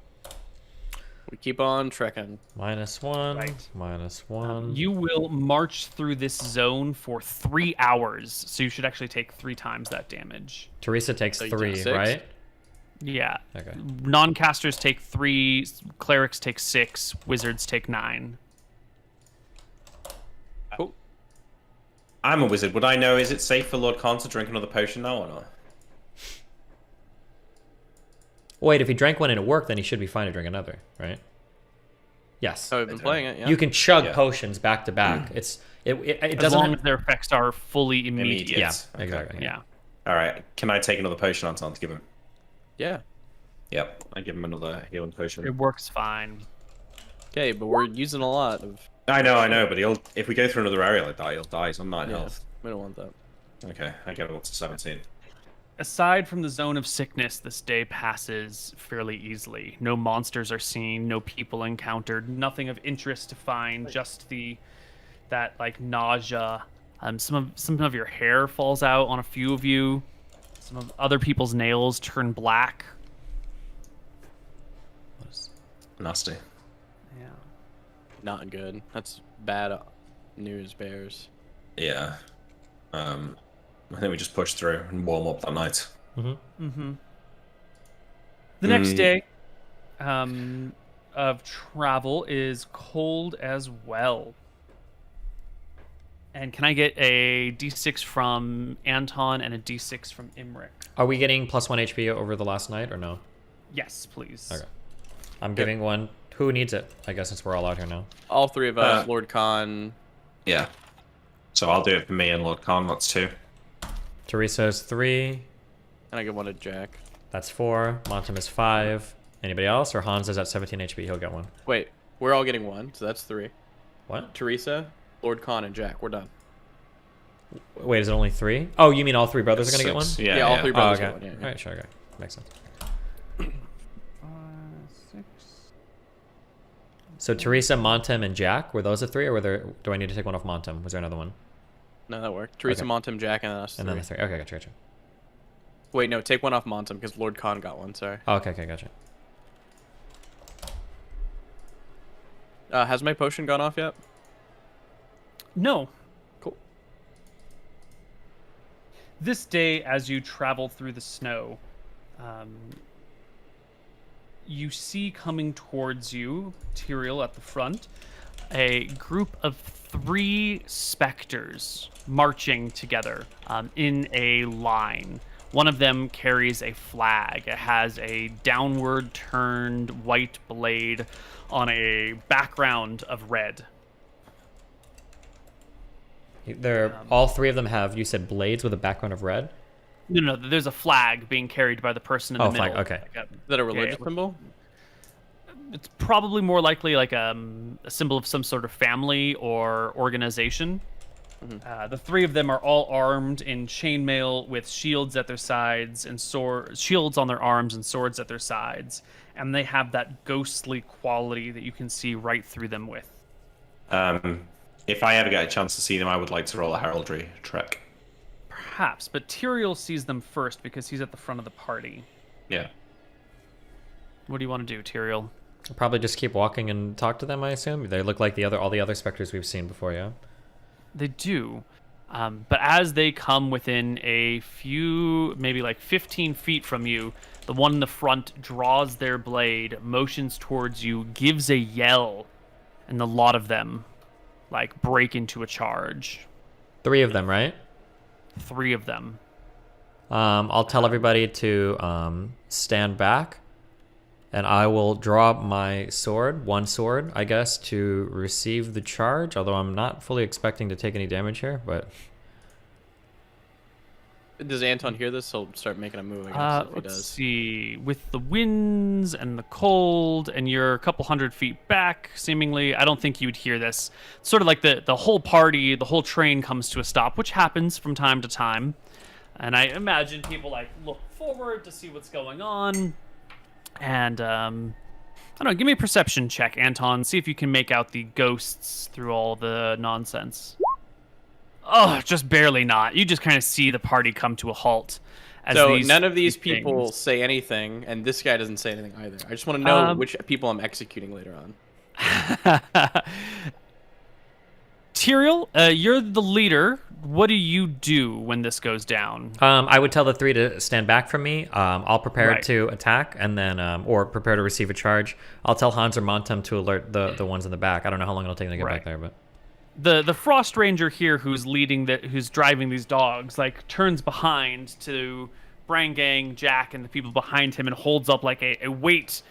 We keep on trekking. -1, Right. -1. You will march through this zone for 3 hours, so you should actually take 3 times that damage. Teresa takes So you 3, take 6? right? Yeah. Okay. Non-casters take 3, clerics take 6, wizards take 9. Cool. I'm a wizard. Would I know? Is it safe for Lord Khan to drink another potion now or not? Wait, if he drank one and it worked, then he should be fine to drink another, right? Yes. So we've been playing it, yeah. You can chug Yeah. potions back to back. It As doesn't. long as their effects are fully immediate. Yeah, Okay. exactly. Yeah. All right. Can I take another potion on time to give him? Yeah. Yep. I give him another healing It potion. works fine. Okay, but we're using a lot of... I know, but if we go through another area like that, he'll die. So I'm not in Yeah, health. we don't want that. Okay. I get him up to 17. Aside from the zone of sickness, this day passes fairly easily. No monsters are seen, no people encountered, nothing of interest to find, just that like nausea. Some of your hair falls out on a few of you. Some of other people's nails turn black. Nasty. Yeah. Not good. That's bad news, Bears. Yeah. I think we just push through and warm up that night. The next day of travel is cold as well. And can I get a D6 from Anton and a D6 from Imric? Are we getting +1 HP over the last night or no? Yes, please. Okay. I'm giving one. Who needs it? I guess since we're all out here now. All 3 of us, Lord Khan. Yeah. So I'll do it for me and Lord Khan. That's 2. Teresa's 3. And I give one to Jack. That's 4. Montum is 5. Anybody else? Or Hans is at 17 HP. He'll get one. Wait, we're all getting 1, so that's 3. What? Teresa, Lord Khan, and Jack. We're done. Wait, is it only 3? Oh, you mean all 3 brothers are gonna get one? 6. Yeah, all 3 Oh, brothers okay. get one. Yeah, yeah. All right, sure, okay, makes sense. 6. So Teresa, Montem, and Jack, were those the 3, or were there? Do I need to take one off Montem? Was there another one? No, that worked. Teresa, Okay. Montem, Jack, and then us. And then the 3. Okay, gotcha. Wait, no, take one off Montem because Lord Khan got one. Sorry. Oh, okay, gotcha. Has my potion gone off yet? No. Cool. This day, as you travel through the snow, you see coming towards you, Tyrael at the front, a group of 3 specters marching together in a line. One of them carries a flag. It has a downward turned white blade on a background of red. All 3 of them have, you said, blades with a background of red? No, there's a flag being carried by the person in the middle. Flag, okay. Like Is that a religious yeah, symbol? it's probably more likely like a symbol of some sort of family or organization. The 3 of them are all armed in chainmail with shields at their sides and shields on their arms and swords at their sides, and they have that ghostly quality that you can see right through them with. If I ever get a chance to see them, I would like to roll a heraldry check. Perhaps, but Tyrael sees them first because he's at the front of the party. Yeah. What do you want to do, Tyrael? I'll probably just keep walking and talk to them, I assume. They look like all the other specters we've seen before, yeah? They do. But as they come within a few, maybe like 15 feet from you, the one in the front draws their blade, motions towards you, gives a yell, and the lot of them like break into a charge. 3 of them, right? 3 of them. I'll tell everybody to stand back, and I will draw my sword, one sword, I guess, to receive the charge, although I'm not fully expecting to take any damage here, but... Does Anton hear this? He'll start making a move, I guess, if he Let's does. see. With the winds and the cold, and you're a couple hundred feet back, seemingly, I don't think you'd hear this. Sort of like the whole party, the whole train comes to a stop, which happens from time to time. And I imagine people like look forward to see what's going on. And I don't know, give me a perception check, Anton. See if you can make out the ghosts through all the nonsense. Oh, just barely not. You just kind of see the party come to a halt. So none of these people say anything, and this guy doesn't say anything either. I just want to know which people I'm executing later on. Tyrael, you're the leader. What do you do when this goes down? I would tell the 3 to stand back from me. I'll prepare Right. to attack, and then, or prepare to receive a charge. I'll tell Hans or Montem to alert the ones in the back. I don't know how long it'll take them to get Right. back there, but... The Frost Ranger here, who's who's driving these dogs, like turns behind to Brangang, Jack, and the people behind him, and holds up like a wait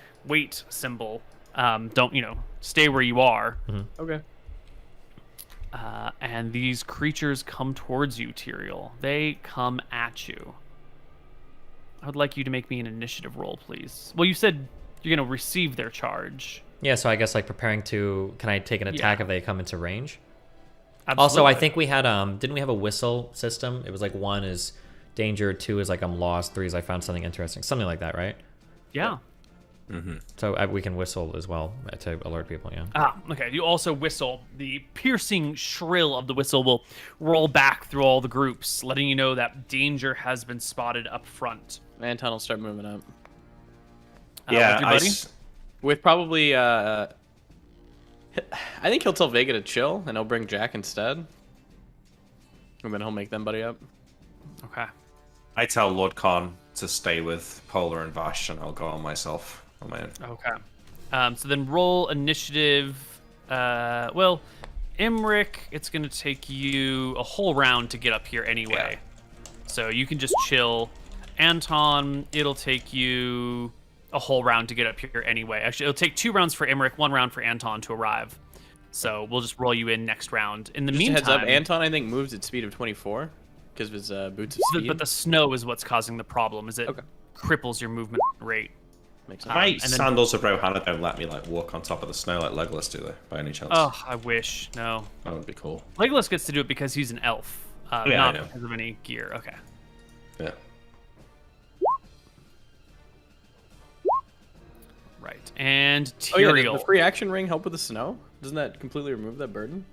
symbol. Don't stay where you are. Okay. And these creatures come towards you, Tyrael. They come at you. I would like you to make me an initiative roll, please. Well, you said you're gonna receive their charge. Yeah, so I guess like preparing to... Can I take an attack if they come into range? Absolutely. Also, I think we had didn't we have a whistle system? It was like 1 is danger, 2 is like I'm lost, 3 is I found something interesting, something like that, right? Yeah. So we can whistle as well to alert people. Yeah. Okay. You also whistle. The piercing shrill of the whistle will roll back through all the groups, letting you know that danger has been spotted up front. Anton will start moving up. Yeah, with your buddy? With probably, I think he'll tell Vega to chill, and he'll bring Jack instead. And then he'll make them buddy up. Okay. I tell Lord Khan to stay with Polar and Vash, and I'll go on myself on my own. Okay. So then roll initiative. Well, Imric, it's going to take you a whole round to get up here anyway. So you can just chill. Anton, it'll take you a whole round to get up here anyway. Actually, it'll take 2 rounds for Imric, 1 round for Anton to arrive. So we'll just roll you in next round. In the Just meantime, a heads up, Anton I think moves at speed of 24 because of his boots of speed. but the snow is what's causing the problem. Is it Okay. cripples your movement rate? Makes sense. My and then- sandals of Rohanna don't let me like walk on top of the snow like Legolas do, though, by any chance. Oh, I wish. No. That would be cool. Legolas gets to do it because he's an elf. Yeah, I not know. because of any gear. Okay. Yeah. Right. And Oh yeah, Tyrael. does the free action ring help with the snow? Doesn't that completely remove that burden?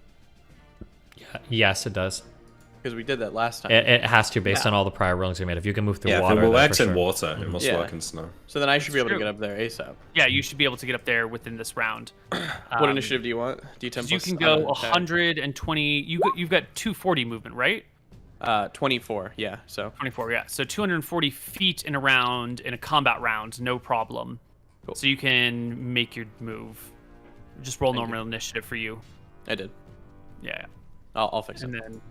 Yes, it does. Because we did that last time. It has to, based Yeah. on all the prior rollings we made. If you can move through Yeah, water, if it then works for in sure. water, it must Yeah. work in snow. So then I should be able to true. get up there ASAP. Yeah, you should be able to get up there within this round. What initiative do you want? D10 You plus can go attack. 120. You've got 240 movement, right? 24, yeah. So 24, yeah. So 240 feet in a round, in a combat round, no problem. Cool. So you can make your move. Just roll Thank normal initiative for you. I did. Yeah. I'll fix it. And then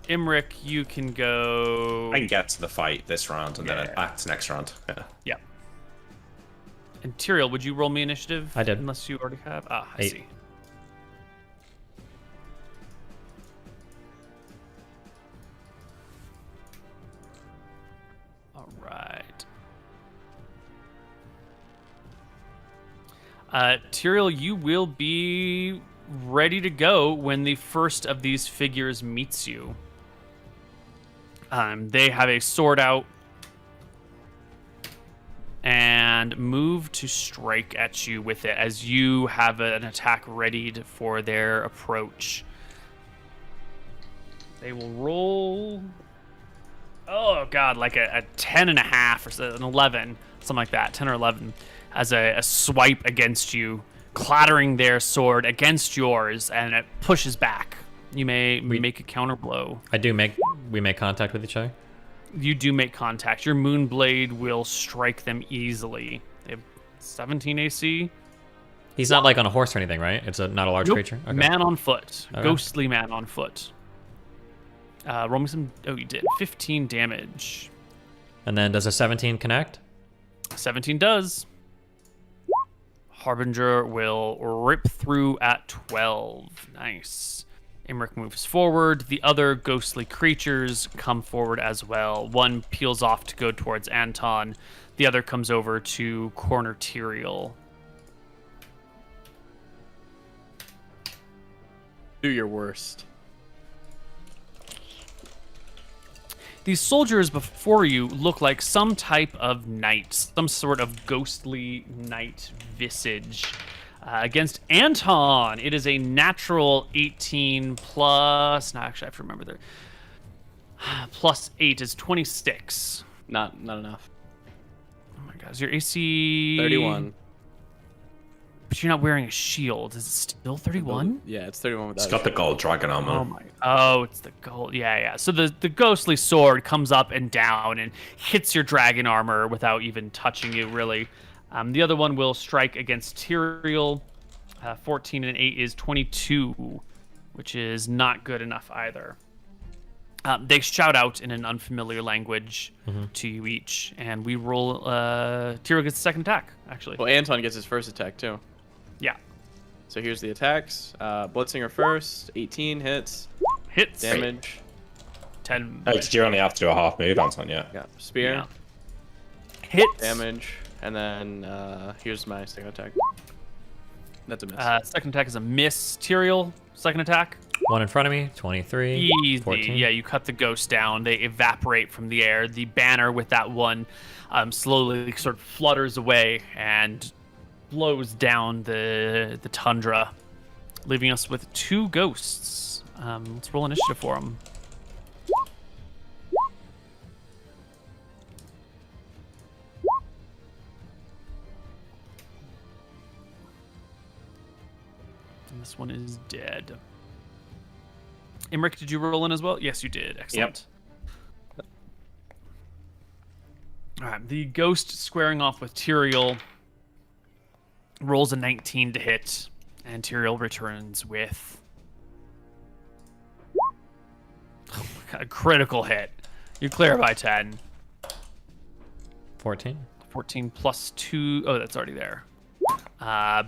Imric, you can go. I can get to the fight this round and then Yeah. act next round. Yeah. Yeah. And Tyrael, would you roll me initiative? I did. Unless you already have. Ah, I 8. see. All right. Tyrael, you will be ready to go when the first of these figures meets you. They have a sword out and move to strike at you with it as you have an attack readied for their approach. They will roll. Oh god, like a 10.5 or so, an 11, something like that, 10 or 11, as a swipe against you, clattering their sword against yours, and it pushes back. You may make a counter blow. We make contact with each other. You do make contact. Your Moonblade will strike them easily. They have 17 AC. He's not like on a horse or anything, right? It's not a large Nope. creature. Okay. Man on foot. Okay. Ghostly man on foot. Roll me some. Oh, you did. 15 damage. And then does a 17 connect? 17 does. Harbinger will rip through at 12. Nice. Imric moves forward. The other ghostly creatures come forward as well. One peels off to go towards Anton. The other comes over to corner Tyrael. Do your worst. These soldiers before you look like some type of knight, some sort of ghostly knight visage. Against Anton, it is a natural 18 plus. No, actually, I have to remember there. Plus 8 is 26. Not enough. Oh my god, is your AC 31. But you're not wearing a shield. Is it still 31? Yeah, it's 31 without. It's got the gold dragon armor. Oh my! Oh, it's the gold. Yeah. So the ghostly sword comes up and down and hits your dragon armor without even touching you, really. The other one will strike against Tyrael. 14 and 8 is 22, which is not good enough either. They shout out in an unfamiliar language to you each, and we roll. Tyrael gets the second attack, actually. Well, Anton gets his first attack too. Yeah. So here's the attacks. Blitzinger first, 18 hits, Hits. damage. 10. Oh, did you only have to do a half move, Anton? Yeah. Yeah, spear, Yeah. Hits. damage, and then here's my second attack. That's a miss. Second attack is a miss. Tyrael, second attack. One in front of me, 23. Easy. 14. Yeah, you cut the ghost down. They evaporate from the air. The banner with that one slowly sort of flutters away and blows down the tundra, leaving us with 2 ghosts. Let's roll initiative for them. And this one is dead. Imric, did you roll in as well? Yes, you did. Excellent. All right, the ghost squaring off with Tyrael rolls a 19 to hit, and Tyrael returns with a critical hit. You clear by 10. 14. 14 plus 2. Oh, that's already there.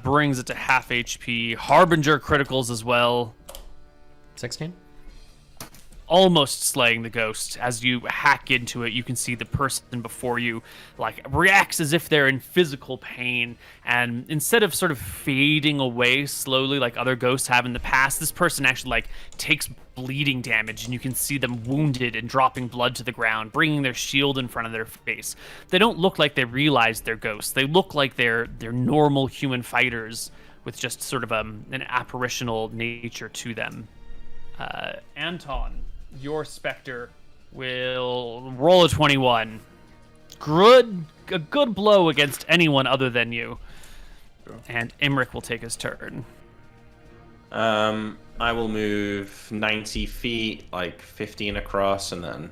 Brings it to half HP. Harbinger criticals as well. 16. almost slaying the ghost. As you hack into it, you can see the person before you like reacts as if they're in physical pain, and instead of sort of fading away slowly like other ghosts have in the past, this person actually like takes bleeding damage, and you can see them wounded and dropping blood to the ground, bringing their shield in front of their face. They don't look like they realize they're ghosts. They look like they're normal human fighters with just sort of an apparitional nature to them. Anton, your specter will roll a 21. A good blow against anyone other than you. And Imric will take his turn. I will move 90 feet, like 15 across, and then,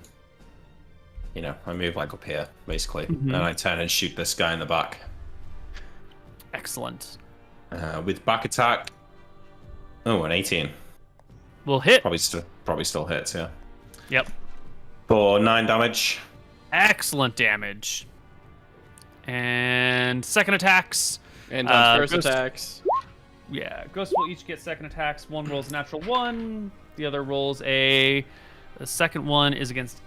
I move like up here, basically. And I turn and shoot this guy in the back. Excellent. With back attack. Oh, an 18. Will hit. Probably still hits, yeah. Yep. For 9 damage. Excellent damage. And second attacks. And first Ghost- attacks. Yeah, ghosts will each get second attacks. One rolls a natural 1. The other rolls The second one is against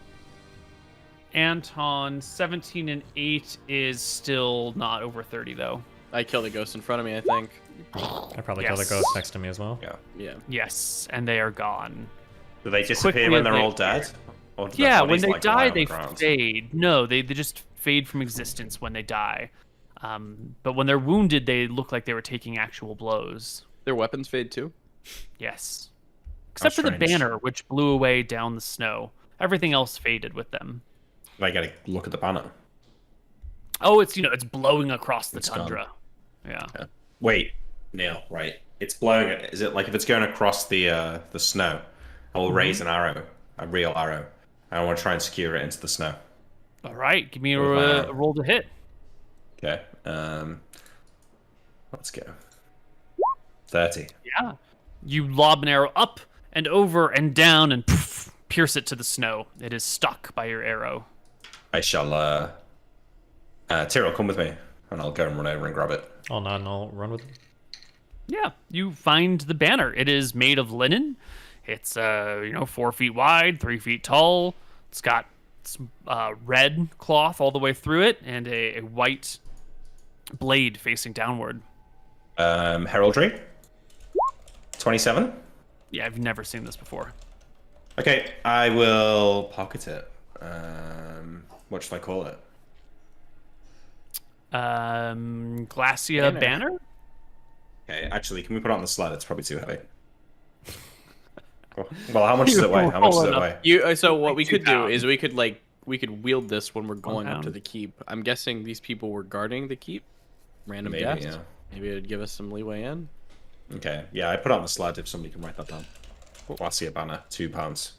Anton. 17 and 8 is still not over 30, though. I killed a ghost in front of me, I think. I probably Yes. killed a ghost next to me as well. Yeah. Yeah. Yes, and they are gone. Do they disappear Quickly when as they're they all dead? Or do their Yeah, when bodies, they like, die, lie on they the ground? fade. No, they just fade from existence when they die. But when they're wounded, they look like they were taking actual blows. Their weapons fade too? Yes. Except for the strange. banner, which blew away down the snow. Everything else faded with them. I gotta look at the banner. Oh, it's it's blowing across the It's tundra. Yeah. Yeah. Wait, Neal, right? It's blowing. Is it like if it's going across the snow? I will raise an arrow, a real arrow. I want to try and secure it into the snow. All right, give me a Wow. roll to hit. Okay. Let's go. 30. Yeah. You lob an arrow up and over and down and poof, pierce it to the snow. It is stuck by your arrow. I shall. Tyrell, come with me, and I'll go and run over and grab it. I'll nod and I'll run with him. Yeah, you find the banner. It is made of linen. It's 4 feet wide, 3 feet tall. It's got some red cloth all the way through it, and a white blade facing downward. Heraldry. 27. Yeah, I've never seen this before. Okay, I will pocket it. What should I call it? Glacia banner? Okay, actually, can we put it on the sled? It's probably too heavy. Well, how much does it weigh? How much does it weigh? So what we 2 could do pounds. is we could wield this when we're going up pound. to the keep. I'm guessing these people were guarding the keep. Random Maybe, guess. yeah. Maybe it'd give us some leeway in. Okay, yeah, I put it on the sled if somebody can write that down. Glacia banner, 2 pounds.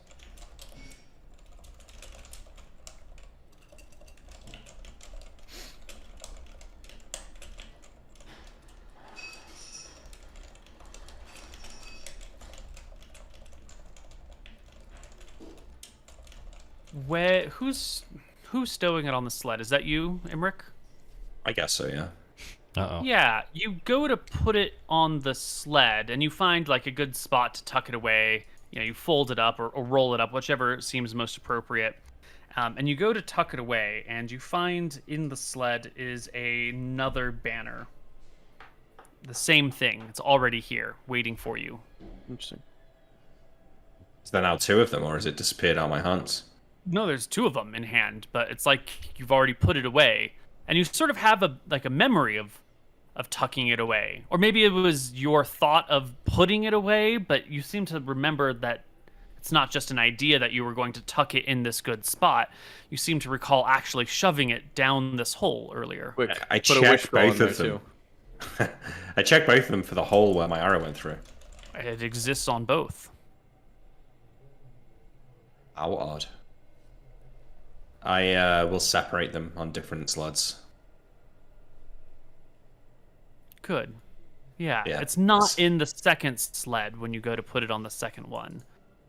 Who's stowing it on the sled? Is that you, Imric? I guess so, yeah. Uh-oh. Yeah, you go to put it on the sled, and you find like a good spot to tuck it away. You fold it up or roll it up, whichever seems most appropriate. And you go to tuck it away, and you find in the sled is another banner. The same thing. It's already here, waiting for you. Interesting. Is there now 2 of them, or has it disappeared out of my hands? No, there's 2 of them in hand, but it's like you've already put it away, and you sort of have a memory of tucking it away, or maybe it was your thought of putting it away, but you seem to remember that it's not just an idea that you were going to tuck it in this good spot. You seem to recall actually shoving it down this hole earlier. Quick, I put a wish checked roll in both there of them. too. I checked both of them for the hole where my arrow went through. It exists on both. How odd. I will separate them on different sleds. Good. Yeah, Yeah, it's not it's- in the second sled when you go to put it on the second one.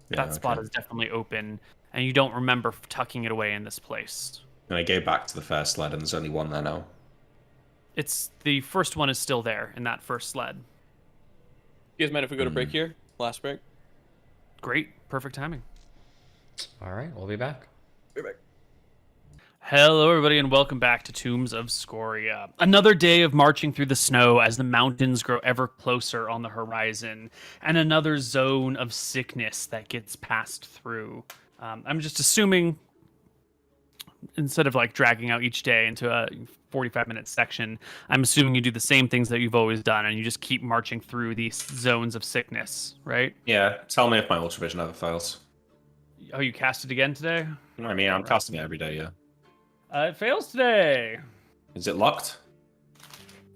Yeah, That spot okay. is definitely open, and you don't remember tucking it away in this place. And I go back to the first sled, and there's only one there now. It's the first one is still there in that first sled. You guys mind if we go to break here? Last break? Great, perfect timing. All right, we'll be back. Hello, everybody, and welcome back to Tombs of Scoria. Another day of marching through the snow as the mountains grow ever closer on the horizon, and another zone of sickness that gets passed through. I'm just assuming, instead of like dragging out each day into a 45-minute section, I'm assuming you do the same things that you've always done, and you just keep marching through these zones of sickness, right? Yeah, tell me if my ultravision ever fails. Oh, you cast it again today? I mean, I'm casting it every day, yeah. It fails today. Is it locked?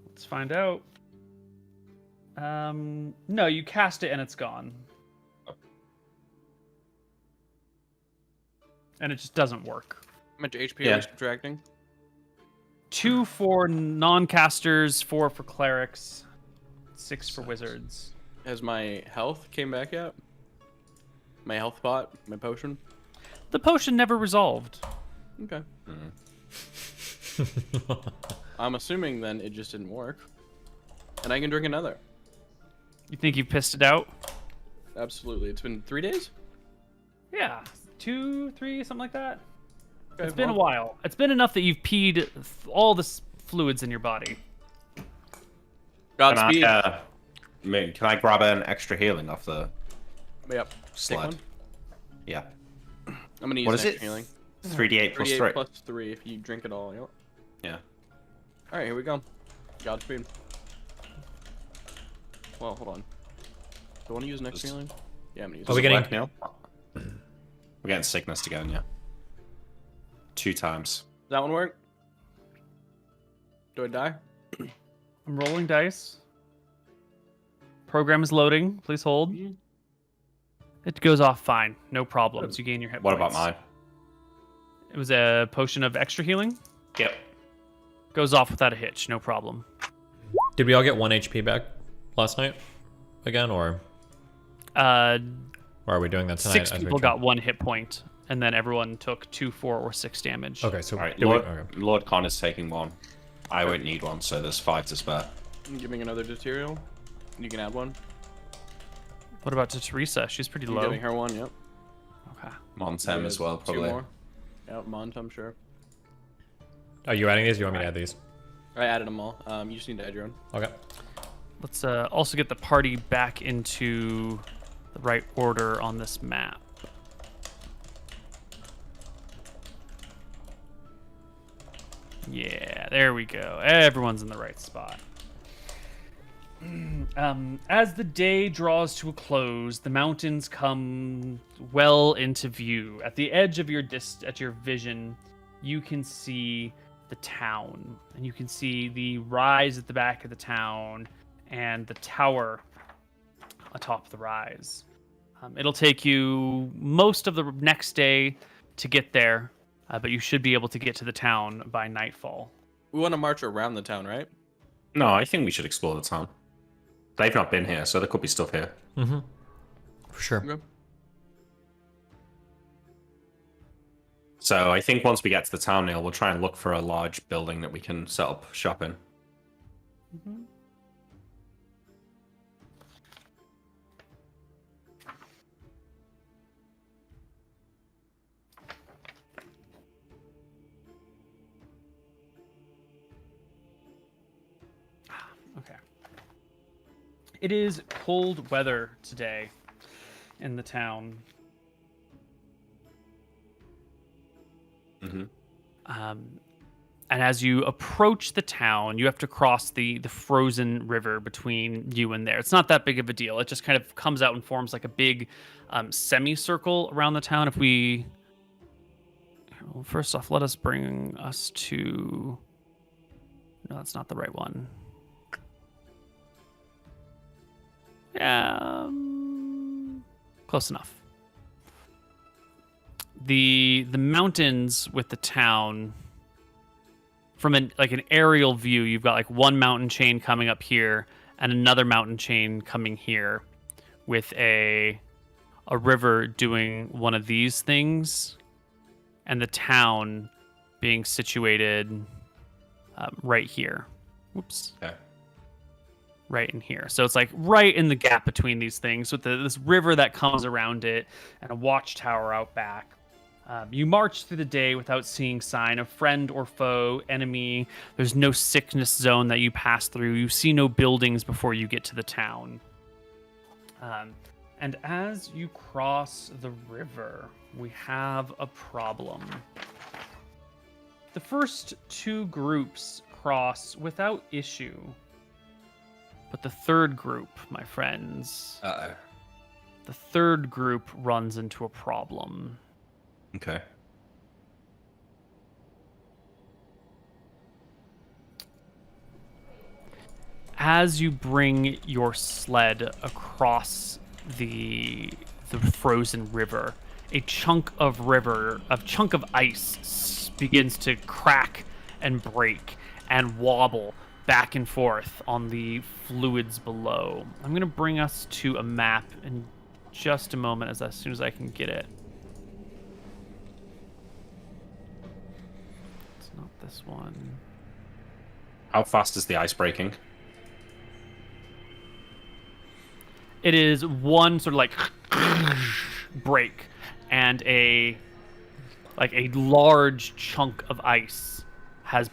Let's find out. No, you cast it and it's gone. And it just doesn't work. How much HP Yeah. are we subtracting? 2 for non-casters, 4 for clerics, 6 for wizards. Has my health came back yet? My health pot? My potion? The potion never resolved. Okay. I'm assuming then it just didn't work. And I can drink another. You think you pissed it out? Absolutely. It's been 3 days? Yeah, 2, 3, something like that. Okay, It's been a well, while. It's been enough that you've peed all the fluids in your body. Godspeed. Can I grab an extra healing off the Yep. Take sled? one. Yeah. I'm gonna use What an is extra it? healing. 3d8 plus 3d8 3. plus 3 if you drink it all. Yep. Yeah. Alright, here we go. Godspeed. Well, hold on. Do I want to use an extra Just- healing? Yeah, I'm gonna use Are we it. getting- Work, Neal? We're getting sickness again, yeah. 2 times. Does that one work? Do I die? I'm rolling dice. Program is loading. Please hold. Mhm. It goes off fine. No problems. You gain your hit What points. about mine? It was a potion of extra healing. Yep. Goes off without a hitch. No problem. Did we all get 1 HP back last night again, or Uh, are we doing that tonight? 6 as we people try? got 1 hit point, and then everyone took 2, 4, or 6 damage. Okay, so Alright, did we- Lord, okay. Lord Con is taking 1. I won't need 1, so there's 5 to spare. I'm giving another material. You can add one. What about to Teresa? She's pretty I'm low. giving her one, yep. Okay. Montem as well, probably. 2 more. Yep, Mont, I'm sure. Are you adding these? Or you want me to add these? I added them all. You just need to add your own. Okay. Let's also get the party back into the right order on this map. Yeah, there we go. Everyone's in the right spot. As the day draws to a close, the mountains come well into view. At the edge of your vision, you can see the town, and you can see the rise at the back of the town and the tower atop the rise. It'll take you most of the next day to get there, but you should be able to get to the town by nightfall. We want to march around the town, right? No, I think we should explore the town. They've not been here, so there could be stuff here. Mm-hmm. For sure. Okay. So I think once we get to the town, Neal, we'll try and look for a large building that we can set up shop in. Okay. It is cold weather today in the town. Mm-hmm. And as you approach the town, you have to cross the frozen river between you and there. It's not that big of a deal. It just kind of comes out and forms like a big semicircle around the town. If we... Well, first off, let us bring us to... No, that's not the right one. Close enough. The mountains with the town, from an aerial view, you've got like one mountain chain coming up here and another mountain chain coming here, with a river doing one of these things, and the town being situated right here. Whoops. Okay. right in here. So it's like right in the gap between these things with this river that comes around it and a watchtower out back. You march through the day without seeing sign of friend or foe, enemy. There's no sickness zone that you pass through. You see no buildings before you get to the town. And as you cross the river, we have a problem. The first two groups cross without issue. But the third group, my friends, Uh-oh. the third group runs into a problem. Okay. As you bring your sled across the frozen river, a chunk of ice begins to crack and break and wobble back and forth on the fluids below. I'm going to bring us to a map in just a moment as soon as I can get it. It's not this one. How fast is the ice breaking? It is one sort of like break, and a large chunk of ice has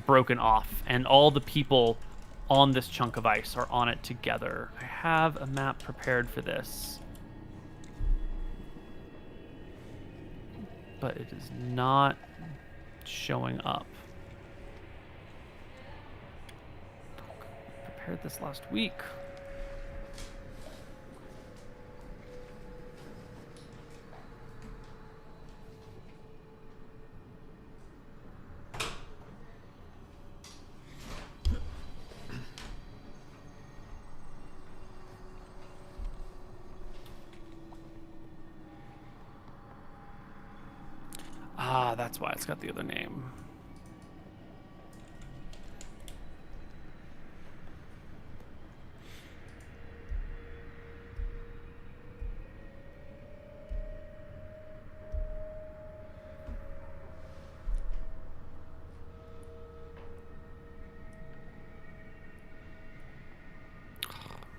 broken off, and all the people on this chunk of ice are on it together. I have a map prepared for this, but it is not showing up. I prepared this last week. Ah, that's why it's got the other name.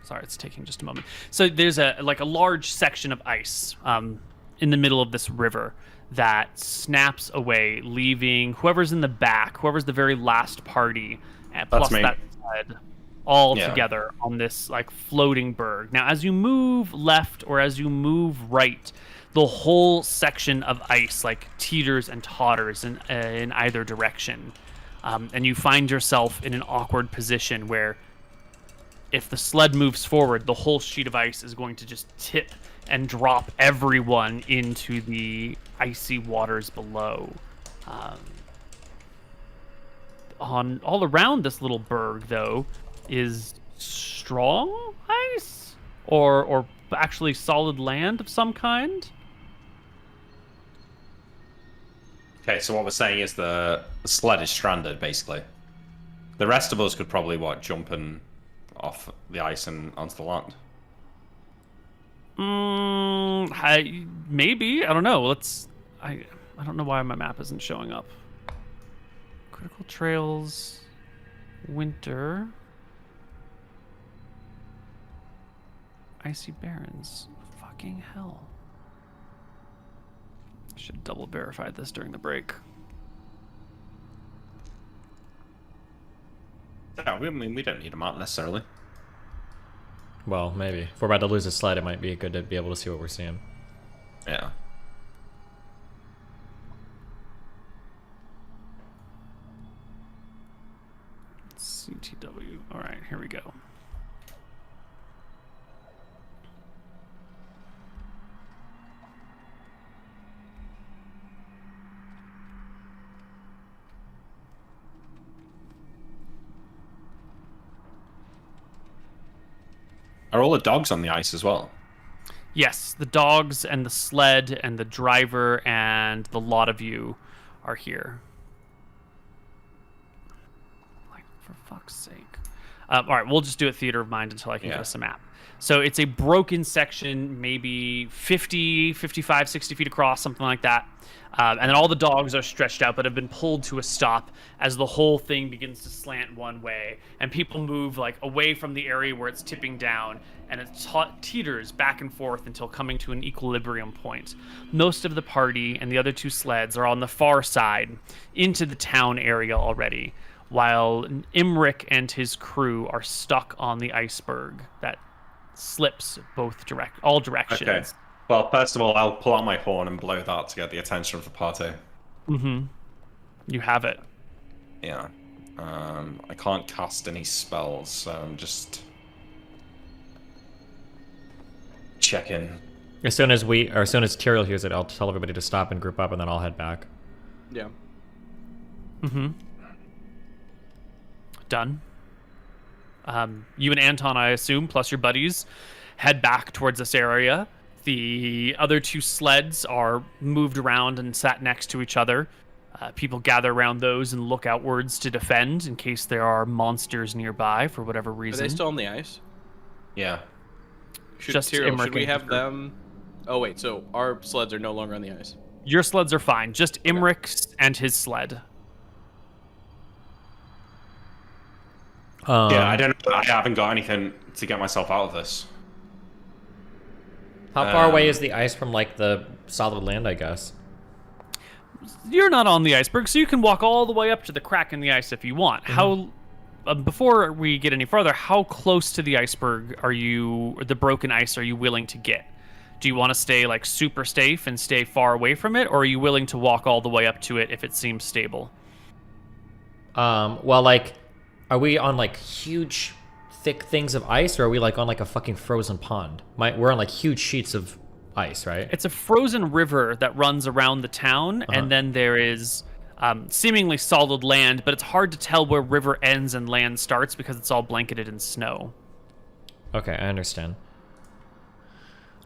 Sorry, it's taking just a moment. So there's a large section of ice in the middle of this river that snaps away, leaving whoever's in the back, whoever's the very last party, plus me. that sled, all together on this like floating berg. Now, as you move left or as you move right, the whole section of ice like teeters and totters in either direction, and you find yourself in an awkward position where, if the sled moves forward, the whole sheet of ice is going to just tip and drop everyone into the icy waters below. On all around this little berg, though, is strong ice or actually solid land of some kind. Okay, so what we're saying is the sled is stranded, basically. The rest of us could probably, jump off the ice and onto the land. Maybe. I don't know. I don't know why my map isn't showing up. Critical trails, winter, icy barrens. Fucking hell. I should double verify this during the break. No, we don't need a map necessarily. Well, maybe. If we're about to lose a sled, it might be good to be able to see what we're seeing. Yeah. CTW. All right, here we go. Are all the dogs on the ice as well? Yes, the dogs and the sled and the driver and the lot of you are here. Like, for fuck's fuck's sake. All right, we'll just do it theater of mind until I can get us a map. So it's a broken section, maybe 50, 55, 60 feet across, something like that. And then all the dogs are stretched out but have been pulled to a stop as the whole thing begins to slant one way. And people move like away from the area where it's tipping down, and it teeters back and forth until coming to an equilibrium point. Most of the party and the other 2 sleds are on the far side into the town area already, while Imric and his crew are stuck on the iceberg that slips all directions. Okay. Well, first of all, I'll pull out my horn and blow that to get the attention of the party. You have it. Yeah. I can't cast any spells, so I'm just checking. As soon as Tyrael hears it, I'll tell everybody to stop and group up, and then I'll head back. Yeah. Done. You and Anton, I assume, plus your buddies, head back towards this area. The other 2 sleds are moved around and sat next to each other. People gather around those and look outwards to defend in case there are monsters nearby for whatever reason. Are they still on the ice? Yeah. Should we have them... Oh, wait, so our sleds are no longer on the ice. Your sleds are fine. Just Imric's and his sled. Yeah, I haven't got anything to get myself out of this. How far away is the ice from, like, the solid land, I guess? You're not on the iceberg, so you can walk all the way up to the crack in the ice if you want. How... before we get any further, how close to the iceberg are you, or the broken ice, are you willing to get? Do you want to stay, like, super safe and stay far away from it, or are you willing to walk all the way up to it if it seems stable? Well, like, are we on, like, huge, thick things of ice, or are we, like, on, like, a fucking frozen pond? We're on, like, huge sheets of ice, right? It's a frozen river that runs around the town, and then there is seemingly solid land, but it's hard to tell where river ends and land starts because it's all blanketed in snow. Okay, I understand.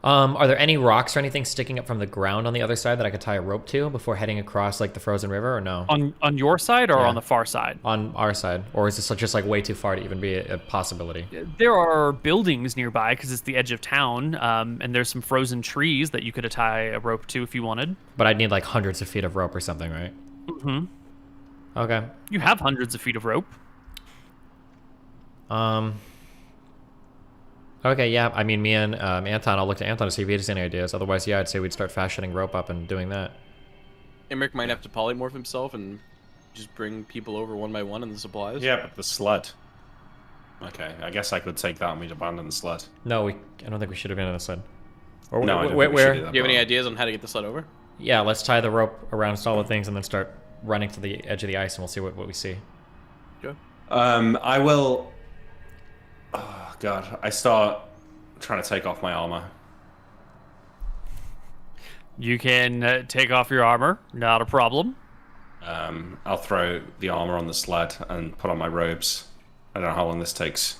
Are there any rocks or anything sticking up from the ground on the other side that I could tie a rope to before heading across, like, the frozen river, or no? On your side or on the far side? On our side. Or is this just, like, way too far to even be a possibility? There are buildings nearby because it's the edge of town, and there's some frozen trees that you could tie a rope to if you wanted. But I'd need, like, hundreds of feet of rope or something, right? Okay. You have hundreds of feet of rope. Okay, yeah. I mean, me and Anton, I'll look to Anton to see if he has any ideas. Otherwise, yeah, I'd say we'd start fashioning rope up and doing that. Imric might have to polymorph himself and just bring people over one by one in the supplies. Yeah, but the sled. Okay, I guess I could take that and we'd abandon the sled. No, I don't think we should have been on the sled. Or No, I don't think we should do that, Do you have any but- ideas on how to get the sled over? Yeah, let's tie the rope around solid things and then start running to the edge of the ice, and we'll see what we see. Go. I will... Oh, God. I start trying to take off my armor. You can take off your armor, not a problem. I'll throw the armor on the sled and put on my robes. I don't know how long this takes.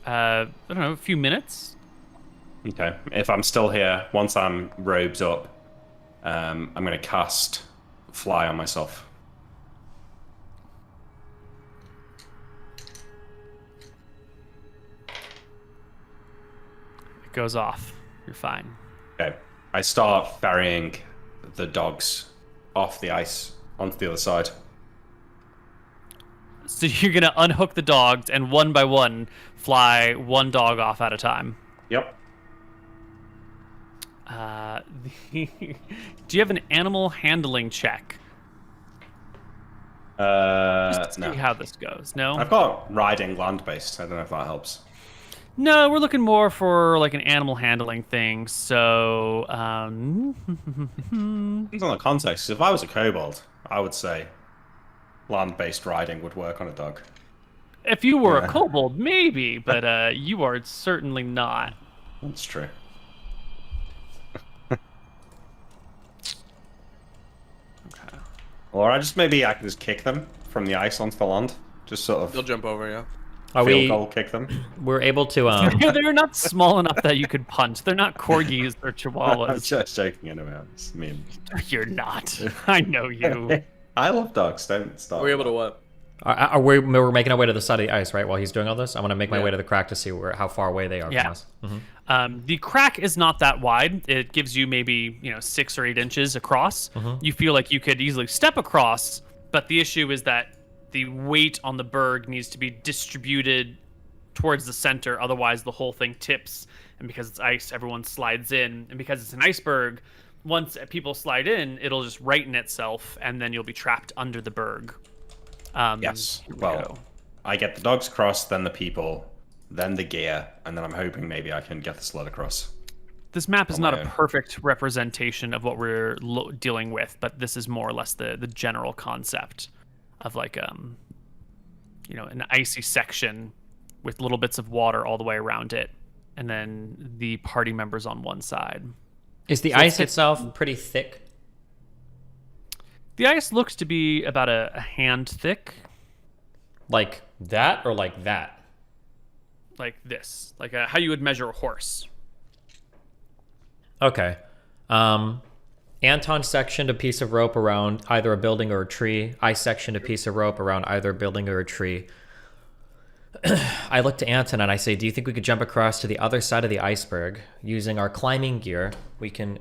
I don't know, a few minutes? Okay. If I'm still here, once I'm robed up, I'm going to cast Fly on myself. It goes off. You're fine. Okay. I start ferrying the dogs off the ice onto the other side. So you're going to unhook the dogs and one by one fly one dog off at a time. Yep. Do you have an animal handling check? Just to see No. how this goes. No? I've got riding land-based. I don't know if that helps. No, we're looking more for like an animal handling thing. So, Depends on the context. If I was a kobold, I would say land-based riding would work on a dog. if you were Yeah. a kobold, maybe, but you are certainly not. That's true. Okay. Or maybe I can just kick them from the ice onto the land. Just sort They'll of jump over, yeah. Are field we? goal kick them. We're able to. They're not small enough that you could punt. They're not corgis or I'm chihuahuas. just joking anyway. I mean, You're not. I know you. I love dogs. Don't stop. Are we able to what? We're making our way to the side of the ice, right? While he's doing all this, I'm gonna make my Yeah. way to the crack to see how far away they are Yeah. from us. Mhm. The crack is not that wide. It gives you maybe 6 or 8 inches across. You feel like you could easily step across, but the issue is that the weight on the berg needs to be distributed towards the center. Otherwise, the whole thing tips, and because it's ice, everyone slides in, and because it's an iceberg, once people slide in, it'll just righten itself, and then you'll be trapped under the berg. Yes. Here we Well, go. I get the dogs across, then the people, then the gear, and then I'm hoping maybe I can get the sled across. This map is on not my a own. perfect representation of what we're dealing with, but this is more or less the general concept of like an icy section with little bits of water all the way around it, and then the party members on one side. Is the So ice it's- itself pretty thick? The ice looks to be about a hand thick, Like that or like that? like this, like how you would measure a horse. Okay. Anton sectioned a piece of rope around either a building or a tree. I sectioned a piece of rope around either a building or a tree. I look to Anton and I say, do you think we could jump across to the other side of the iceberg using our climbing gear? We can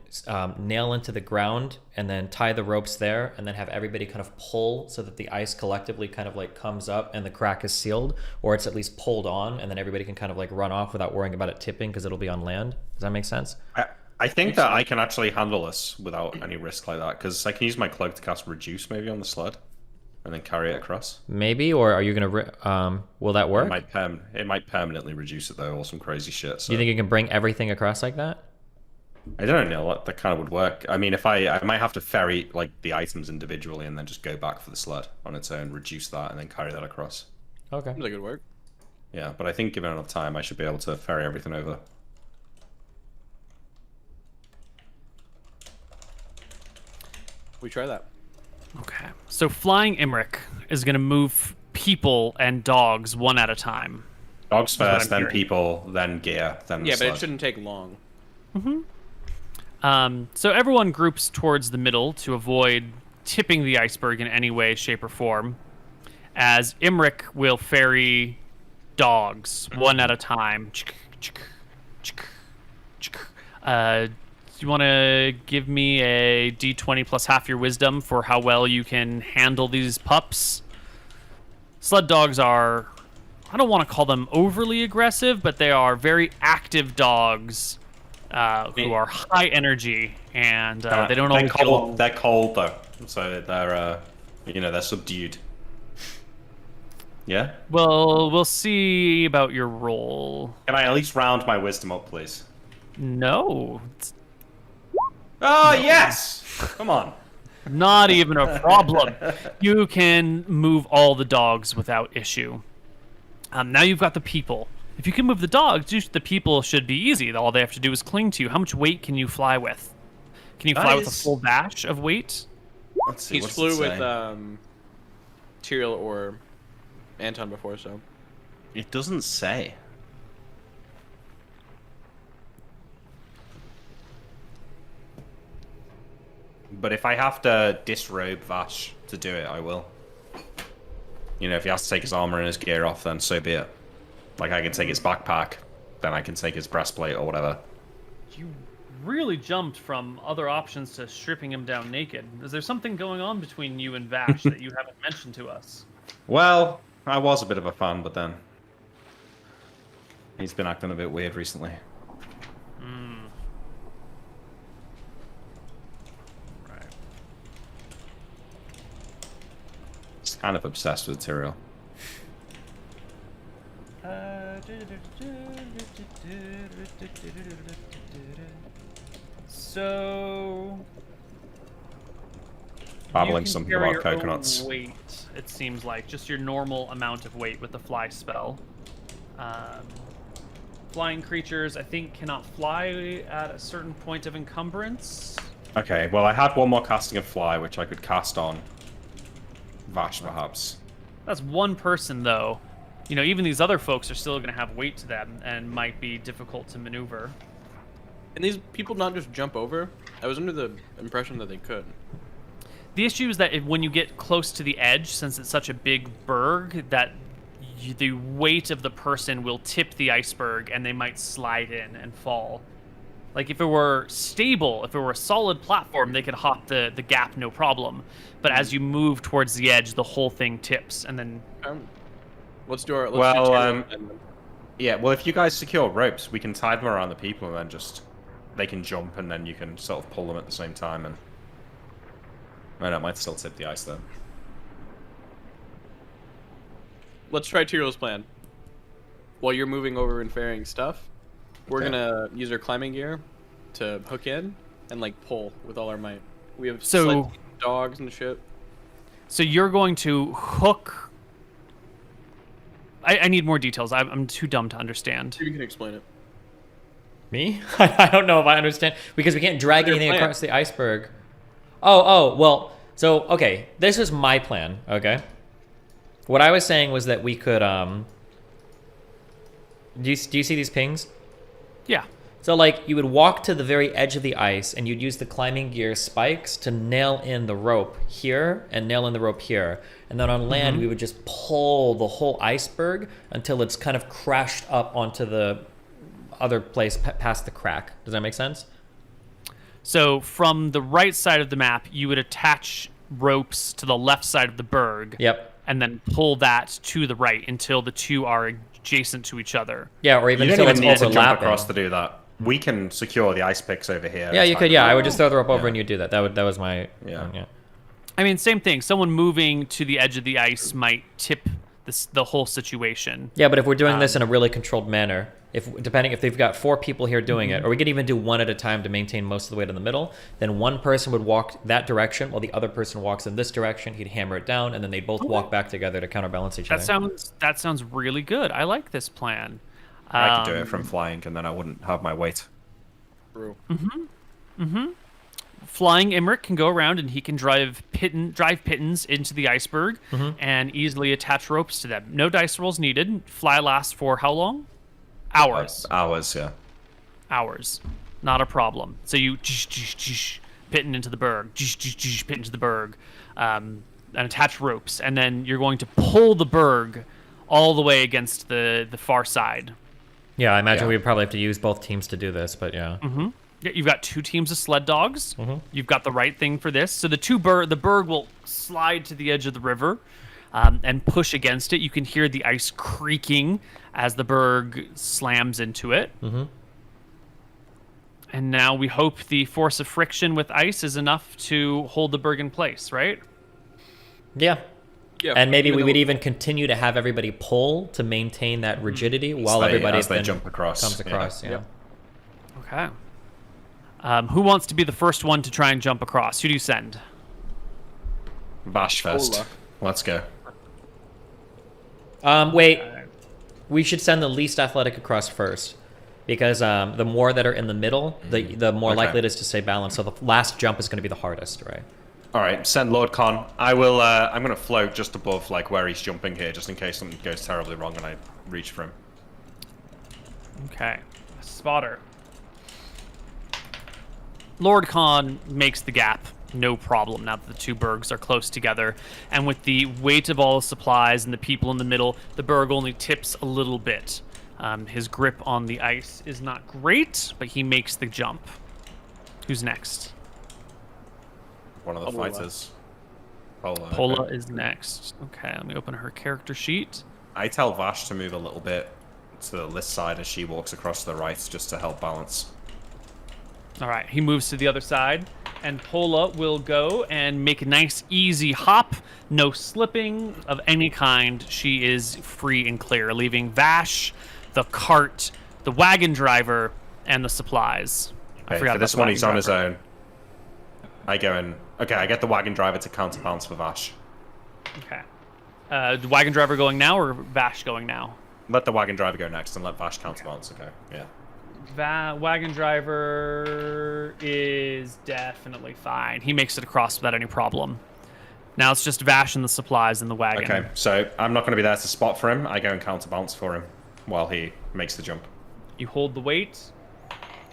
nail into the ground and then tie the ropes there and then have everybody kind of pull so that the ice collectively kind of like comes up and the crack is sealed, or it's at least pulled on, and then everybody can kind of like run off without worrying about it tipping because it'll be on land. Does that make sense? I think that I can actually handle this without any risk like that, because I can use my cloak to cast Reduce maybe on the sled, and then carry it across. Maybe, or are you gonna? Will that work? It might permanently reduce it though, or some crazy shit. So You think you can bring everything across like that? I don't know. That kind of would work. I mean, if I might have to ferry like the items individually, and then just go back for the sled on its own, reduce that, and then carry that across. Okay. Seems like it would work. Yeah, but I think given enough time, I should be able to ferry everything over. We try that. Okay. So flying Imric is going to move people and dogs one at a time. Dogs what first, I'm then hearing. people, then gear, then the Yeah, but sled. it shouldn't take long. So everyone groups towards the middle to avoid tipping the iceberg in any way, shape, or form, as Imric will ferry dogs one at a time. Do you want to give me a d20 plus half your wisdom for how well you can handle these pups? Sled dogs are, I don't want to call them overly aggressive, but they are very active dogs who are high energy, and they don't always get along. They're cold though, so they're they're subdued. Yeah. Well, we'll see about your roll. Can I at least round my wisdom up, please? No, it's Oh yes! Come on. not even a problem. You can move all the dogs without issue. Now you've got the people. If you can move the dogs, the people should be easy. All they have to do is cling to you. How much weight can you fly with? Can you fly with a full dash of weight? Let's see. He's what's it flew with say? Tyrael or Anton before, so It doesn't say. But if I have to disrobe Vash to do it, I will. If he has to take his armor and his gear off, then so be it. Like, I can take his backpack, then I can take his breastplate or whatever. You really jumped from other options to stripping him down naked. Is there something going on between you and Vash that you haven't mentioned to us? Well, I was a bit of a fan, but then he's been acting a bit weird recently. Right. He's kind of obsessed with Tyrael. So Babbling you can something carry about your own coconuts. weight, it seems like just your normal amount of weight with the fly spell. Flying creatures, I think, cannot fly at a certain point of encumbrance. Okay, well, I had one more casting of Fly, which I could cast on Vash, perhaps. That's one person, though. Even these other folks are still going to have weight to them and might be difficult to maneuver. and these people not just jump over? I was under the impression that they could. The issue is that when you get close to the edge, since it's such a big berg, that the weight of the person will tip the iceberg and they might slide in and fall. Like if it were stable, if it were a solid platform, they could hop the gap no problem. But as you move towards the edge, the whole thing tips and then... Let's do our... Yeah, well, if you guys secure ropes, we can tie them around the people and then just... They can jump and then you can sort of pull them at the same time and... I might still tip the ice though. Let's try Tyro's plan. While you're moving over and ferrying stuff, we're gonna use our climbing gear to hook in and like pull with all our might. We have sled dogs and shit. So you're going to hook... I need more details. I'm too dumb to understand. You can explain it. Me? I don't know if I understand. Because we can't drag anything across the iceberg. Oh, well, so, okay. This is my plan, okay? What I was saying was that we could, do you see these pings? Yeah. So, like, you would walk to the very edge of the ice, and you'd use the climbing gear spikes to nail in the rope here, and nail in the rope here. And then on land, we would just pull the whole iceberg until it's kind of crashed up onto the other place past the crack. Does that make sense? So from the right side of the map, you would attach ropes to the left side of the berg. Yep. And then pull that to the right until the two are adjacent to each other. Yeah, or even you until don't it's even need to jump overlapping. across to do that. We can secure the ice picks over here. Yeah, you could. Yeah, I would just throw the rope over and you do that. That was my. Yeah. I mean, same thing. Someone moving to the edge of the ice might tip the whole situation. Yeah, but if we're doing this in a really controlled manner, depending if they've got 4 people here doing it, or we could even do one at a time to maintain most of the weight in the middle, then one person would walk that direction while the other person walks in this direction. He'd hammer it down, and then they'd both walk back together to counterbalance each other. That sounds really good. I like this plan. I could do it from flying, and then I wouldn't have my weight. True. Flying Imric can go around and he can drive pittons into the iceberg and easily attach ropes to them. No dice rolls needed. Fly lasts for how long? Hours. Hours, yeah. Hours. Not a problem. So you pitton into the berg, pitton into the berg, and attach ropes, and then you're going to pull the berg all the way against the far side. Yeah, I imagine we'd probably have to use both teams to do this, but yeah. Yeah, you've got 2 teams of sled dogs. You've got the right thing for this. So the berg will slide to the edge of the river and push against it. You can hear the ice creaking as the berg slams into it. And now we hope the force of friction with ice is enough to hold the berg in place, right? Yeah. Yeah. And maybe we would even continue to have everybody pull to maintain that rigidity while everybody they jump across. comes across. Yeah. Okay. Who wants to be the first one to try and jump across? Who do you send? Bash first. Let's go. Wait. We should send the least athletic across first. Because the more that are in the middle, the more likely it is to stay balanced. So the last jump is going to be the hardest, right? All right, send Lord Con. I will. I'm going to float just above like where he's jumping here, just in case something goes terribly wrong and I reach for him. Okay. Spotter. Lord Khan makes the gap, no problem, now that the 2 bergs are close together. And with the weight of all the supplies and the people in the middle, the berg only tips a little bit. His grip on the ice is not great, but he makes the jump. Who's next? One of the fighters. Pola is next. Okay, let me open her character sheet. I tell Vash to move a little bit to this side as she walks across to the right, just to help balance. All right, he moves to the other side, and Pola will go and make a nice, easy hop. No slipping of any kind. She is free and clear, leaving Vash, the cart, the wagon driver, and the supplies. I forgot for this one, he's on his own. I go in. Okay, I get the wagon driver to counterbalance for Vash. Okay. The wagon driver going now, or Vash going now? Let the wagon driver go next and let Vash counterbalance, okay? Yeah. Wagon driver is definitely fine. He makes it across without any problem. Now it's just Vash and the supplies in the wagon. Okay, so I'm not going to be there to spot for him. I go and counterbalance for him while he makes the jump. You hold the weight.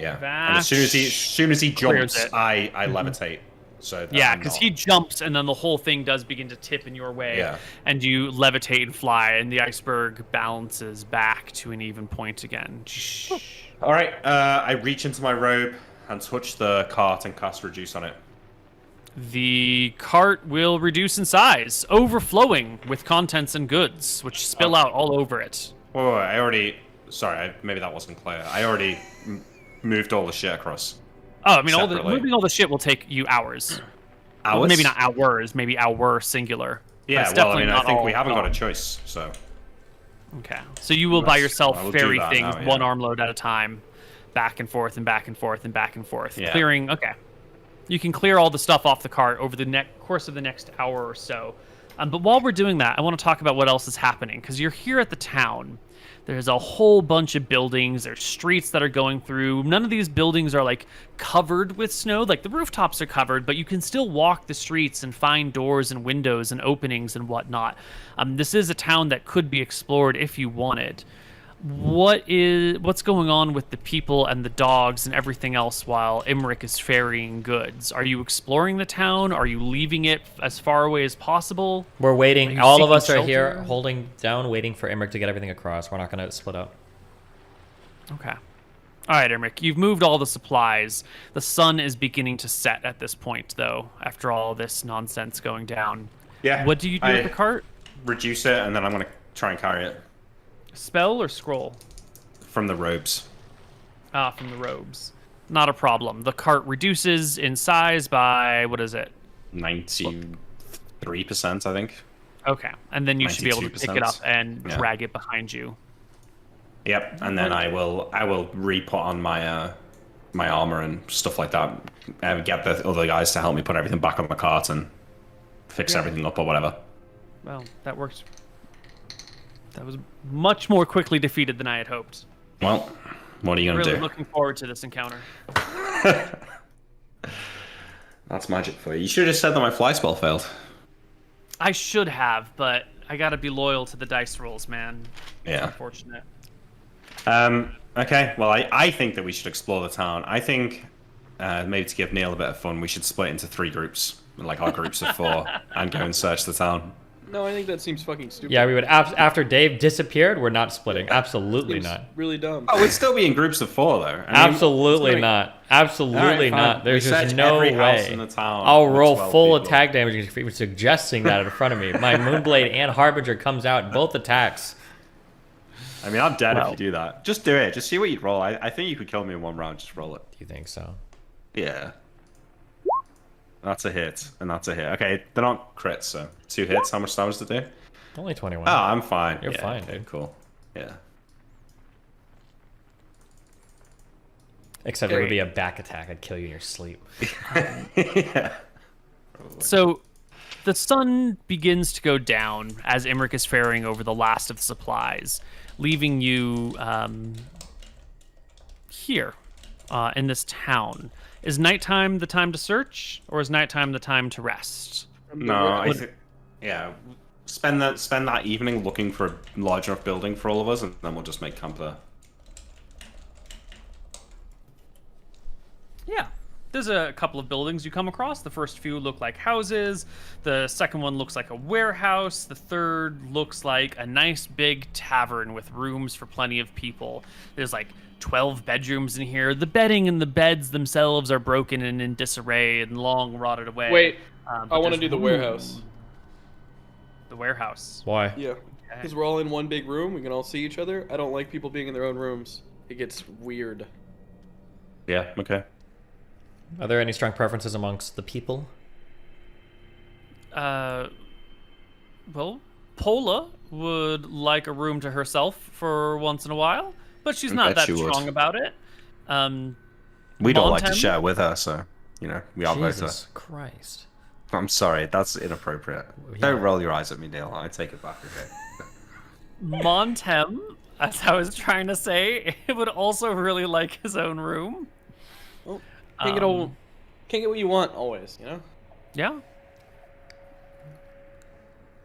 Yeah. Vash And as soon as he jumps, I levitate So that Yeah, I'm because not- he jumps, and then the whole thing does begin to tip in your way, Yeah. and you levitate and fly, and the iceberg balances back to an even point again. All right, I reach into my robe and touch the cart and cast reduce on it. The cart will reduce in size, overflowing with contents and goods, which spill out all over it. Whoa, I already. Sorry, maybe that wasn't clear. I already moved all the shit across. Oh, I mean, Separately. moving all the shit will take you hours. Hours? Well, maybe not hours, maybe hour singular. But Yeah, it's well, I definitely mean, I not think all we haven't got a gone. choice, so. Okay, so you will by That's- yourself I will do ferry that things now, yeah. one armload at a time, back and forth and back and forth and back and forth, Yeah. clearing. Okay, you can clear all the stuff off the cart over the course of the next hour or so. But while we're doing that, I want to talk about what else is happening, because you're here at the town. There's a whole bunch of buildings. There's streets that are going through. None of these buildings are like covered with snow. Like the rooftops are covered, but you can still walk the streets and find doors and windows and openings and whatnot. This is a town that could be explored if you wanted. What's going on with the people and the dogs and everything else while Imric is ferrying goods? Are you exploring the town? Are you leaving it as far away as possible? We're Are waiting. you All of seeking us are here shelter? holding down, waiting for Emmerich to get everything across. We're not going to split up. Okay. All right, Emric, you've moved all the supplies. The sun is beginning to set at this point, though, after all this nonsense going down. Yeah. What do you do with the cart? Reduce it, and then I'm going to try and carry it Spell or scroll? from the robes. Ah, from the robes. Not a problem. The cart reduces in size by, what is it? 93%, I think. Okay, and then you should be able to pick it up 92%. and Yeah. drag it behind you. Yep, and then I will re-put on my my armor and stuff like that. And get the other guys to help me put everything back on the cart and fix everything up or whatever. Well, that works. That was much more quickly defeated than I had hoped. Well, what are you gonna Really do? looking forward to this encounter. That's magic for you. You should have just said that my fly spell failed. I should have, but I gotta be loyal to the dice rolls, man. It's Yeah. unfortunate. Okay, well, I think that we should explore the town. I think maybe to give Neal a bit of fun, we should split into 3 groups, like our groups of 4, and go and search the town. No, I think that seems fucking stupid. Yeah, we would. After Dave disappeared, we're not splitting. Absolutely Seems not. really dumb. Oh, we'd still be in groups of 4, though. I mean, Absolutely it's gonna- not. Absolutely Alright, fine. not. There's We just search no every house way. in the town I'll with roll 12 full people. attack damage for even suggesting that in front of me. My Moonblade and Harbinger comes out in both attacks. I mean, I'm dead if Well. you do that. Just do it. Just see what you'd roll. I think you could kill me in 1 round. Just roll it. Do you think so? Yeah. That's a hit, and that's a hit. Okay, they're not crits, so 2 hits. How much damage to do? Only 21. Oh, I'm fine. You're Yeah, fine, okay, dude. Cool. Yeah. Except it would be a back attack. I'd kill you in your sleep. Yeah. So, the sun begins to go down as Imric is ferrying over the last of the supplies, leaving you here in this town. Is nighttime the time to search, or is nighttime the time to rest? No, I think. Yeah. Spend that evening looking for a large enough building for all of us, and then we'll just make camp there. Yeah. There's a couple of buildings you come across. The first few look like houses. The second one looks like a warehouse. The third looks like a nice big tavern with rooms for plenty of people. There's like 12 bedrooms in here. The bedding and the beds themselves are broken and in disarray and long rotted away. Wait, But I want to there's do the room. warehouse. The warehouse. Why? Yeah, because we're all in one big room. We can all see each other. I don't like people being in their own rooms. It gets weird. Yeah. Okay. Are there any strong preferences amongst the people? Well, Pola would like a room to herself for once in a while, but she's I not bet that she would. strong about it. We don't like to Montem? share with her, so we outvote her. Jesus Christ. I'm sorry, that's inappropriate. Yeah. Don't roll your eyes at me, Neal. I take it back, okay? Montem, as I was trying to say, would also really like his own room. Well, can't get what you want always, you know? Yeah.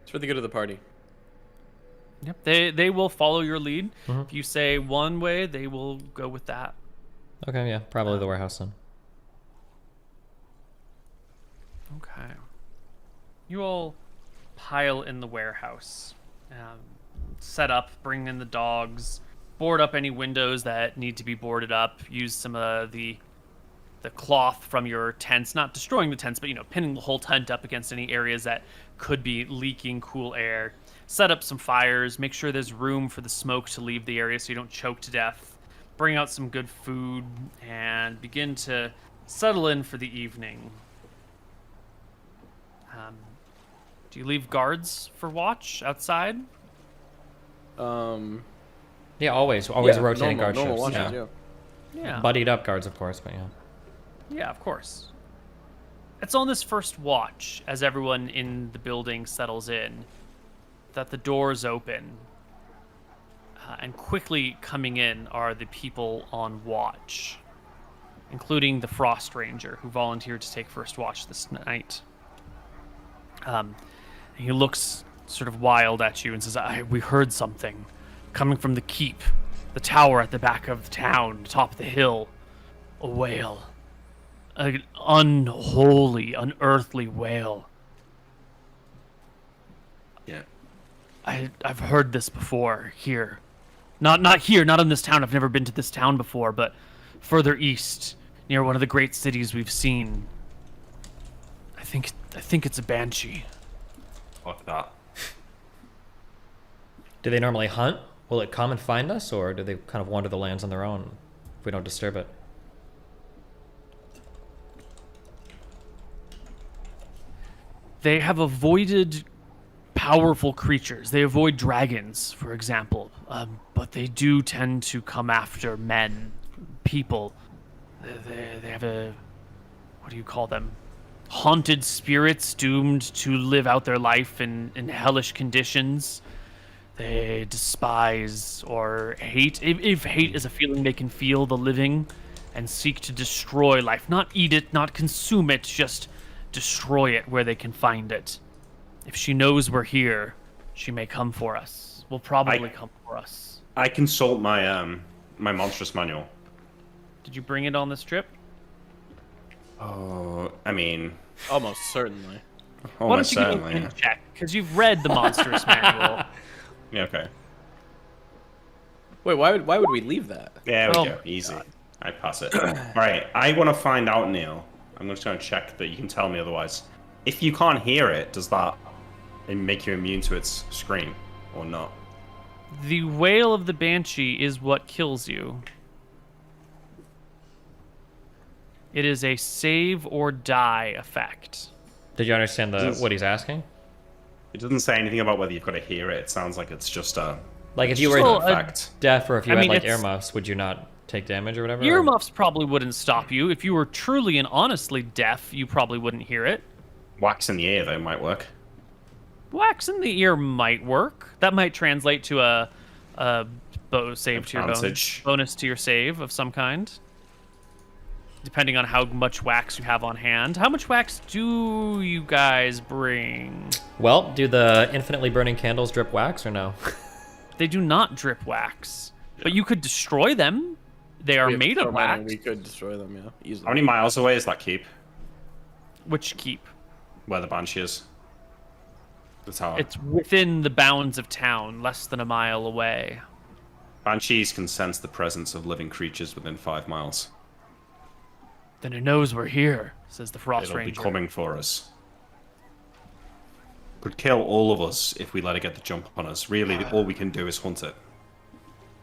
It's for the good of the party. Yep. They will follow your lead. Mhm. If you say one way, they will go with that. Okay, yeah, probably the warehouse then. You all pile in the warehouse, set up, bring in the dogs, board up any windows that need to be boarded up. Use some of the cloth from your tents, not destroying the tents, but pinning the whole tent up against any areas that could be leaking cool air. Set up some fires. Make sure there's room for the smoke to leave the area so you don't choke to death. Bring out some good food and begin to settle in for the evening. Do you leave guards for watch outside? Yeah, always rotating guard normal shifts. watches, Yeah. Buddied up guards, of course, but yeah. Yeah, of course. It's on this first watch, as everyone in the building settles in, that the doors open. And quickly coming in are the people on watch, including the Frost Ranger, who volunteered to take first watch this night. He looks sort of wild at you and says, we heard something coming from the keep, the tower at the back of the town, top of the hill. A wail. An unholy, unearthly wail. Yeah. I've heard this before here. Not here, not in this town. I've never been to this town before, but further east, near one of the great cities we've seen. I think it's a banshee. Fuck that. Do they normally hunt? Will it come and find us, or do they kind of wander the lands on their own if we don't disturb it? They have avoided powerful creatures. They avoid dragons, for example. But they do tend to come after men, people. They have what do you call them? Haunted spirits doomed to live out their life in hellish conditions. They despise or hate. If hate is a feeling they can feel, the living, and seek to destroy life. Not eat it, not consume it, just destroy it where they can find it. If she knows we're here, she may come for us. Will probably come for us. I consult my my monstrous manual. Did you bring it on this trip? Oh, I mean, Almost certainly. Why almost don't you give certainly. me a check? Because you've read the monstrous manual. Yeah, okay. Wait, why would we leave that? There we Oh go. my Easy. I pass it. All right. I want to find out, Neal. I'm just going to check that you can tell me otherwise. If you can't hear it, does that make you immune to its scream or not? The wail of the banshee is what kills you. It is a save or die effect. Did you understand what he's asking? It doesn't say anything about whether you've got to hear it. It sounds like it's just a Like if you just were an effect. deaf, or if you I had mean, like it's- earmuffs, would you not take damage or whatever? Earmuffs probably wouldn't stop you. If you were truly and honestly deaf, you probably wouldn't hear it. Wax in the ear, though, might work. Wax in the ear might work. That might translate to a save to your Advantage. bonus to your save of some kind. Depending on how much wax you have on hand. How much wax do you guys bring? Well, do the infinitely burning candles drip wax or no? They do not drip wax, but you could destroy them. They are We have made so of many, wax. We could destroy them, yeah, easily. How many miles away is that keep? Which keep? Where the banshee is? The tower. It's within the bounds of town, less than a mile away. Banshees can sense the presence of living creatures within 5 miles. Then it knows we're here, says the Frost It'll be Ranger. coming for us. Could kill all of us if we let it get the jump on us. Really, all we can do is hunt it.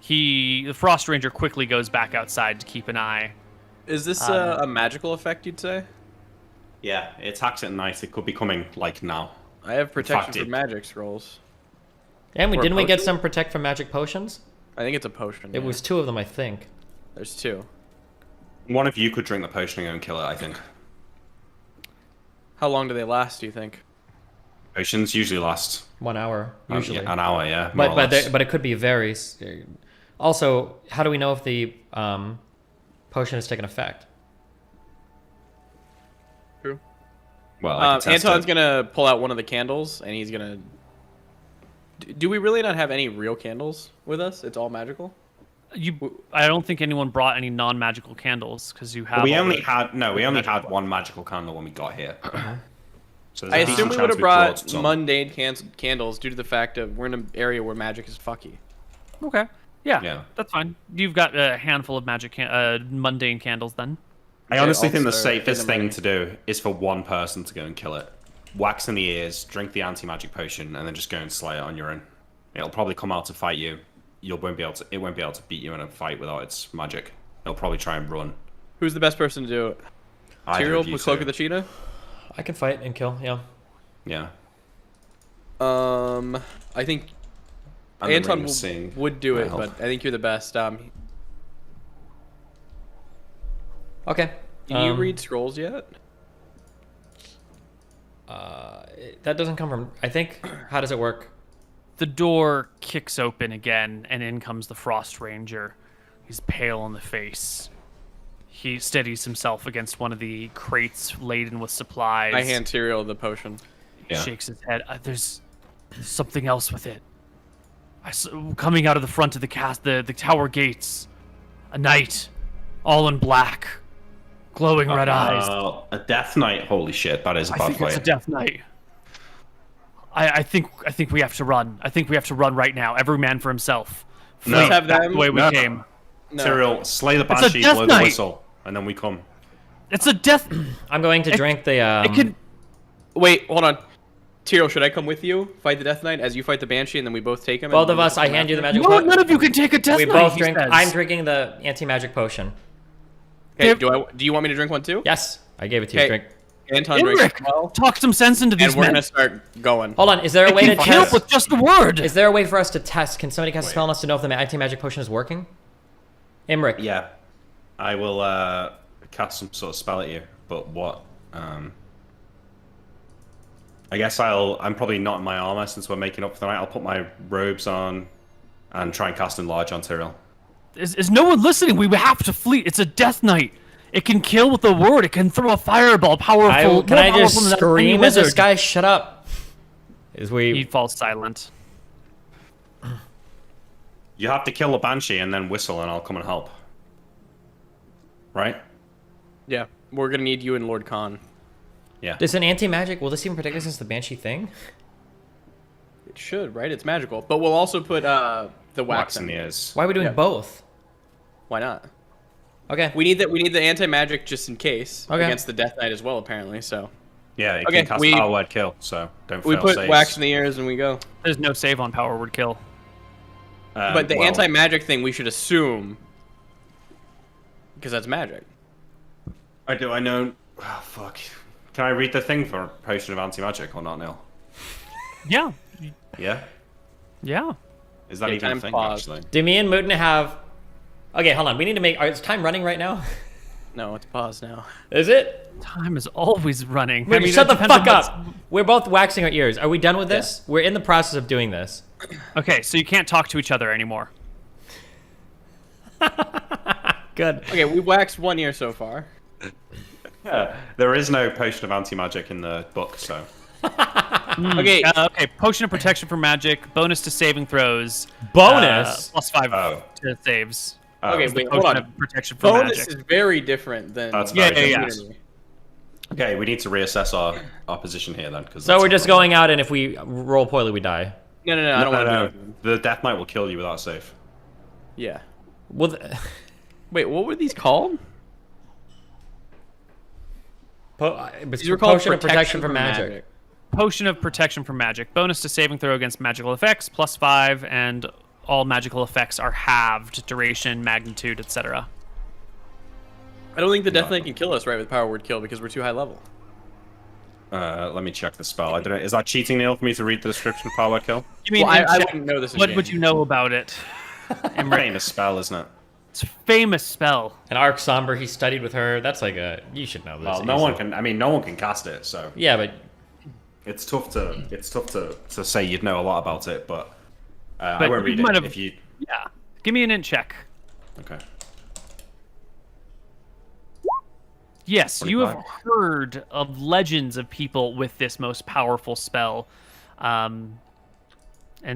The Frost Ranger quickly goes back outside to keep an eye. Is this a magical effect, you'd say? Yeah, it attacks at night. It could be coming, like, now. I have protection fact, for magic scrolls. And Or a didn't we get potion? some protect from magic potions? I think it's a potion. It yeah. was 2 of them, I think. There's 2. One of you could drink the potion and go and kill it, I think. How long do they last, do you think? Potions usually last 1 hour usually. an hour, yeah. more or but less. it could be very. Also, how do we know if the potion has taken effect? True. Well, I could test Anton's it. gonna pull out one of the candles, and he's gonna... Do we really not have any real candles with us? It's all magical? I don't think anyone brought any non-magical candles because you have. We all only the- had we only magical had one magical candle when we got here. So I there's a assume decent we chance would have we draw brought some. mundane candles due to the fact that we're in an area where magic is fucky. Okay. Yeah, Yeah. that's fine. You've got a handful of mundane candles then. I honestly think the also safest in the thing money. to do is for one person to go and kill it. Wax in the ears, drink the anti-magic potion, and then just go and slay it on your own. It'll probably come out to fight you. It won't be able to beat you in a fight without its magic. It'll probably try and run. Who's the best person to do it? Either Tyrael of you with Cloak two. of the Cheetah? I can fight and kill. Yeah. Yeah. I think And the Anton ring of seeing would do might it, help. but I think you're the best. Okay. Do you read scrolls yet? That doesn't come from. I think. How does it work? The door kicks open again, and in comes the Frost Ranger. He's pale in the face. He steadies himself against one of the crates laden with supplies. I hand Tyrael the potion. He Yeah. shakes his head. There's something else with it. Coming out of the front of the tower gates. A knight, all in black, glowing red eyes. A death knight. Holy shit, that is a I bad think it's a fight. death knight. I think we have to run. I think we have to run right now. Every man for himself. No. Flee Have back them- the way we No. came. No. Tyrael, slay the a banshee, death blow the knight. whistle, and then we come. It's a death. I'm going to drink the. It can. Wait, hold on. Tyrael, should I come with you? Fight the Death Knight as you fight the Banshee, and then we both take him? Both of us. I hand you the magic No, potion. none of you can take a death We knight. both he drink. says. I'm drinking the anti-magic potion. Okay, Give- do you want me to drink one too? Yes, I gave it to you. Okay. Drink. Anton drinks Imric, as well, talk some sense into these and we're men. gonna start going. Hold on. Is there a It way to can kill test? with just a word. Is there a way for us to test? Can somebody cast a spell on us to know if the anti-magic potion is working? Imric. Yeah. I will cast some sort of spell at you, but what? I guess I'm probably not in my armor since we're making up for the night. I'll put my robes on and try and cast Enlarge on Tyrael. Is no one listening? We have to flee. It's a death knight. It can kill with a word. It can throw a fireball. Powerful. Can more I just powerful than any scream at this wizard. guy? Shut up. As He we. falls silent. You have to kill a banshee and then whistle, and I'll come and help. Right? Yeah, we're gonna need you and Lord Khan. Yeah. Does an anti-magic? Will this even protect us against the banshee thing? It should, right? It's magical, but we'll also put the wax Wax in in. the ears. Why are we doing Yeah. both? Why not? Okay. We need that. We need the anti-magic just in case Okay. against the Death Knight as well. Apparently, so Yeah, it Okay, can cast we- Power Word Kill, so don't we fail put saves. wax in the ears and we go. There's no save on power word kill. But the well, anti-magic thing, we should assume, because that's magic. I know. Oh, fuck. Can I read the thing for Potion of Anti-Magic or not, Neal? Yeah. Yeah? Yeah. Is that Yeah, even a time thing, pause. actually? Do me and Mooten have? Okay, hold on. We need to make. Is time running right now? No, it's paused now. Is it? Time is always running. Wait, shut it the depends on fuck what's- up. We're both waxing our ears. Are we done with this? We're in the process of doing this. Okay, so you can't talk to each other anymore. Good. Okay, we've waxed one ear so far. Yeah. There is no Potion of Anti-Magic in the book, so... Okay, Okay, potion of protection from magic, bonus to saving throws. Bonus? +5 Oh. to saves. okay, It's the wait, hold potion on. of protection from Bonus magic. is very different than That's Yeah, very yeah, good. yeah. immunity. Okay, we need to reassess our position here then. So we're just going out, and if we roll poorly, we die. No, I don't want to do it. The Death Knight will kill you without save. Yeah. Well, Wait, what were these called? These were called potion of protection from magic. Potion of protection from magic. Bonus to saving throw against magical effects, +5, and all magical effects are halved. Duration, magnitude, etc. I don't think the Death Knight can kill us, right, with Power Word Kill because we're too high level. Let me check the spell. I don't know. Is that cheating, Neal, for me to read the description of Power Word Kill? You mean, Well, I in chat, wouldn't know this. what would you know about it? Famous spell, isn't it? It's a famous spell. An Arc Somber, he studied with her. That's like a. You should know this. Well, no one can. I mean, no one can cast it, so Yeah, but it's tough to say you'd know a lot about it. But I But won't you read might it have- if you. Yeah. Give me an int check. Okay. Yes, you have 25. heard of legends of people with this most powerful spell. And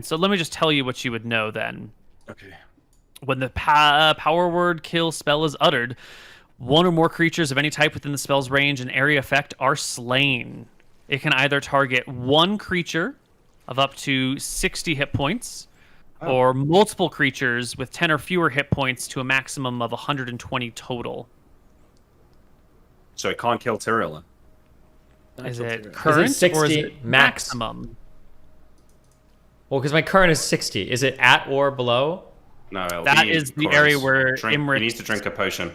so let me just tell you what you would know then. Okay. When the power word kill spell is uttered, one or more creatures of any type within the spell's range and area effect are slain. It can either target one creature of up to 60 hit points, or multiple creatures with 10 or fewer hit points to a maximum of 120 total. So it can't kill Tyrael. Is it Is current it 60 or is it max? maximum? Well, because my current is 60. Is it at or below? No, it'll That be is the chorus. area where He Imric's needs to drink a potion.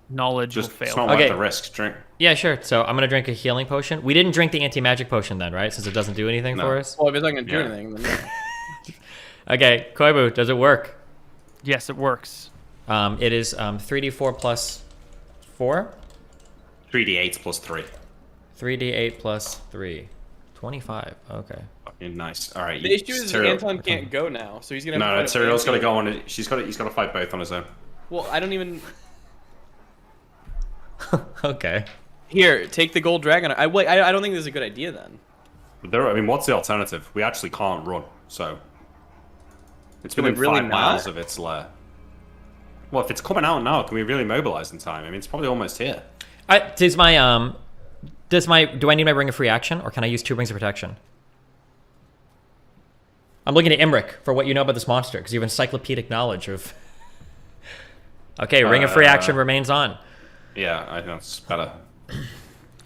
knowledge Just, will it's fail. not Okay. worth the risk. Drink. Yeah, sure. So I'm gonna drink a healing potion. We didn't drink the anti-magic potion then, right? Since it doesn't do anything No. for us. Well, if it's not gonna do Yeah. anything, then Okay, Koibu, does it work? Yes, it works. It is 3d4 plus 4. 3d8 plus 3. 3d8 plus 3. 25. Okay. Fucking nice. All right. the issue is Tyrael- Anton can't go now, so he's gonna. No, have to fight a Tyrael's got to Banshee. go on. He's got to fight both on his own. Well, I don't even. Okay. Here, take the gold dragon. I don't think this is a good idea then. I mean, what's the alternative? We actually can't run, so it's Can we within really 5 miles not? of its lair. Well, if it's coming out now, can we really mobilize in time? I mean, it's probably almost here. Do I need my ring of free action, or can I use 2 rings of protection? I'm looking at Imric for what you know about this monster, because you have encyclopedic knowledge of. Okay, ring of free action remains on. Yeah, I think that's better.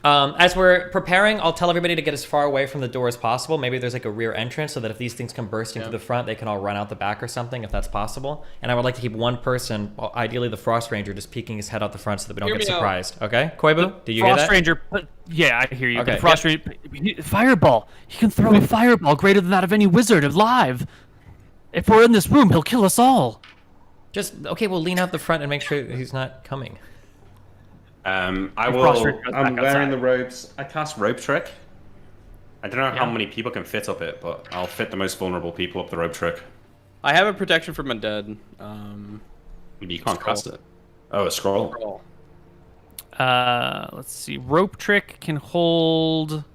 As we're preparing, I'll tell everybody to get as far away from the door as possible. Maybe there's like a rear entrance so that if these things come bursting to the front, they can all run out the back or something, if that's possible. And I would like to keep one person, well, ideally the Frost Ranger, just peeking his head out the front so that we don't Hear get me out. surprised. Okay, Koibu, did you hear Frost that? Ranger. Yeah, I hear you. Okay, The Frost Ranger. Fireball. He can throw a fireball greater than that of any wizard alive. If we're in this room, he'll kill us all. Just okay. We'll lean out the front and make sure he's not coming. I Frost will. Ranger goes I'm back wearing outside. the robes. I cast rope trick. I don't know how Yeah. many people can fit up it, but I'll fit the most vulnerable people up the rope trick. I have a protection from undead. Maybe you can't Scroll. cast it. Oh, a scroll. Roll. Let's see. Rope trick can hold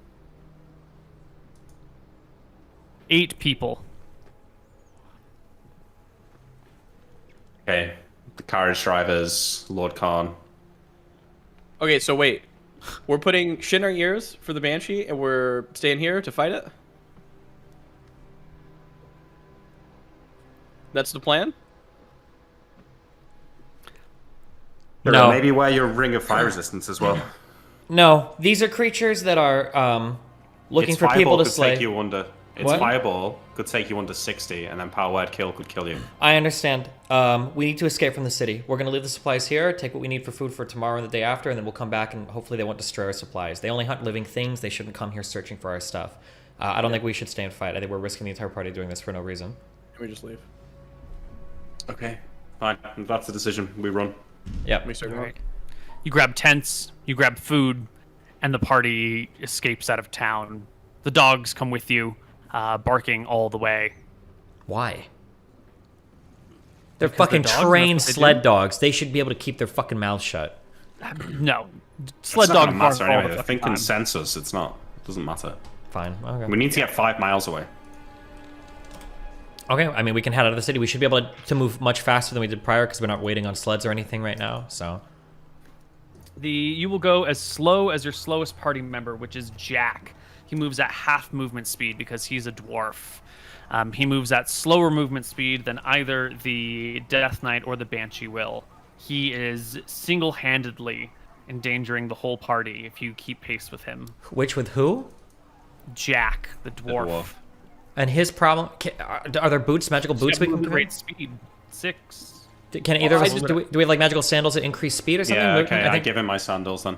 8 people. Okay. The carriage drivers, Lord Khan. Okay, so wait. We're putting shit in our ears for the Banshee, and we're staying here to fight it? That's the plan? No. Maybe wear your ring of fire resistance as well. No, these are creatures that are looking Its for people fireball to could slay. take you under. Its What? fireball could take you under 60, and then power word kill could kill you. I understand. We need to escape from the city. We're going to leave the supplies here, take what we need for food for tomorrow and the day after, and then we'll come back and hopefully they won't destroy our supplies. They only hunt living things. They shouldn't come here searching for our stuff. I don't think we should stay and fight. I think we're risking the entire party doing this for no reason. Can we just leave? Okay. Fine. If that's the decision. We run. Yep. We start All going. right. You grab tents, you grab food, and the party escapes out of town. The dogs come with you, barking all the way. Why? They're Because fucking they're dogs, trained that's what they sled do. dogs. They should be able to keep their fucking mouths shut. No, sled It's not dog gonna bark matter all anyway. the The fucking thing can time. sense us. It's not. It doesn't matter. Fine. Okay. We need to get 5 miles away. Okay. I mean, we can head out of the city. We should be able to move much faster than we did prior because we're not waiting on sleds or anything right now. So. You will go as slow as your slowest party member, which is Jack. He moves at half movement speed because he's a dwarf. He moves at slower movement speed than either the Death Knight or the Banshee will. He is single-handedly endangering the whole party if you keep pace with him. Which with who? Jack, the dwarf. dwarf. And his problem. Are there boots, magical boots we can Move at put? great speed. 6. Can either of I us just- do we have like magical sandals that increase speed or something? Yeah, okay. I think- give him my sandals then.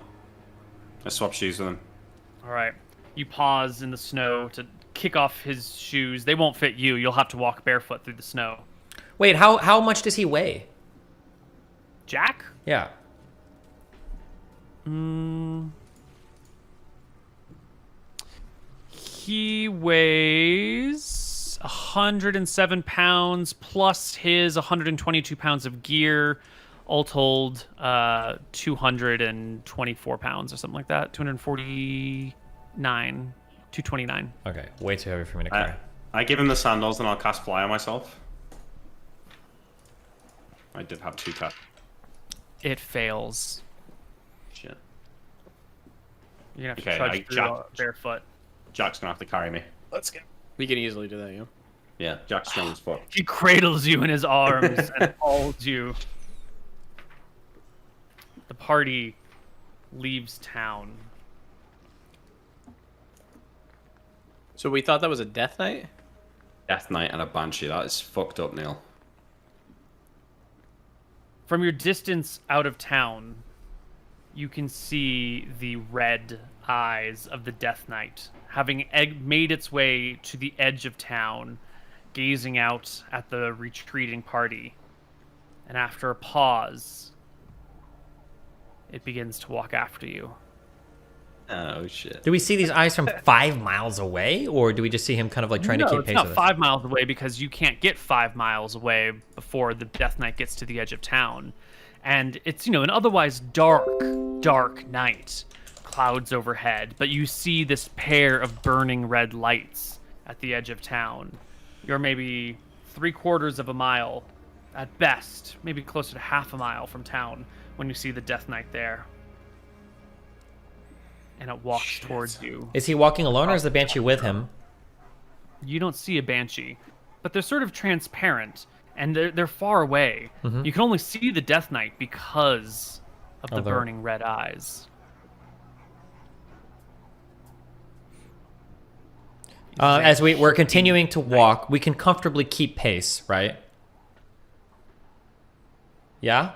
I swap shoes with him. All right. You pause in the snow to kick off his shoes. They won't fit you. You'll have to walk barefoot through the snow. Wait, how much does he weigh? Jack? Yeah. He weighs 107 pounds plus his 122 pounds of gear, all told 224 pounds or something like that. 229. Okay, way too heavy for me to carry. I give him the sandals and I'll cast fly on myself. I did have 2 cast. It fails. Shit. You're gonna have Okay, to I trudge through jump. barefoot. Jack's gonna have to carry me. Let's go. We can easily do that, yeah. Yeah, Jack's strong as fuck. He cradles you in his arms and holds you. The party leaves town. So we thought that was a death knight? Death Knight and a Banshee. That is fucked up, Neal. From your distance out of town, you can see the red eyes of the Death Knight, having made its way to the edge of town, gazing out at the retreating party. And after a pause, it begins to walk after you. Oh, shit. Do we see these eyes from 5 miles away, or do we just see him kind of like trying to keep pace it's with not us? 5 miles away because you can't get 5 miles away before the Death Knight gets to the edge of town. And it's, an otherwise dark night. Clouds overhead, but you see this pair of burning red lights at the edge of town. You're maybe 3/4 of a mile, at best, maybe closer to half a mile from town when you see the Death Knight there. And it walks towards you. Is he walking alone, or is the Banshee with him? You don't see a Banshee, but they're sort of transparent, and they're far away. You can only see the Death Knight because of the burning red eyes. As we're continuing to walk, we can comfortably keep pace, right? Yeah?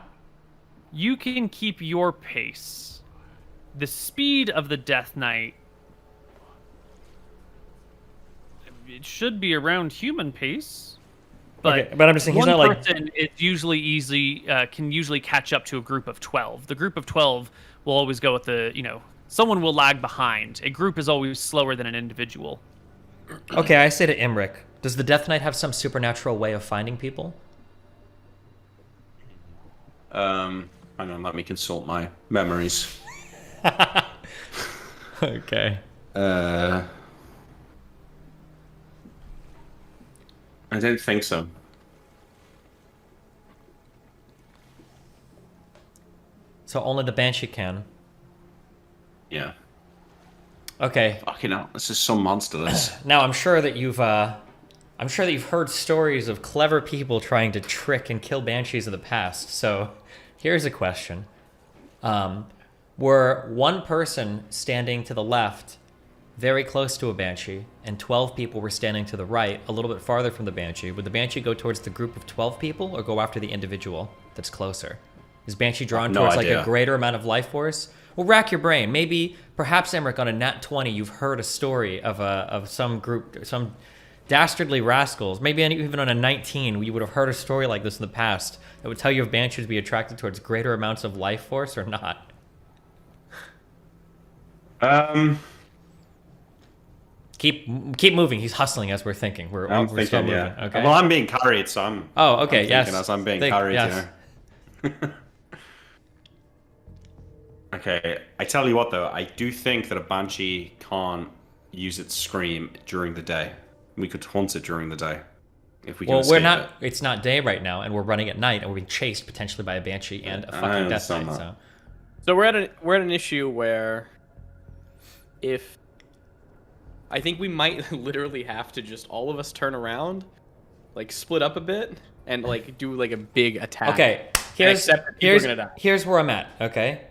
You can keep your pace. The speed of the Death Knight, it should be around human pace. But, Okay, but I'm just saying he's one not like... person is usually can usually catch up to a group of 12. The group of 12 will always go with someone will lag behind. A group is always slower than an individual. Okay, I say to Imric, does the Death Knight have some supernatural way of finding people? Hang on, let me consult my memories. Okay. I don't think so. So only the Banshee can. Yeah. Okay. Fucking hell, this is some monster, this. Now I'm sure that you've heard stories of clever people trying to trick and kill Banshees of the past. So here's a question. Were one person standing to the left very close to a Banshee, and 12 people were standing to the right, a little bit farther from the Banshee, would the Banshee go towards the group of 12 people or go after the individual that's closer? Is Banshee drawn No towards idea. like a greater amount of life force? Well, rack your brain. Maybe, perhaps, Emmerich, on a nat 20, you've heard a story of some group, some dastardly rascals. Maybe even on a 19, you would have heard a story like this in the past that would tell you if Banshees would be attracted towards greater amounts of life force or not. Keep moving. He's hustling as we're thinking. We're I'm still thinking, moving. yeah. Okay. Well, I'm being carried, so I'm... Oh, okay. I'm Yes. thinking as I'm being Think- carried, yes. you know. Okay, I tell you what, though. I do think that a Banshee can't use its scream during the day. We could hunt it during the day. If we can Well, we're escape not. it. It's not day right now, and we're running at night, and we're being chased potentially by a Banshee and a I fucking Death understand Knight. that. So we're at an issue where if I think we might literally have to just all of us turn around, like split up a bit, and like do like a big attack. Okay, And accept that people are gonna die. here's where I'm at. Okay,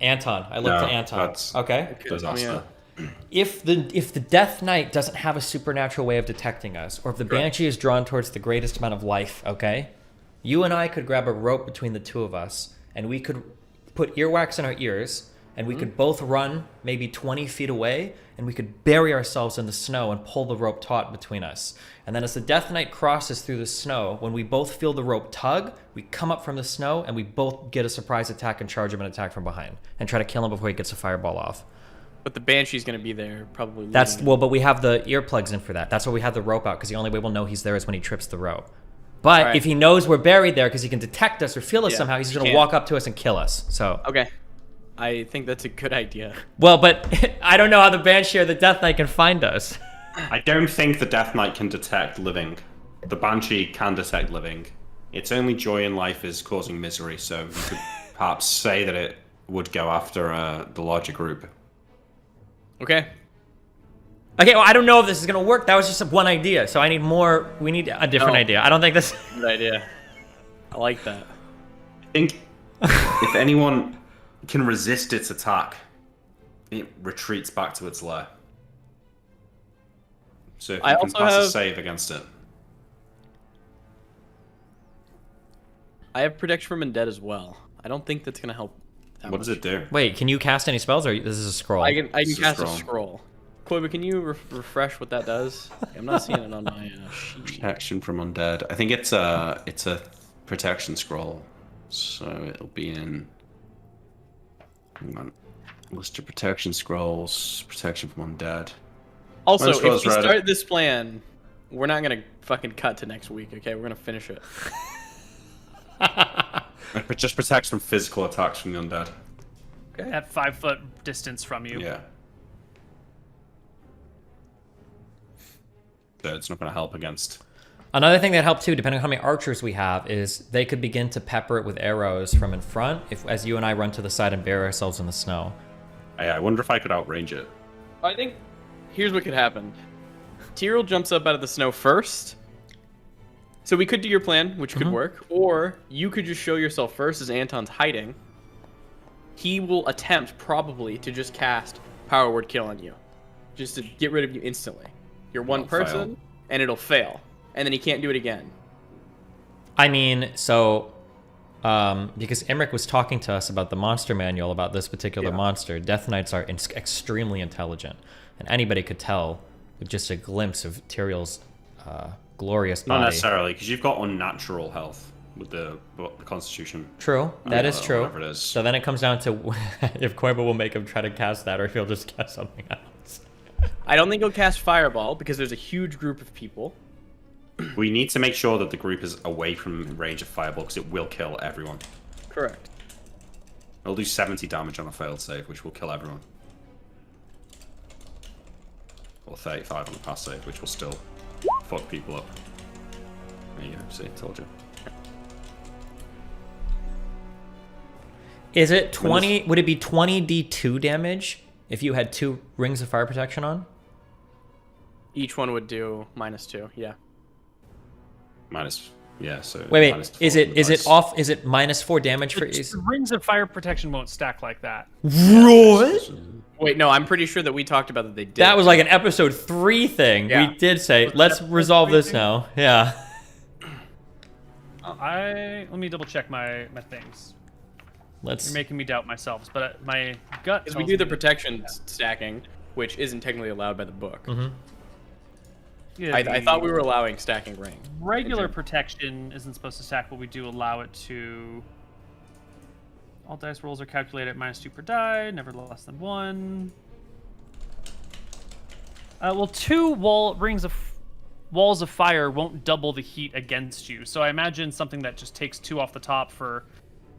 Anton. I look No, to Anton. that's- Okay. Disaster. If the Death Knight doesn't have a supernatural way of detecting us, or if the Banshee is drawn towards the greatest amount of life, okay, you and I could grab a rope between the two of us, and we could put earwax in our ears, and we could both run maybe 20 feet away, and we could bury ourselves in the snow and pull the rope taut between us. And then as the Death Knight crosses through the snow, when we both feel the rope tug, we come up from the snow, and we both get a surprise attack and charge him and attack from behind, and try to kill him before he gets a fireball off. But the Banshee's gonna be there probably. That's leading. well, but we have the earplugs in for that. That's why we have the rope out, because the only way we'll know he's there is when he trips the rope. But Right. if he knows we're buried there because he can detect us or feel us Yeah, somehow, he's he going to can. walk up to us and kill us. So Okay. I think that's a good idea. well, but I don't know how the Banshee or the Death Knight can find us. I don't think the Death Knight can detect living. The Banshee can detect living. Its only joy in life is causing misery, so you could perhaps say that it would go after the larger group. Okay. Okay, well, I don't know if this is gonna work. That was just one idea, so I need more. We need a different idea. I don't think this. Good idea. I like that. I think if anyone can resist its attack, it retreats back to its lair. So if you can pass a save against it. I have protection from undead as well. I don't think that's gonna help. What does it do? Wait, can you cast any spells, or this is a scroll? I can cast a scroll. Koibu, can you refresh what that does? I'm not seeing it on my sheet. Protection from undead. I think it's a protection scroll, so it'll be in. Hang on. List of protection scrolls. Protection from undead. Also, if we start this plan, we're not gonna fucking cut to next week. Okay, we're gonna finish it. It just protects from physical attacks from the undead. Okay. At 5 foot distance from you. Yeah. So it's not going to help against. Another thing that helped too, depending on how many archers we have, is they could begin to pepper it with arrows from in front, as you and I run to the side and bury ourselves in the snow. Yeah, I wonder if I could outrange it. I think here's what could happen. Tyrell jumps up out of the snow first. So we could do your plan, which could work, or you could just show yourself first as Anton's hiding. He will attempt, probably, to just cast Power Word Kill on you. Just to get rid of you instantly. You're one person, and it'll fail. And then he can't do it again. I mean, so, because Emmerich was talking to us about the monster manual about this particular monster, Death Knights are extremely intelligent. And anybody could tell with just a glimpse of Tyrell's glorious body. Not necessarily, because you've got unnatural health with the Constitution. True, that is true. Whatever it is. So then it comes down to if Koibu will make him try to cast that, or if he'll just cast something else. I don't think he'll cast Fireball, because there's a huge group of people. We need to make sure that the group is away from range of Fireball, because it will kill everyone. Correct. It'll do 70 damage on a failed save, which will kill everyone. Or 35 on a pass save, which will still fuck people up. There you go, see, told you. Is it 20? Would it be 20 D2 damage if you had 2 rings of fire protection on? Each one would do -2, yeah. So wait, is it -4 damage for each? Rings of fire protection won't stack like that. What? Wait, no, I'm pretty sure that we talked about that they did. That was like an episode 3 thing. Yeah. We did say, let's resolve this now. Yeah. Let me double check my things. Let's. You're making me doubt myself, but my gut. Because we do the protection stacking, which isn't technically allowed by the book. Yeah, I thought we were allowing stacking ring. Regular protection isn't supposed to stack, but we do allow it to. All dice rolls are calculated at -2 per die, never less than 1. Well, 2 walls of fire won't double the heat against you, so I imagine something that just takes 2 off the top for,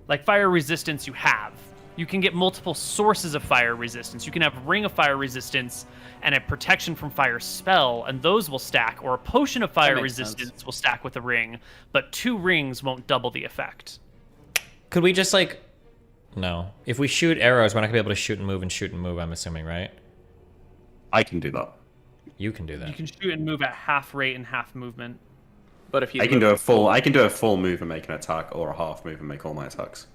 like, fire resistance you have. You can get multiple sources of fire resistance. You can have Ring of Fire resistance and a Protection from Fire spell, and those will stack, or a Potion of Fire resistance will stack with a ring, but 2 rings won't double the effect. Could we just, like... No. If we shoot arrows, we're not going to be able to shoot and move, I'm assuming, right? I can do that. You can do that. You can shoot and move at half rate and half movement. But if I can do a full move and make an attack, or a half move and make all my attacks.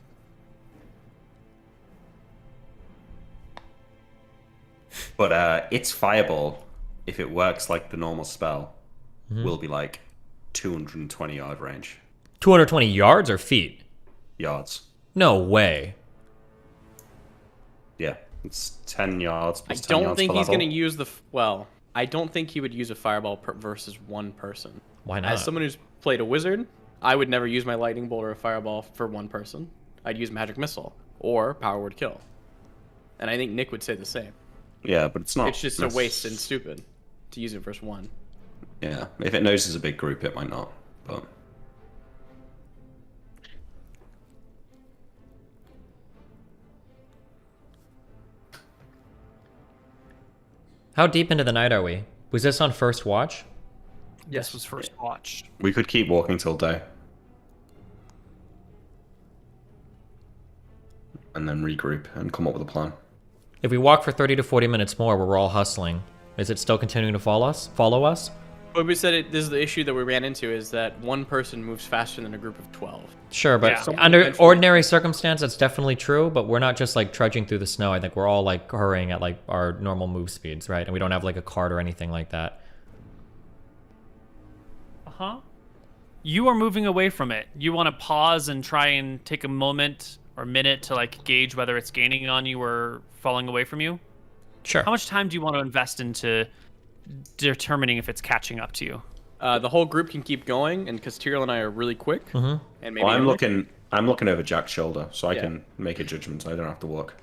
But its Fireball, if it works like the normal spell, will be like 220 yard range. 220 yards or feet? Yards. No way. Yeah, it's 10 yards. I don't think he's going to use the... Well, I don't think he would use a Fireball versus one person. Why not? As someone who's played a wizard, I would never use my Lightning Bolt or a Fireball for one person. I'd use Magic Missile or Power Word Kill. And I think Nick would say the same. Yeah, but it's not. It's just a waste and stupid to use it versus one. Yeah, if it knows it's a big group, it might not. But how deep into the night are we? Was this on first watch? This was first watch. we could keep walking till day. And then regroup and come up with a plan. If we walk for 30 to 40 minutes more where we're all hustling, Is it still continuing to follow us? But we said this is the issue that we ran into, is that one person moves faster than a group of 12. Sure, but Yeah. under ordinary circumstance, that's definitely true. But we're not just like trudging through the snow. I think we're all like hurrying at like our normal move speeds, right? And we don't have like a cart or anything like that. Uh-huh. You are moving away from it. You want to pause and try and take a moment or minute to like gauge whether it's gaining on you or falling away from you? Sure. How much time do you want to invest into determining if it's catching up to you? The whole group can keep going, and because Tyrael and I are really quick, and maybe Well, I'm Emmerich, looking over Jack's shoulder, so I Yeah. can make a judgment. So I don't have to walk.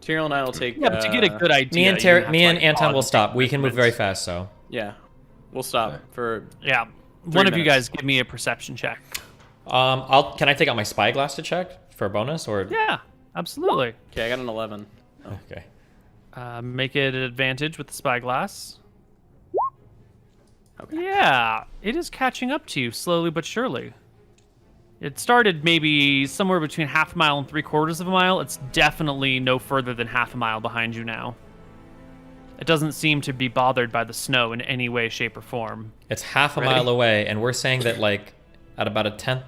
Tyrael and I will take. Yeah, but to get a good idea, Me and you have to, me and like, Anton pause will and stop. take We can move very measurements. fast, so. Yeah, we'll stop for. Yeah. One of you minutes. guys give me a perception check. Can I take out my spyglass to check for a bonus or? Yeah, absolutely. Okay, I got an 11. Okay. Make it an advantage with the spyglass. Okay. Yeah, it is catching up to you slowly but surely. It started maybe somewhere between half a mile and 3/4 of a mile. It's definitely no further than half a mile behind you now. It doesn't seem to be bothered by the snow in any way, shape, or form. It's half a Ready? mile away, and we're saying that like at about a 10th.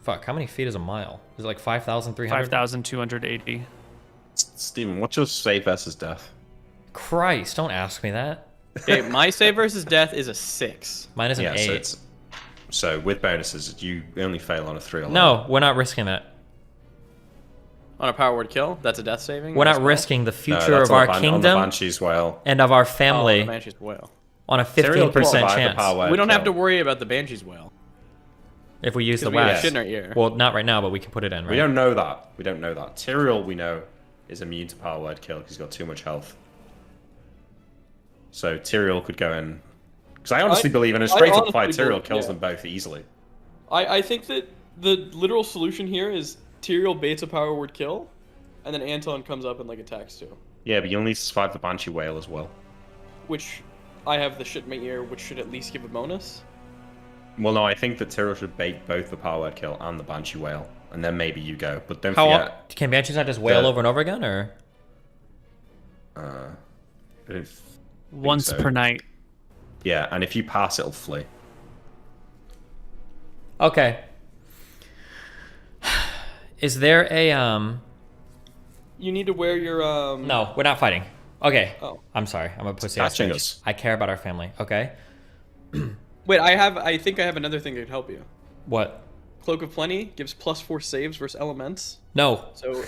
Fuck, how many feet is a mile? Is it like 5,300? 5,280. Steven, what's your save versus death? Christ, don't ask me that. Okay, my save versus death is a 6. Mine is an Yeah, 8. so with bonuses, you only fail on a 3 or lower. No, we're not risking that. On a power word kill, that's a death saving. We're as not well? risking the No, future that's of on our the on the kingdom Banshee's Whale. and of our Oh, family the Banshee's Whale. on a Tyrael 15% could survive the chance power word We don't have to kill. worry about the Banshee's Whale. if we use the Because we have wax. shit in our ear. Well, not right now, but we can put it in, right? We don't know that. We don't know that. Tyrael, we know, is immune to power word kill because he's got too much health. So Tyrael could go in. Because I honestly believe in a straight up fight, honestly Tyrael believe- kills yeah. them both easily. I think that the literal solution here is Tyrael baits a power word kill, and then Anton comes up and like attacks too. Yeah, but you'll need to survive the Banshee Whale as well. Which I have the shit in my ear, which should at least give a bonus. Well, no, I think that Tyrael should bait both the power word kill and the Banshee Whale, and then maybe you go. But don't How forget. can Banshees not just wail The- over and over again, or? I don't think Once so. per night. Yeah, and if you pass, it'll flee. Okay. Is there a You need to wear your No, we're not fighting. Okay. Oh. I'm sorry. I'm a pussy. Catching bitch. us. I care about our family. Okay. Wait, I think I have another thing that could help you. What? Cloak of Plenty gives +4 saves versus elements. No. So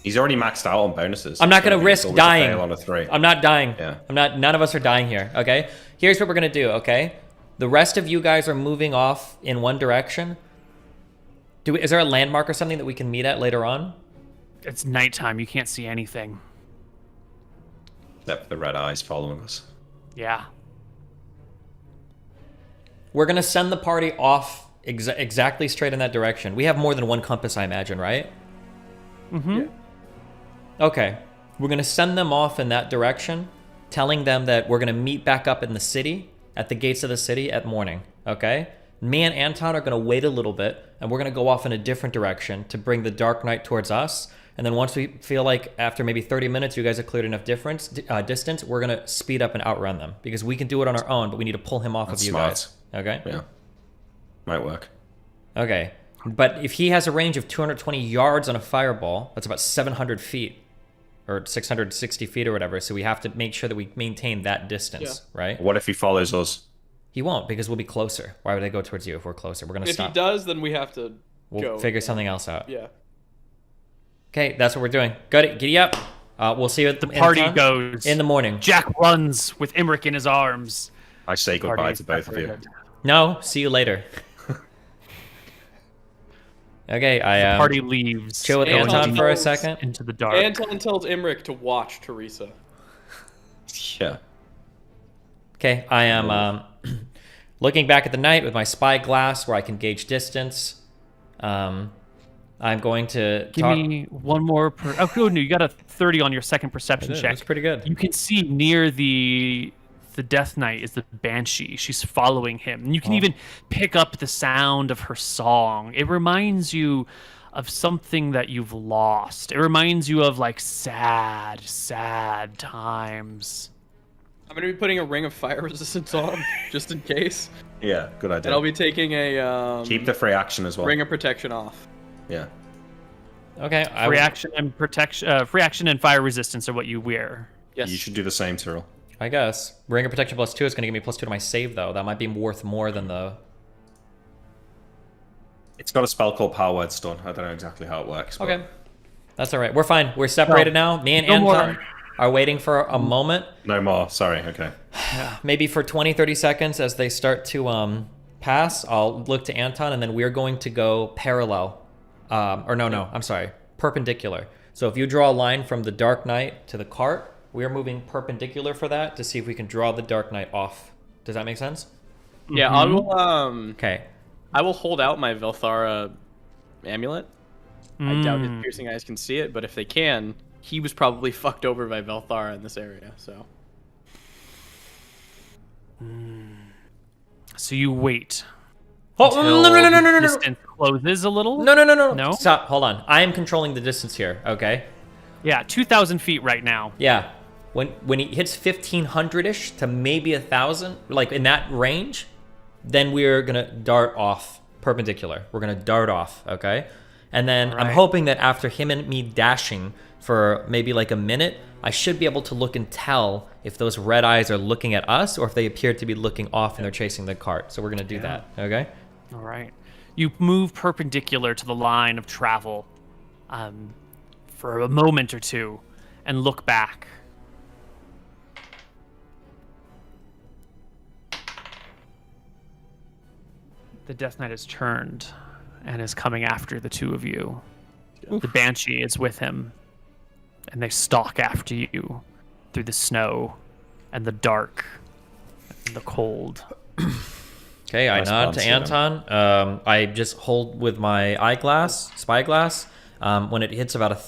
He's already maxed out on bonuses. I'm not so gonna he's risk always a dying. fail on a 3. I'm not dying. Yeah. I'm not. None of us are dying here. Okay. Here's what we're gonna do. Okay. The rest of you guys are moving off in one direction. Is there a landmark or something that we can meet at later on? It's nighttime. You can't see anything. Except for the red eyes following us. Yeah. We're gonna send the party off exactly straight in that direction. We have more than one compass, I imagine, right? Mm-hmm. Yeah. Okay. We're gonna send them off in that direction, telling them that we're gonna meet back up in the city, at the gates of the city at morning. Okay? Me and Anton are gonna wait a little bit, and we're gonna go off in a different direction to bring the dark night towards us. And then once we feel like after maybe 30 minutes you guys have cleared enough distance, we're gonna speed up and outrun them because we can do it on our own, but we need to pull him off That's of you smart. guys. Okay. Yeah. Might work. Okay. But if he has a range of 220 yards on a fireball, that's about 700 feet or 660 feet or whatever. So we have to make sure that we maintain that distance, right? What if he follows us? He won't because we'll be closer. Why would I go towards you if we're closer? We're going to if stop. he does, then we have to We'll go. figure something else out. Yeah. Okay, that's what we're doing. Good. Giddy up. We'll see you at The party in goes. in the morning. Jack runs with Emmerich in his arms. I say goodbye Party to both of you. separated. No, see you later. Okay, I Party leaves. chill with Anton Anton for a tells- second. into the dark. Anton tells Emmerich to watch Teresa. Yeah. Okay, I am looking back at the night with my spy glass where I can gauge distance. I'm going to Give talk. me one more. Oh, no, you got a 30 on your second perception check. That's pretty good. You can see near the Death Knight is the Banshee. She's following him. And you can even pick up the sound of her song. It reminds you of something that you've lost. It reminds you of like sad, sad times. I'm gonna be putting a ring of fire resistance on, just in case. Yeah, good idea. And I'll be taking a Keep the free action as well. ring of protection off. Yeah. Okay. Reaction and protection, free action and fire resistance are what you wear. Yes. You should do the same, Tyrell. I guess. Ring of Protection +2 is going to give me +2 to my save, though. That might be worth more than the... It's got a spell called Power Word Stun. I don't know exactly how it works. But... Okay. That's all right. We're fine. We're separated now. Me and Anton are waiting for a moment. No more. Sorry. Okay. Maybe for 20, 30 seconds as they start to pass, I'll look to Anton, and then we're going to go parallel. I'm sorry. Perpendicular. So if you draw a line from the Dark Knight to the cart, we're moving perpendicular for that to see if we can draw the Dark Knight off. Does that make sense? Yeah, I will. Okay. I will hold out my Velthara amulet. I doubt his piercing eyes can see it, but if they can, he was probably fucked over by Velthara in this area. So. So you wait. Oh, Until no. distance closes a little. No. No? Stop. Hold on. I am controlling the distance here. Okay. Yeah, 2,000 feet right now. Yeah. When he hits 1,500-ish to maybe 1,000, like in that range, then we're gonna dart off perpendicular. We're gonna dart off, okay? And then I'm hoping that after him and me dashing for maybe like a minute, I should be able to look and tell if those red eyes are looking at us or if they appear to be looking off and they're chasing the cart. So we're gonna do that, okay? All right. You move perpendicular to the line of travel for a moment or two and look back. The Death Knight has turned and is coming after the two of you. Oof. The Banshee is with him, and they stalk after you through the snow and the dark and the cold. Okay, I nod to Anton. I just hold with my spyglass. When it hits about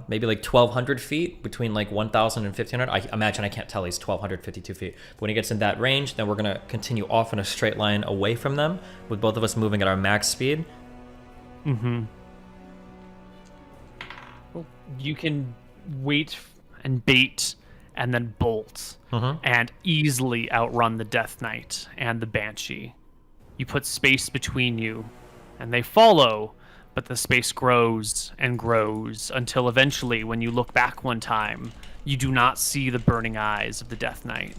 maybe like 1,200 feet, between like 1,000 and 1,500, I imagine I can't tell he's 1,252 feet. But when he gets in that range, then we're going to continue off in a straight line away from them, with both of us moving at our max speed. Mm-hmm. Well, you can wait and bait and then bolt and easily outrun the Death Knight and the Banshee. You put space between you, and they follow. But the space grows and grows until eventually, when you look back one time, you do not see the burning eyes of the Death Knight.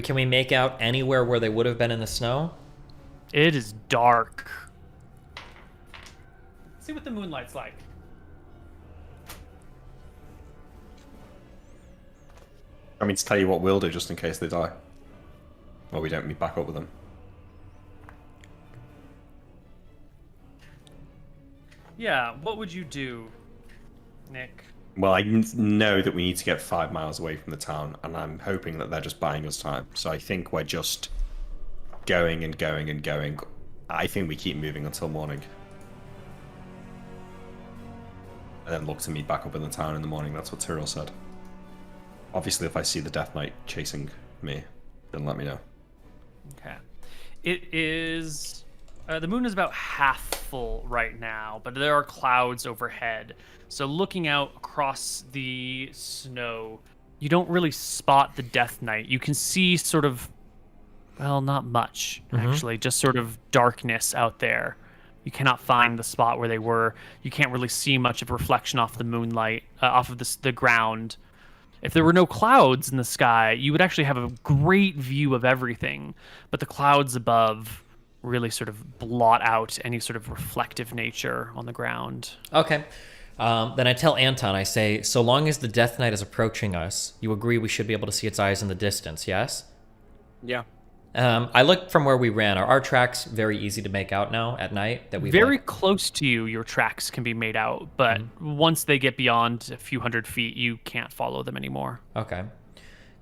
Can we make out anywhere where they would have been in the snow? It is dark. See what the moonlight's like. I mean, to tell you what we'll do just in case they die. Or we don't meet back up with them. Yeah, what would you do, Nick? Well, I know that we need to get 5 miles away from the town, and I'm hoping that they're just buying us time. So I think we're just going and going and going. I think we keep moving until morning. And then look to meet back up in the town in the morning. That's what Tyrell said. Obviously, if I see the Death Knight chasing me, then let me know. Okay. It is... the moon is about half full right now, but there are clouds overhead. So looking out across the snow, you don't really spot the Death Knight. You can see sort of, well, not much, actually, just sort of darkness out there. You cannot find the spot where they were. You can't really see much of a reflection off the moonlight, off of the ground. If there were no clouds in the sky, you would actually have a great view of everything. But the clouds above really sort of blot out any sort of reflective nature on the ground. Okay. Then I tell Anton, I say, so long as the Death Knight is approaching us, you agree we should be able to see its eyes in the distance, yes? Yeah. I looked from where we ran. Are our tracks very easy to make out now at night? That we Very close to you, your tracks can be made out, but once they get beyond a few hundred feet, you can't follow them anymore. Okay.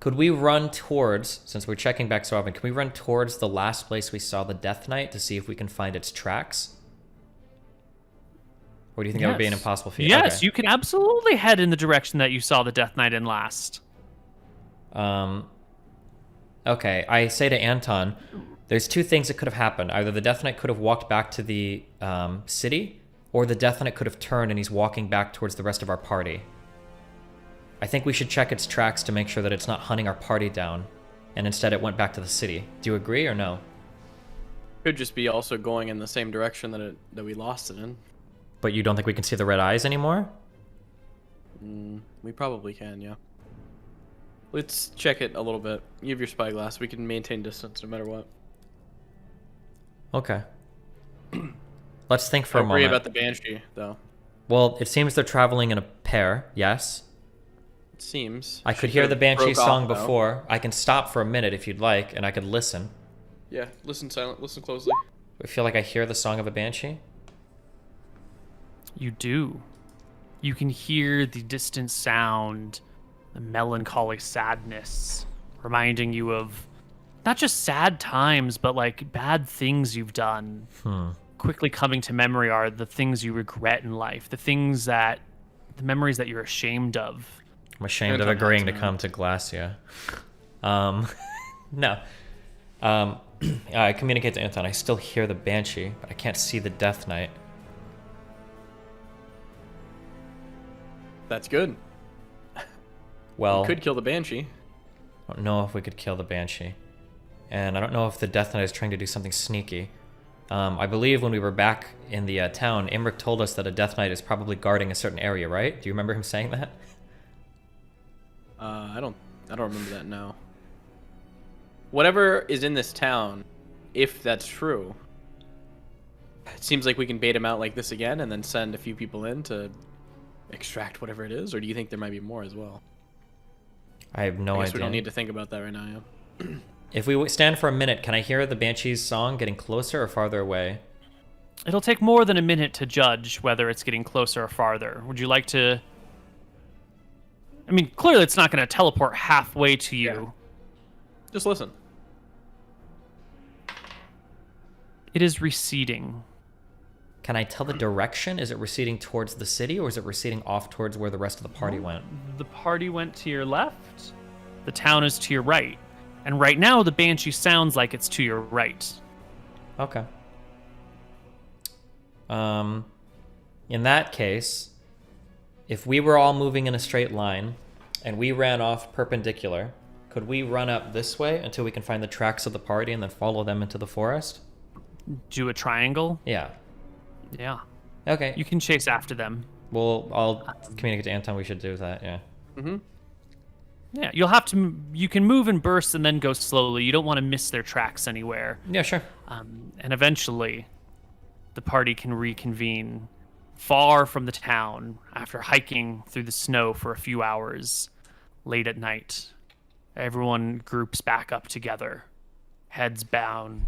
Could we run towards, since we're checking back so often, can we run towards the last place we saw the Death Knight to see if we can find its tracks? Or do you think that would be an impossible feat? Yes, okay. You can absolutely head in the direction that you saw the Death Knight in last. Okay, I say to Anton, there's two things that could have happened. Either the Death Knight could have walked back to the city, or the Death Knight could have turned and he's walking back towards the rest of our party. I think we should check its tracks to make sure that it's not hunting our party down, and instead it went back to the city. Do you agree or no? Could just be also going in the same direction that we lost it in. But you don't think we can see the red eyes anymore? We probably can, yeah. Let's check it a little bit. You have your spyglass. We can maintain distance no matter what. Okay. Let's think for I a agree moment. about the Banshee, though. Well, it seems they're traveling in a pair, yes? It seems. I could She hear could've the Banshee broke off, song though. before. I can stop for a minute if you'd like, and I could listen. Yeah, listen silent. Listen closely. I feel like I hear the song of a Banshee. You do. You can hear the distant sound, the melancholy sadness, reminding you of not just sad times, but like bad things you've done. Quickly coming to memory are the things you regret in life, the memories that you're ashamed of. I'm ashamed of Anton agreeing to has come to Glacia. No. I communicate to Anton. I still hear the Banshee, but I can't see the Death Knight. That's good. Well, Could kill the Banshee. I don't know if we could kill the Banshee. And I don't know if the Death Knight is trying to do something sneaky. I believe when we were back in the town, Imric told us that a Death Knight is probably guarding a certain area, right? Do you remember him saying that? I don't remember that now. Whatever is in this town, if that's true, it seems like we can bait him out like this again and then send a few people in to extract whatever it is, or do you think there might be more as well? I have no I guess idea. we don't need to think about that right now, yeah. If we stand for a minute, can I hear the Banshee's song getting closer or farther away? It'll take more than a minute to judge whether it's getting closer or farther. Would you like to... I mean, clearly it's not going to teleport halfway to you. Yeah. Just listen. It is receding. Can I tell the direction? Is it receding towards the city, or is it receding off towards where the rest of the party went? The party went to your left. The town is to your right. And right now, the Banshee sounds like it's to your right. Okay. In that case, if we were all moving in a straight line and we ran off perpendicular, could we run up this way until we can find the tracks of the party and then follow them into the forest? Do a triangle? Yeah. Yeah. Okay. You can chase after them. Well, I'll communicate to Anton we should do that, yeah. Mm-hmm. Yeah, you'll have to... You can move in bursts and then go slowly. You don't want to miss their tracks anywhere. Yeah, sure. And eventually, the party can reconvene far from the town after hiking through the snow for a few hours late at night. Everyone groups back up together, heads down.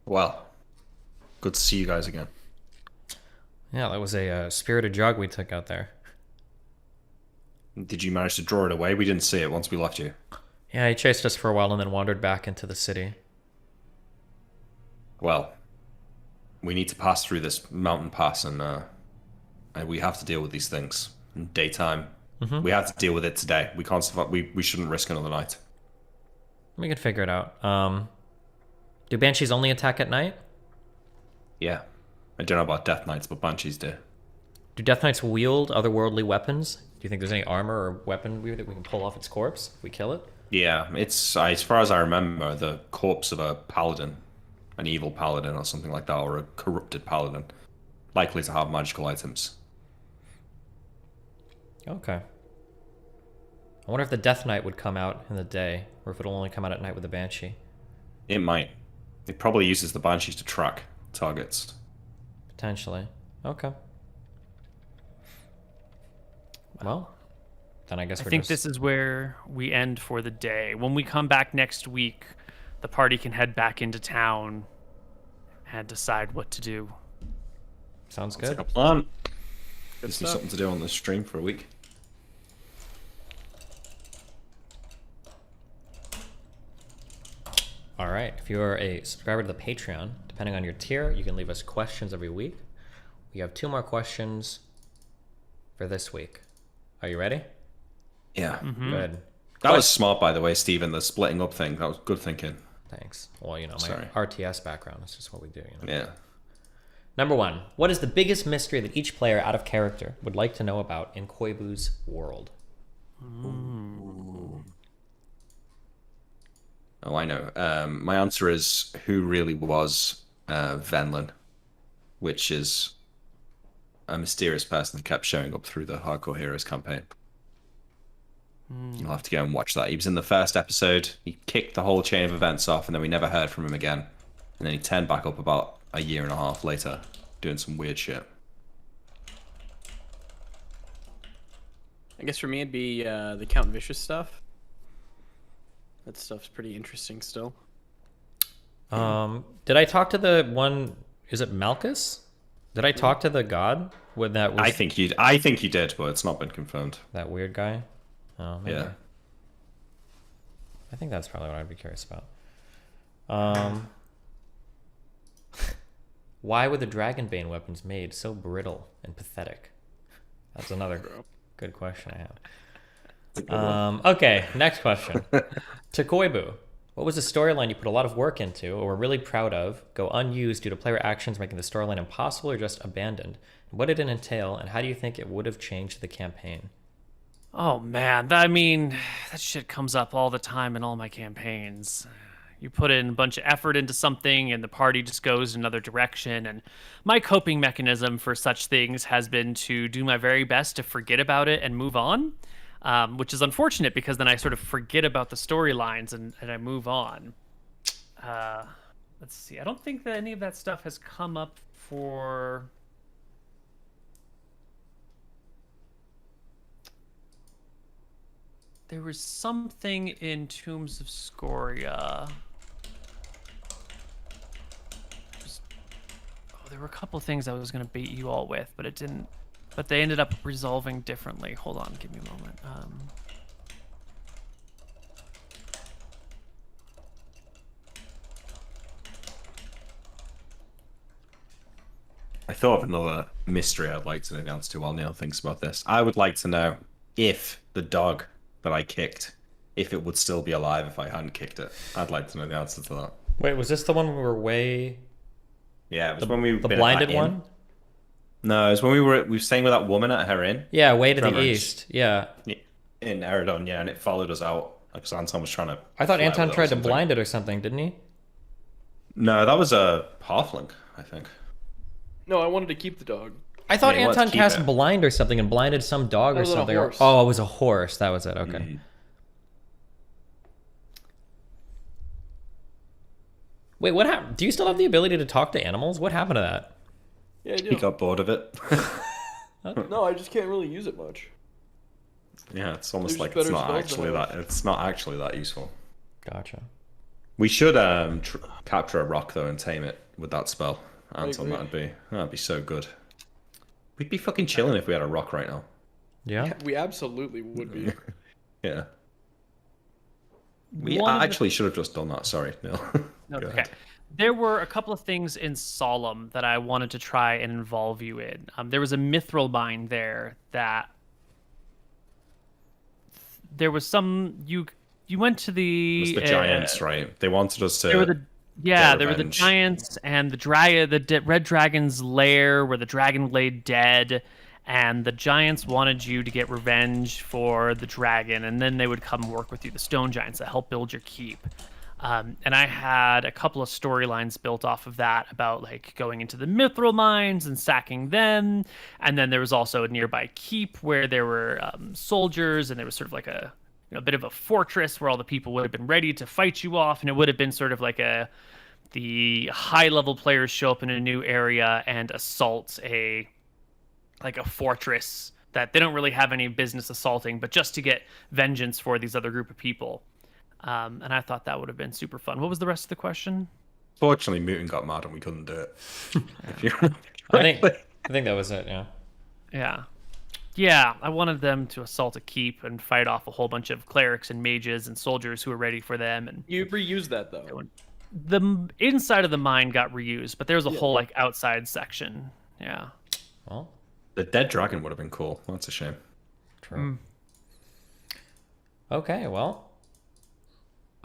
Well, good to see you guys again. Yeah, that was a spirited jog we took out there. Did you manage to draw it away? We didn't see it once we left you. Yeah, he chased us for a while and then wandered back into the city. Well, we need to pass through this mountain pass, and we have to deal with these things in daytime. Mm-hmm. We have to deal with it today. We can't survive. We shouldn't risk another night. We can figure it out. Do Banshees only attack at night? Yeah. I don't know about Death Knights, but Banshees do. Do Death Knights wield otherworldly weapons? Do you think there's any armor or weapon that we can pull off its corpse if we kill it? Yeah, it's as far as I remember, the corpse of a paladin, an evil paladin or something like that, or a corrupted paladin, likely to have magical items. Okay. I wonder if the Death Knight would come out in the day, or if it'll only come out at night with the Banshee. It might. It probably uses the Banshees to track targets. Potentially. Okay. Well, then I guess I we're think just... this is where we end for the day. When we come back next week, the party can head back into town and decide what to do. Sounds Sounds good. like a plan. Good Gives me stuff. something to do on the stream for a week. All right. If you're a subscriber to the Patreon, depending on your tier, you can leave us questions every week. We have 2 more questions for this week. Are you ready? Yeah. Good. That was smart, by the way, Stephen, the splitting up thing. That was good thinking. Thanks. Well, you know, my Sorry. RTS background is just what we do, you know. Yeah. Number 1. What is the biggest mystery that each player out of character would like to know about in Koibu's world? Oh, I know. My answer is who really was Venlin, which is a mysterious person that kept showing up through the Hardcore Heroes campaign. You'll have to go and watch that. He was in the first episode. He kicked the whole chain of events off, and then we never heard from him again. And then he turned back up about a year and a half later, doing some weird shit. I guess for me it'd be the Count Vicious stuff. That stuff's pretty interesting still. Did I talk to the one? Is it Malchus? Did I talk to the god when that was? I think you did, but it's not been confirmed. That weird guy. Oh, maybe. Yeah. I think that's probably what I'd be curious about. Why were the Dragonbane weapons made so brittle and pathetic? That's another good question I have. Okay, next question. To Koibu, what was a storyline you put a lot of work into or were really proud of, go unused due to player actions making the storyline impossible or just abandoned? What did it entail, and how do you think it would have changed the campaign? Oh man, I mean, that shit comes up all the time in all my campaigns. You put in a bunch of effort into something and the party just goes in another direction, and my coping mechanism for such things has been to do my very best to forget about it and move on, which is unfortunate because then I sort of forget about the storylines and I move on. Let's see, I don't think that any of that stuff has come up for... There was something in Tombs of Scoria. There were a couple things I was going to bait you all with, but it didn't. But they ended up resolving differently. Hold on, give me a moment. I thought of another mystery I'd like to announce to while Neal thinks about this. I would like to know if the dog that I kicked, if it would still be alive if I hadn't kicked it. I'd like to know the answer to that. Wait, was this the one we were way... Yeah, it was when we were The blinded one? No, it was when we were staying with that woman at her inn. Yeah, way to the Tremors. east. Yeah. In Eridon, yeah, and it followed us out because Anton was trying to... I thought fly Anton with it or tried to something. blind it or something, didn't he? No, that was a halfling, I think. No, I wanted to keep the dog. I thought Yeah, he wants Anton to keep cast it. blind or something and blinded some dog That or was on a something. horse. Oh, it was a horse. That was it. Okay. Mhm. Wait, what happened? Do you still have the ability to talk to animals? What happened to that? Yeah, I do. He got bored of it. No, I just can't really use it much. Yeah, it's almost There's like better it's not spells actually than that. It's not actually that useful. Gotcha. We should capture a rock though and tame it with that spell. Anton, agree. that'd be so good. We'd be fucking chilling if we had a rock right now. Yeah? We absolutely would be. Yeah. We One of the- actually should have just done that. Sorry, Neal. No, Go okay. ahead. There were a couple of things in Solemn that I wanted to try and involve you in. There was a mithril mine there that there was some you went to the It was the giants, right? They wanted us to. There were the yeah, get there were the revenge. giants and the red dragon's lair where the dragon lay dead, and the giants wanted you to get revenge for the dragon, and then they would come work with you, the stone giants that help build your keep. And I had a couple of storylines built off of that about like going into the mithril mines and sacking them. And then there was also a nearby keep where there were soldiers, and there was sort of like a bit of a fortress where all the people would have been ready to fight you off. And it would have been sort of like the high level players show up in a new area and assault a fortress that they don't really have any business assaulting, but just to get vengeance for these other group of people. And I thought that would have been super fun. What was the rest of the question? Fortunately, Mutant got mad and we couldn't do it. If you I think that was it, yeah. Yeah, I wanted them to assault a keep and fight off a whole bunch of clerics and mages and soldiers who were ready for them. And You reused that though. the inside of the mine got reused, but there was a whole like outside section. Yeah. Well, The dead dragon would have been cool. That's a shame. true. Okay, well.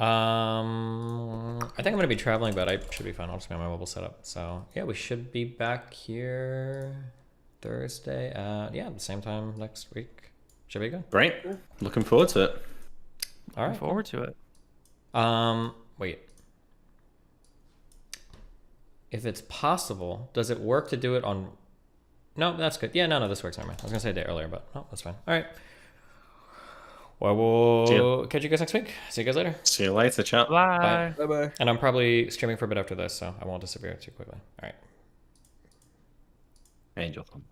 I think I'm gonna be traveling, but I should be fine. I'll just get my mobile set up. So yeah, we should be back here Thursday at the same time next week. Should be good. Great. Looking forward to it. All right. Looking forward to it. Wait. If it's possible, does it work to do it on? No, that's good. Yeah, no, this works. Never mind. I was gonna say a day earlier, but no, that's fine. All right. Well, we'll catch you guys next week. See you guys later. See you later, chat. Bye. Bye bye. And I'm probably streaming for a bit after this, so I won't disappear too quickly. All right. Angel thumb.